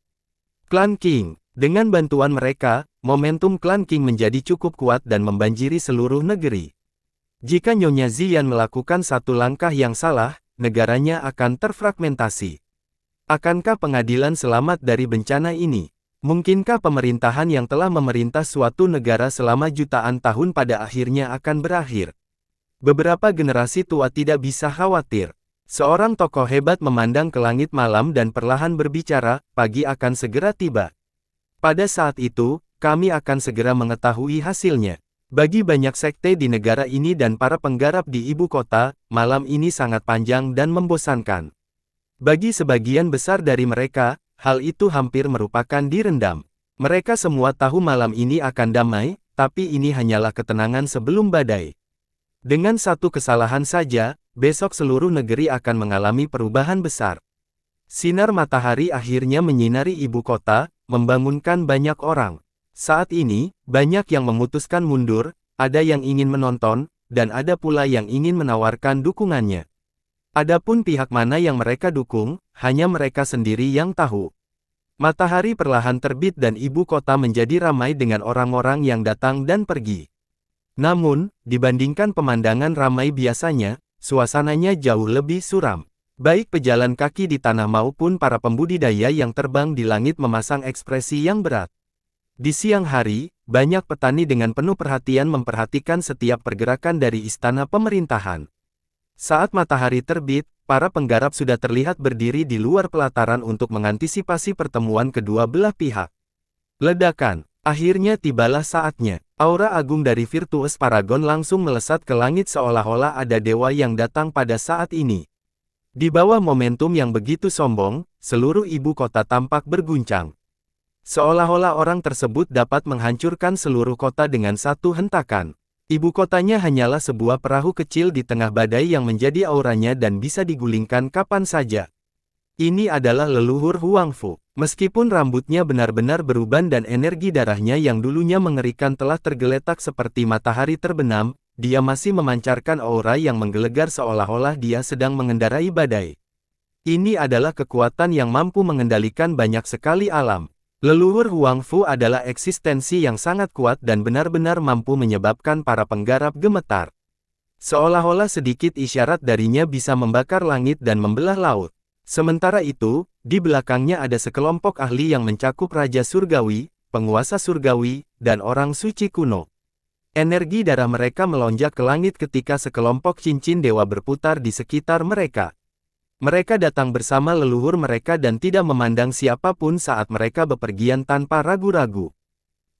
klan Qing. Dengan bantuan mereka, momentum klan Qing menjadi cukup kuat dan membanjiri seluruh negeri. Jika Nyonya Ziyan melakukan satu langkah yang salah, negaranya akan terfragmentasi. Akankah pengadilan selamat dari bencana ini? Mungkinkah pemerintahan yang telah memerintah suatu negara selama jutaan tahun pada akhirnya akan berakhir? Beberapa generasi tua tidak bisa khawatir. Seorang tokoh hebat memandang ke langit malam dan perlahan berbicara, pagi akan segera tiba. Pada saat itu, kami akan segera mengetahui hasilnya. Bagi banyak sekte di negara ini dan para penggarap di ibu kota, malam ini sangat panjang dan membosankan. Bagi sebagian besar dari mereka, hal itu hampir merupakan direndam. Mereka semua tahu malam ini akan damai, tapi ini hanyalah ketenangan sebelum badai. Dengan satu kesalahan saja, besok seluruh negeri akan mengalami perubahan besar. Sinar matahari akhirnya menyinari ibu kota, membangunkan banyak orang. Saat ini, banyak yang memutuskan mundur, ada yang ingin menonton, dan ada pula yang ingin menawarkan dukungannya. Adapun pihak mana yang mereka dukung, hanya mereka sendiri yang tahu. Matahari perlahan terbit dan ibu kota menjadi ramai dengan orang-orang yang datang dan pergi. Namun, dibandingkan pemandangan ramai biasanya, suasananya jauh lebih suram. Baik pejalan kaki di tanah maupun para pembudidaya yang terbang di langit memasang ekspresi yang berat. Di siang hari, banyak petani dengan penuh perhatian memperhatikan setiap pergerakan dari istana pemerintahan. Saat matahari terbit, para penggarap sudah terlihat berdiri di luar pelataran untuk mengantisipasi pertemuan kedua belah pihak. Ledakan. Akhirnya tibalah saatnya. Aura agung dari Virtuous Paragon langsung melesat ke langit seolah-olah ada dewa yang datang pada saat ini. Di bawah momentum yang begitu sombong, seluruh ibu kota tampak berguncang. Seolah-olah orang tersebut dapat menghancurkan seluruh kota dengan satu hentakan. Ibu kotanya hanyalah sebuah perahu kecil di tengah badai yang menjadi auranya dan bisa digulingkan kapan saja. Ini adalah leluhur Huangfu. Meskipun rambutnya benar-benar beruban dan energi darahnya yang dulunya mengerikan telah tergeletak seperti matahari terbenam, dia masih memancarkan aura yang menggelegar seolah-olah dia sedang mengendarai badai. Ini adalah kekuatan yang mampu mengendalikan banyak sekali alam. Leluhur Huangfu adalah eksistensi yang sangat kuat dan benar-benar mampu menyebabkan para penggarap gemetar. Seolah-olah sedikit isyarat darinya bisa membakar langit dan membelah laut. Sementara itu, di belakangnya ada sekelompok ahli yang mencakup Raja Surgawi, penguasa Surgawi, dan orang suci kuno. Energi darah mereka melonjak ke langit ketika sekelompok cincin dewa berputar di sekitar mereka. Mereka datang bersama leluhur mereka dan tidak memandang siapapun saat mereka bepergian tanpa ragu-ragu.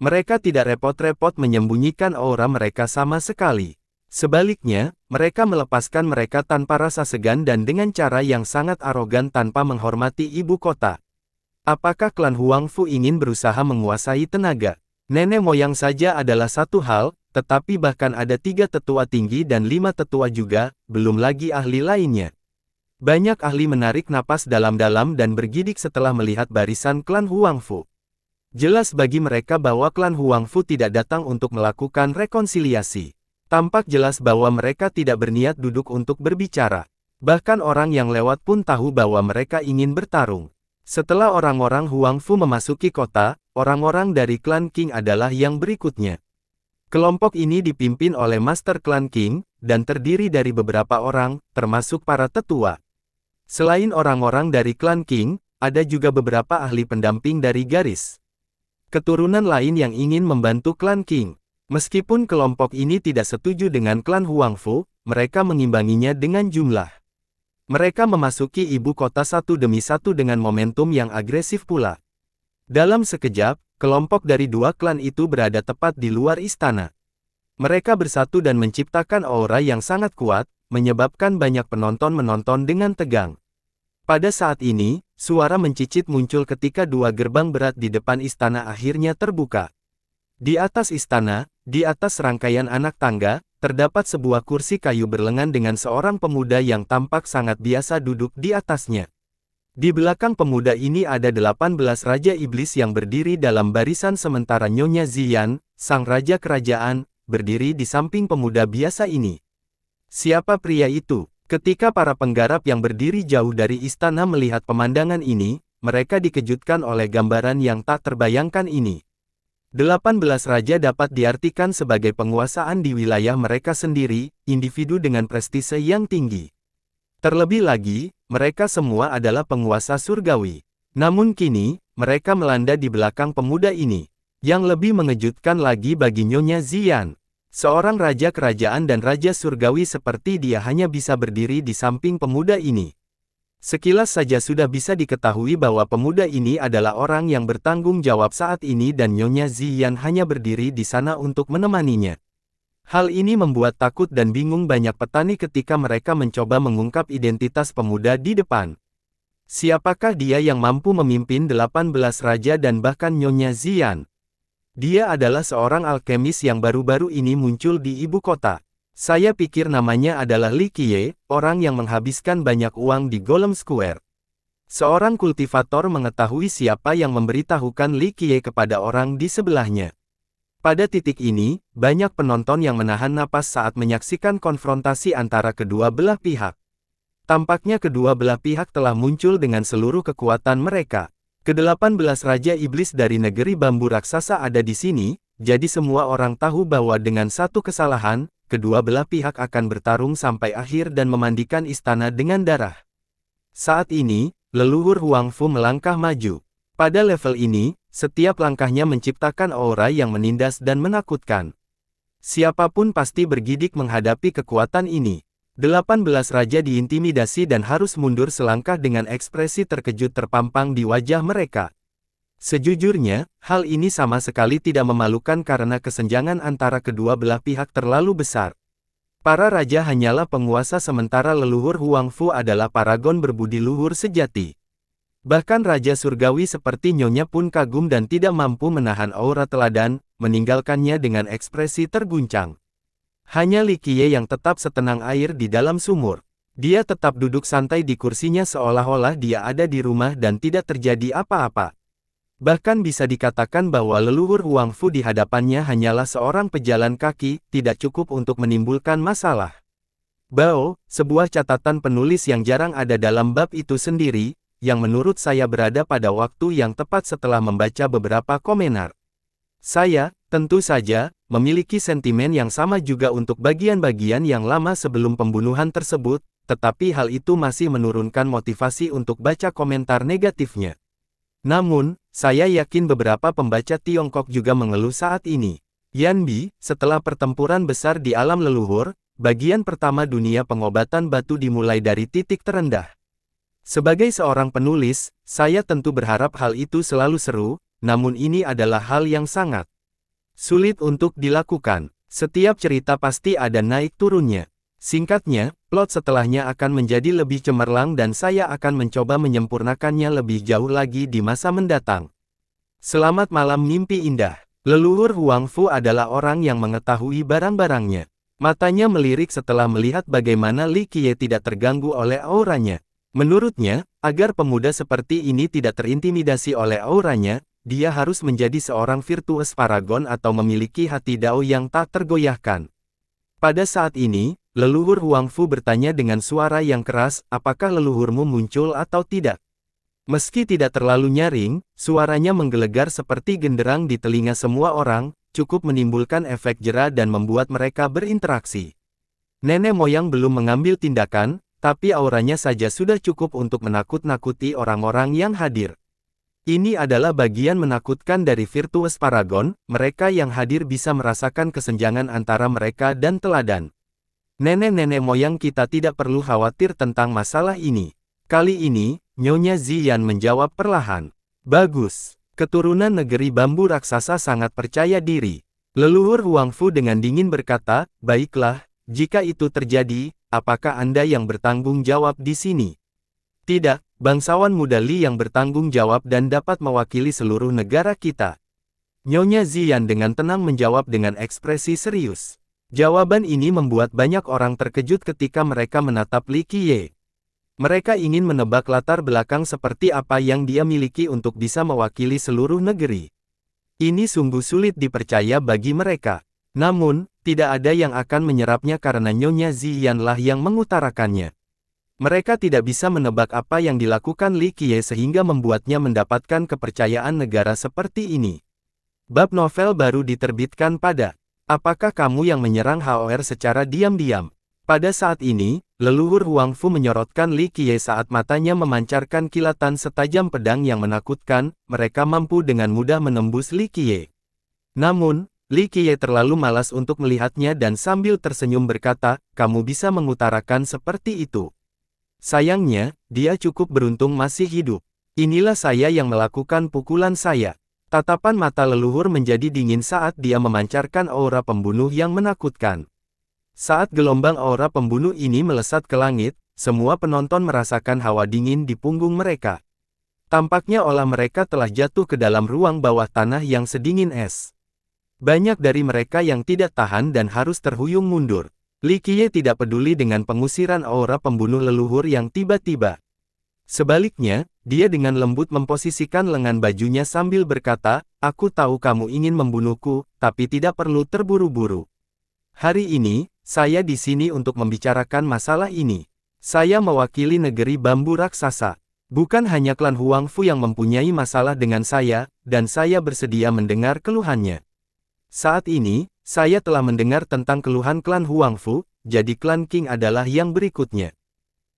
Mereka tidak repot-repot menyembunyikan aura mereka sama sekali. Sebaliknya, mereka melepaskan mereka tanpa rasa segan dan dengan cara yang sangat arogan tanpa menghormati ibu kota. Apakah klan Huangfu ingin berusaha menguasai tenaga nenek moyang saja adalah satu hal, tetapi bahkan ada 3 tetua tinggi dan 5 tetua juga, belum lagi ahli lainnya. Banyak ahli menarik napas dalam-dalam dan bergidik setelah melihat barisan klan Huangfu. Jelas bagi mereka bahwa klan Huangfu tidak datang untuk melakukan rekonsiliasi. Tampak jelas bahwa mereka tidak berniat duduk untuk berbicara. Bahkan orang yang lewat pun tahu bahwa mereka ingin bertarung. Setelah orang-orang Huangfu memasuki kota, orang-orang dari klan Qing adalah yang berikutnya. Kelompok ini dipimpin oleh Master Klan Qing, dan terdiri dari beberapa orang, termasuk para tetua. Selain orang-orang dari klan Qing, ada juga beberapa ahli pendamping dari garis keturunan lain yang ingin membantu klan Qing. Meskipun kelompok ini tidak setuju dengan klan Huangfu, mereka mengimbanginya dengan jumlah. Mereka memasuki ibu kota satu demi satu dengan momentum yang agresif pula. Dalam sekejap, kelompok dari 2 klan itu berada tepat di luar istana. Mereka bersatu dan menciptakan aura yang sangat kuat, menyebabkan banyak penonton menonton dengan tegang. Pada saat ini, suara mencicit muncul ketika 2 gerbang berat di depan istana akhirnya terbuka. Di atas istana, di atas rangkaian anak tangga, terdapat sebuah kursi kayu berlengan dengan seorang pemuda yang tampak sangat biasa duduk di atasnya. Di belakang pemuda ini ada 18 Raja Iblis yang berdiri dalam barisan sementara Nyonya Ziyan, sang Raja Kerajaan, berdiri di samping pemuda biasa ini. Siapa pria itu? Ketika para penggarap yang berdiri jauh dari istana melihat pemandangan ini, mereka dikejutkan oleh gambaran yang tak terbayangkan ini. 18 raja dapat diartikan sebagai penguasaan di wilayah mereka sendiri, individu dengan prestise yang tinggi. Terlebih lagi, mereka semua adalah penguasa surgawi. Namun kini, mereka melanda di belakang pemuda ini. Yang lebih mengejutkan lagi bagi Nyonya Ziyan, seorang raja kerajaan dan raja surgawi seperti dia hanya bisa berdiri di samping pemuda ini. Sekilas saja sudah bisa diketahui bahwa pemuda ini adalah orang yang bertanggung jawab saat ini dan Nyonya Ziyan hanya berdiri di sana untuk menemaninya. Hal ini membuat takut dan bingung banyak petani ketika mereka mencoba mengungkap identitas pemuda di depan. Siapakah dia yang mampu memimpin 18 raja dan bahkan Nyonya Ziyan? Dia adalah seorang alkemis yang baru-baru ini muncul di ibu kota. Saya pikir namanya adalah Li Qiye, orang yang menghabiskan banyak uang di Golem Square. Seorang kultivator mengetahui siapa yang memberitahukan Li Qiye kepada orang di sebelahnya. Pada titik ini, banyak penonton yang menahan napas saat menyaksikan konfrontasi antara kedua belah pihak. Tampaknya kedua belah pihak telah muncul dengan seluruh kekuatan mereka. Ke-18 Raja Iblis dari negeri bambu raksasa ada di sini, jadi semua orang tahu bahwa dengan satu kesalahan, kedua belah pihak akan bertarung sampai akhir dan memandikan istana dengan darah. Saat ini, leluhur Huangfu melangkah maju. Pada level ini, setiap langkahnya menciptakan aura yang menindas dan menakutkan. Siapapun pasti bergidik menghadapi kekuatan ini. 18 raja diintimidasi dan harus mundur selangkah dengan ekspresi terkejut terpampang di wajah mereka. Sejujurnya, hal ini sama sekali tidak memalukan karena kesenjangan antara kedua belah pihak terlalu besar. Para raja hanyalah penguasa sementara leluhur Huangfu adalah paragon berbudi luhur sejati. Bahkan raja surgawi seperti Nyonya pun kagum dan tidak mampu menahan aura teladan, meninggalkannya dengan ekspresi terguncang. Hanya Li Qiye yang tetap setenang air di dalam sumur. Dia tetap duduk santai di kursinya seolah-olah dia ada di rumah dan tidak terjadi apa-apa. Bahkan bisa dikatakan bahwa leluhur Huangfu di hadapannya hanyalah seorang pejalan kaki, tidak cukup untuk menimbulkan masalah. Bao, sebuah catatan penulis yang jarang ada dalam bab itu sendiri, yang menurut saya berada pada waktu yang tepat setelah membaca beberapa komentar. Saya, tentu saja, memiliki sentimen yang sama juga untuk bagian-bagian yang lama sebelum pembunuhan tersebut, tetapi hal itu masih menurunkan motivasi untuk baca komentar negatifnya. Namun, saya yakin beberapa pembaca Tiongkok juga mengeluh saat ini. Yanbi, setelah pertempuran besar di alam leluhur, bagian pertama dunia pengobatan batu dimulai dari titik terendah. Sebagai seorang penulis, saya tentu berharap hal itu selalu seru, namun ini adalah hal yang sangat sulit untuk dilakukan. Setiap cerita pasti ada naik turunnya. Singkatnya, plot setelahnya akan menjadi lebih cemerlang dan saya akan mencoba menyempurnakannya lebih jauh lagi di masa mendatang. Selamat malam mimpi indah. Leluhur Huang Fu adalah orang yang mengetahui barang-barangnya. Matanya melirik setelah melihat bagaimana Li Qiye tidak terganggu oleh auranya. Menurutnya, agar pemuda seperti ini tidak terintimidasi oleh auranya, dia harus menjadi seorang virtues paragon atau memiliki hati dao yang tak tergoyahkan. Pada saat ini, leluhur Huang Fu bertanya dengan suara yang keras, apakah leluhurmu muncul atau tidak? Meski tidak terlalu nyaring, suaranya menggelegar seperti genderang di telinga semua orang, cukup menimbulkan efek jera dan membuat mereka berinteraksi. Nenek moyang belum mengambil tindakan, tapi auranya saja sudah cukup untuk menakut-nakuti orang-orang yang hadir. Ini adalah bagian menakutkan dari virtues paragon, mereka yang hadir bisa merasakan kesenjangan antara mereka dan teladan. Nenek-nenek moyang kita tidak perlu khawatir tentang masalah ini. Kali ini, Nyonya Ziyan menjawab perlahan. Bagus. Keturunan negeri bambu raksasa sangat percaya diri. Leluhur Huang Fu dengan dingin berkata, baiklah, jika itu terjadi, apakah Anda yang bertanggung jawab di sini? Tidak, bangsawan muda Li yang bertanggung jawab dan dapat mewakili seluruh negara kita. Nyonya Ziyan dengan tenang menjawab dengan ekspresi serius. Jawaban ini membuat banyak orang terkejut ketika mereka menatap Li Qiye. Mereka ingin menebak latar belakang seperti apa yang dia miliki untuk bisa mewakili seluruh negeri. Ini sungguh sulit dipercaya bagi mereka. Namun, tidak ada yang akan menyerapnya karena Nyonya Ziyan lah yang mengutarakannya. Mereka tidak bisa menebak apa yang dilakukan Li Qiye sehingga membuatnya mendapatkan kepercayaan negara seperti ini. Bab novel baru diterbitkan pada Apakah kamu yang menyerang HOR secara diam-diam? Pada saat ini, leluhur Huang Fu menyorotkan Li Qiye saat matanya memancarkan kilatan setajam pedang yang menakutkan, mereka mampu dengan mudah menembus Li Qiye. Namun, Li Qiye terlalu malas untuk melihatnya dan sambil tersenyum berkata, kamu bisa mengutarakan seperti itu. Sayangnya, dia cukup beruntung masih hidup. Inilah saya yang melakukan pukulan saya. Tatapan mata leluhur menjadi dingin saat dia memancarkan aura pembunuh yang menakutkan. Saat gelombang aura pembunuh ini melesat ke langit, semua penonton merasakan hawa dingin di punggung mereka. Tampaknya olah mereka telah jatuh ke dalam ruang bawah tanah yang sedingin es. Banyak dari mereka yang tidak tahan dan harus terhuyung mundur. Li Qiye tidak peduli dengan pengusiran aura pembunuh leluhur yang tiba-tiba. Sebaliknya, dia dengan lembut memposisikan lengan bajunya sambil berkata, aku tahu kamu ingin membunuhku, tapi tidak perlu terburu-buru. Hari ini, saya di sini untuk membicarakan masalah ini. Saya mewakili negeri bambu raksasa. Bukan hanya klan Huang Fu yang mempunyai masalah dengan saya, dan saya bersedia mendengar keluhannya. Saat ini, saya telah mendengar tentang keluhan klan Huang Fu, jadi klan Qing adalah yang berikutnya.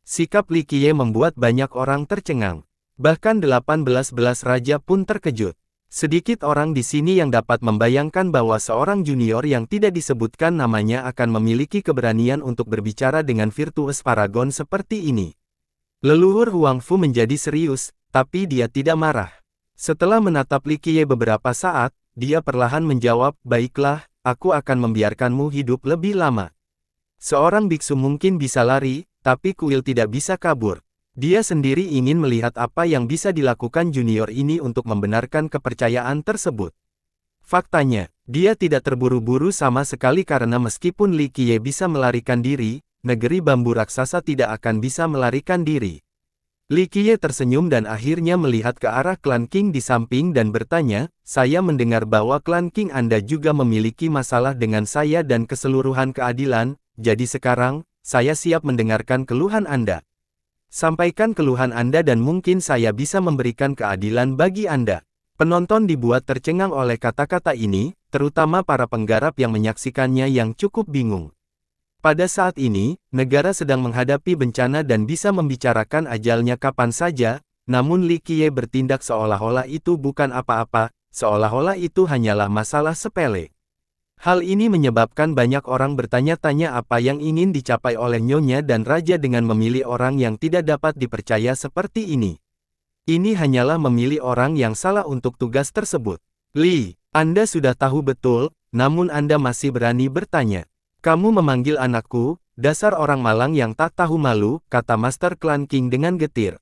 Sikap Li Qiye membuat banyak orang tercengang. Bahkan 18 raja pun terkejut. Sedikit orang di sini yang dapat membayangkan bahwa seorang junior yang tidak disebutkan namanya akan memiliki keberanian untuk berbicara dengan virtues paragon seperti ini. Leluhur Huang Fu menjadi serius, tapi dia tidak marah. Setelah menatap Li Qiye beberapa saat, dia perlahan menjawab, baiklah, aku akan membiarkanmu hidup lebih lama. Seorang biksu mungkin bisa lari, tapi kuil tidak bisa kabur. Dia sendiri ingin melihat apa yang bisa dilakukan junior ini untuk membenarkan kepercayaan tersebut. Faktanya, dia tidak terburu-buru sama sekali karena meskipun Li Qiye bisa melarikan diri, negeri bambu raksasa tidak akan bisa melarikan diri. Li Qiye tersenyum dan akhirnya melihat ke arah klan Qing di samping dan bertanya, saya mendengar bahwa klan Qing Anda juga memiliki masalah dengan saya dan keseluruhan keadilan, jadi sekarang, saya siap mendengarkan keluhan Anda. Sampaikan keluhan Anda dan mungkin saya bisa memberikan keadilan bagi Anda. Penonton dibuat tercengang oleh kata-kata ini, terutama para penggarap yang menyaksikannya yang cukup bingung. Pada saat ini, negara sedang menghadapi bencana dan bisa membicarakan ajalnya kapan saja, namun Li Qiye bertindak seolah-olah itu bukan apa-apa, seolah-olah itu hanyalah masalah sepele. Hal ini menyebabkan banyak orang bertanya-tanya apa yang ingin dicapai oleh Nyonya dan Raja dengan memilih orang yang tidak dapat dipercaya seperti ini. Ini hanyalah memilih orang yang salah untuk tugas tersebut. Li, Anda sudah tahu betul, namun Anda masih berani bertanya. Kamu memanggil anakku, dasar orang malang yang tak tahu malu, kata Master Clan King dengan getir.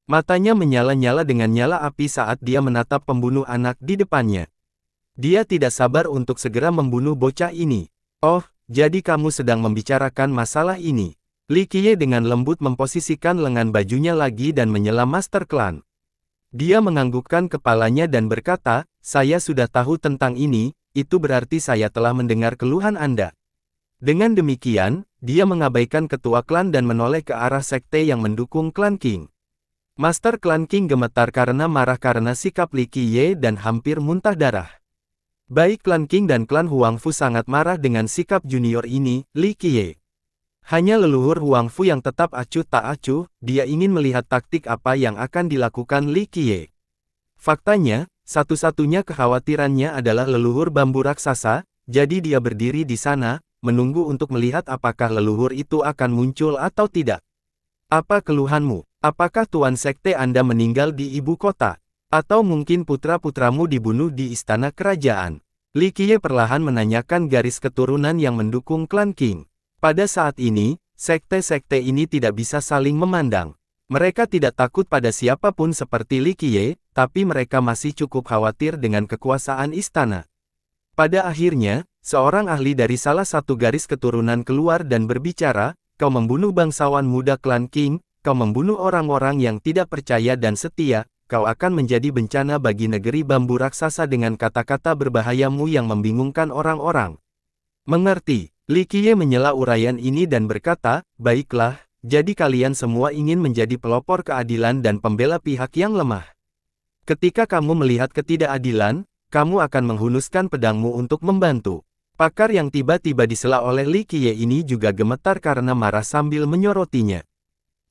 Matanya menyala-nyala dengan nyala api saat dia menatap pembunuh anak di depannya. Dia tidak sabar untuk segera membunuh bocah ini. Oh, jadi kamu sedang membicarakan masalah ini. Li Qiye dengan lembut memposisikan lengan bajunya lagi dan menyela Master Clan. Dia menganggukkan kepalanya dan berkata, saya sudah tahu tentang ini, itu berarti saya telah mendengar keluhan Anda. Dengan demikian, dia mengabaikan ketua klan dan menoleh ke arah sekte yang mendukung klan King. Master Clan King gemetar karena marah karena sikap Li Qiye dan hampir muntah darah. Baik klan King dan klan Huangfu sangat marah dengan sikap junior ini, Li Qiye. Hanya leluhur Huangfu yang tetap acuh tak acuh, dia ingin melihat taktik apa yang akan dilakukan Li Qiye. Faktanya, satu-satunya kekhawatirannya adalah leluhur bambu raksasa, jadi dia berdiri di sana, menunggu untuk melihat apakah leluhur itu akan muncul atau tidak. Apa keluhanmu? Apakah Tuan Sekte Anda meninggal di ibu kota? Atau mungkin putra-putramu dibunuh di istana kerajaan? Li Qiye perlahan menanyakan garis keturunan yang mendukung klan King. Pada saat ini, sekte-sekte ini tidak bisa saling memandang. Mereka tidak takut pada siapapun seperti Li Qiye, tapi mereka masih cukup khawatir dengan kekuasaan istana. Pada akhirnya, seorang ahli dari salah satu garis keturunan keluar dan berbicara, kau membunuh bangsawan muda klan King, kau membunuh orang-orang yang tidak percaya dan setia, kau akan menjadi bencana bagi negeri bambu raksasa dengan kata-kata berbahayamu yang membingungkan orang-orang. Mengerti, Li Qiye menyela uraian ini dan berkata, baiklah, jadi kalian semua ingin menjadi pelopor keadilan dan pembela pihak yang lemah. Ketika kamu melihat ketidakadilan, kamu akan menghunuskan pedangmu untuk membantu. Pakar yang tiba-tiba disela oleh Li Qiye ini juga gemetar karena marah sambil menyorotinya.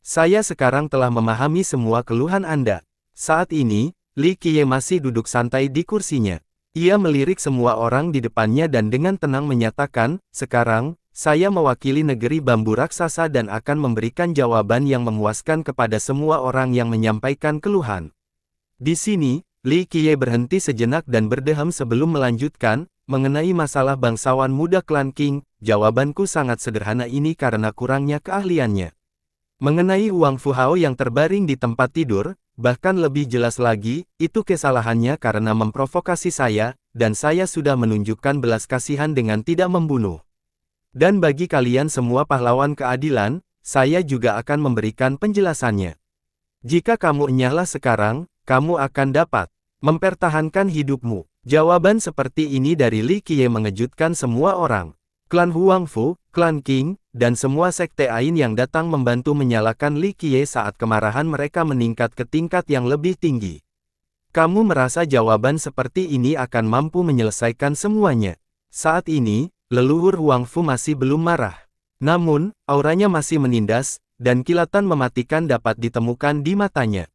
Saya sekarang telah memahami semua keluhan Anda. Saat ini, Li Qiye masih duduk santai di kursinya. Ia melirik semua orang di depannya dan dengan tenang menyatakan, sekarang, saya mewakili negeri bambu raksasa dan akan memberikan jawaban yang memuaskan kepada semua orang yang menyampaikan keluhan. Di sini, Li Qiye berhenti sejenak dan berdeham sebelum melanjutkan, mengenai masalah bangsawan muda klan King, jawabanku sangat sederhana ini karena kurangnya keahliannya. Mengenai Wang Fuhao yang terbaring di tempat tidur, bahkan lebih jelas lagi, itu kesalahannya karena memprovokasi saya, dan saya sudah menunjukkan belas kasihan dengan tidak membunuh. Dan bagi kalian semua pahlawan keadilan, saya juga akan memberikan penjelasannya. Jika kamu enyahlah sekarang, kamu akan dapat mempertahankan hidupmu. Jawaban seperti ini dari Li Qiye mengejutkan semua orang. Klan Huangfu, klan King, dan semua sekte lain yang datang membantu menyalahkan Li Qiye saat kemarahan mereka meningkat ke tingkat yang lebih tinggi. Kamu merasa jawaban seperti ini akan mampu menyelesaikan semuanya. Saat ini, leluhur Huangfu masih belum marah. Namun, auranya masih menindas, dan kilatan mematikan dapat ditemukan di matanya.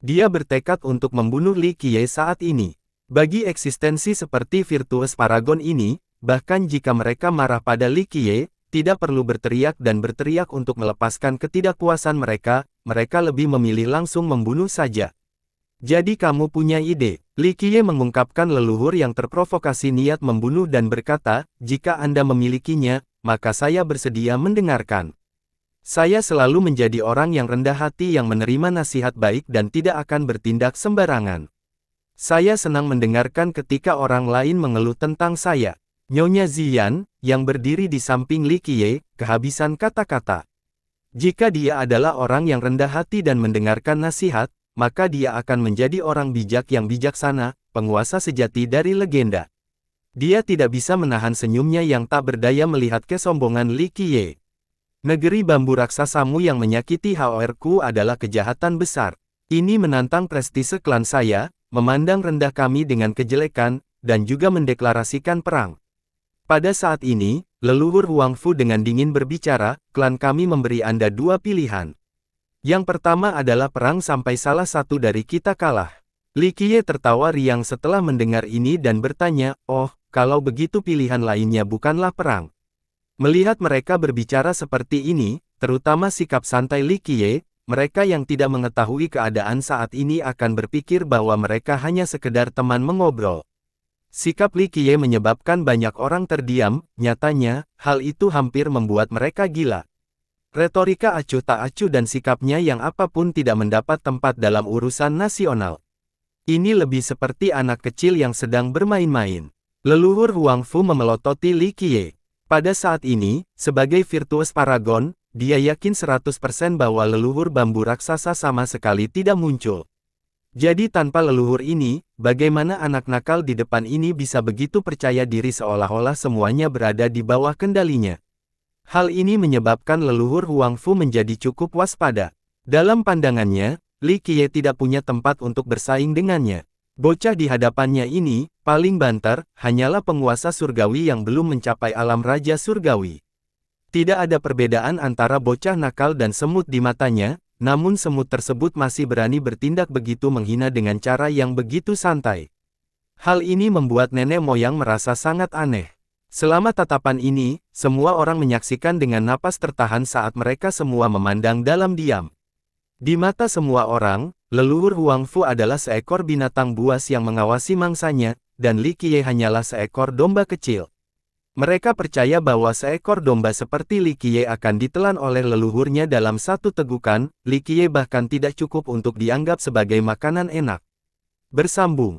Dia bertekad untuk membunuh Li Qiye saat ini. Bagi eksistensi seperti Virtuous Paragon ini, bahkan jika mereka marah pada Li Qiye, tidak perlu berteriak dan berteriak untuk melepaskan ketidakpuasan mereka, mereka lebih memilih langsung membunuh saja. Jadi kamu punya ide? Li Qiye mengungkapkan leluhur yang terprovokasi niat membunuh dan berkata, jika Anda memilikinya, maka saya bersedia mendengarkan. Saya selalu menjadi orang yang rendah hati yang menerima nasihat baik dan tidak akan bertindak sembarangan. Saya senang mendengarkan ketika orang lain mengeluh tentang saya. Nyonya Ziyan, yang berdiri di samping Li Qiye, kehabisan kata-kata. Jika dia adalah orang yang rendah hati dan mendengarkan nasihat, maka dia akan menjadi orang bijak yang bijaksana, penguasa sejati dari legenda. Dia tidak bisa menahan senyumnya yang tak berdaya melihat kesombongan Li Qiye. Negeri bambu raksasamu yang menyakiti HOR-ku adalah kejahatan besar. Ini menantang prestise klan saya, memandang rendah kami dengan kejelekan, dan juga mendeklarasikan perang. Pada saat ini, leluhur Huangfu dengan dingin berbicara, klan kami memberi Anda dua pilihan. Yang pertama adalah perang sampai salah satu dari kita kalah. Li Qiye tertawa riang setelah mendengar ini dan bertanya, oh, kalau begitu pilihan lainnya bukanlah perang. Melihat mereka berbicara seperti ini, terutama sikap santai Li Qiye, mereka yang tidak mengetahui keadaan saat ini akan berpikir bahwa mereka hanya sekedar teman mengobrol. Sikap Li Qiye menyebabkan banyak orang terdiam, nyatanya, hal itu hampir membuat mereka gila. Retorika acuh tak acuh dan sikapnya yang apapun tidak mendapat tempat dalam urusan nasional. Ini lebih seperti anak kecil yang sedang bermain-main. Leluhur Huang Fu memelototi Li Qiye. Pada saat ini, sebagai virtuos paragon, dia yakin 100% bahwa leluhur bambu raksasa sama sekali tidak muncul. Jadi tanpa leluhur ini, bagaimana anak nakal di depan ini bisa begitu percaya diri seolah-olah semuanya berada di bawah kendalinya? Hal ini menyebabkan leluhur Huang Fu menjadi cukup waspada. Dalam pandangannya, Li Qiye tidak punya tempat untuk bersaing dengannya. Bocah di hadapannya ini, paling banter, hanyalah penguasa surgawi yang belum mencapai alam raja surgawi. Tidak ada perbedaan antara bocah nakal dan semut di matanya, namun semut tersebut masih berani bertindak begitu menghina dengan cara yang begitu santai. Hal ini membuat nenek moyang merasa sangat aneh. Selama tatapan ini, semua orang menyaksikan dengan napas tertahan saat mereka semua memandang dalam diam. Di mata semua orang, leluhur Huang Fu adalah seekor binatang buas yang mengawasi mangsanya, dan Li Qiye hanyalah seekor domba kecil. Mereka percaya bahwa seekor domba seperti Li Qiye akan ditelan oleh leluhurnya dalam satu tegukan. Li Qiye bahkan tidak cukup untuk dianggap sebagai makanan enak. Bersambung.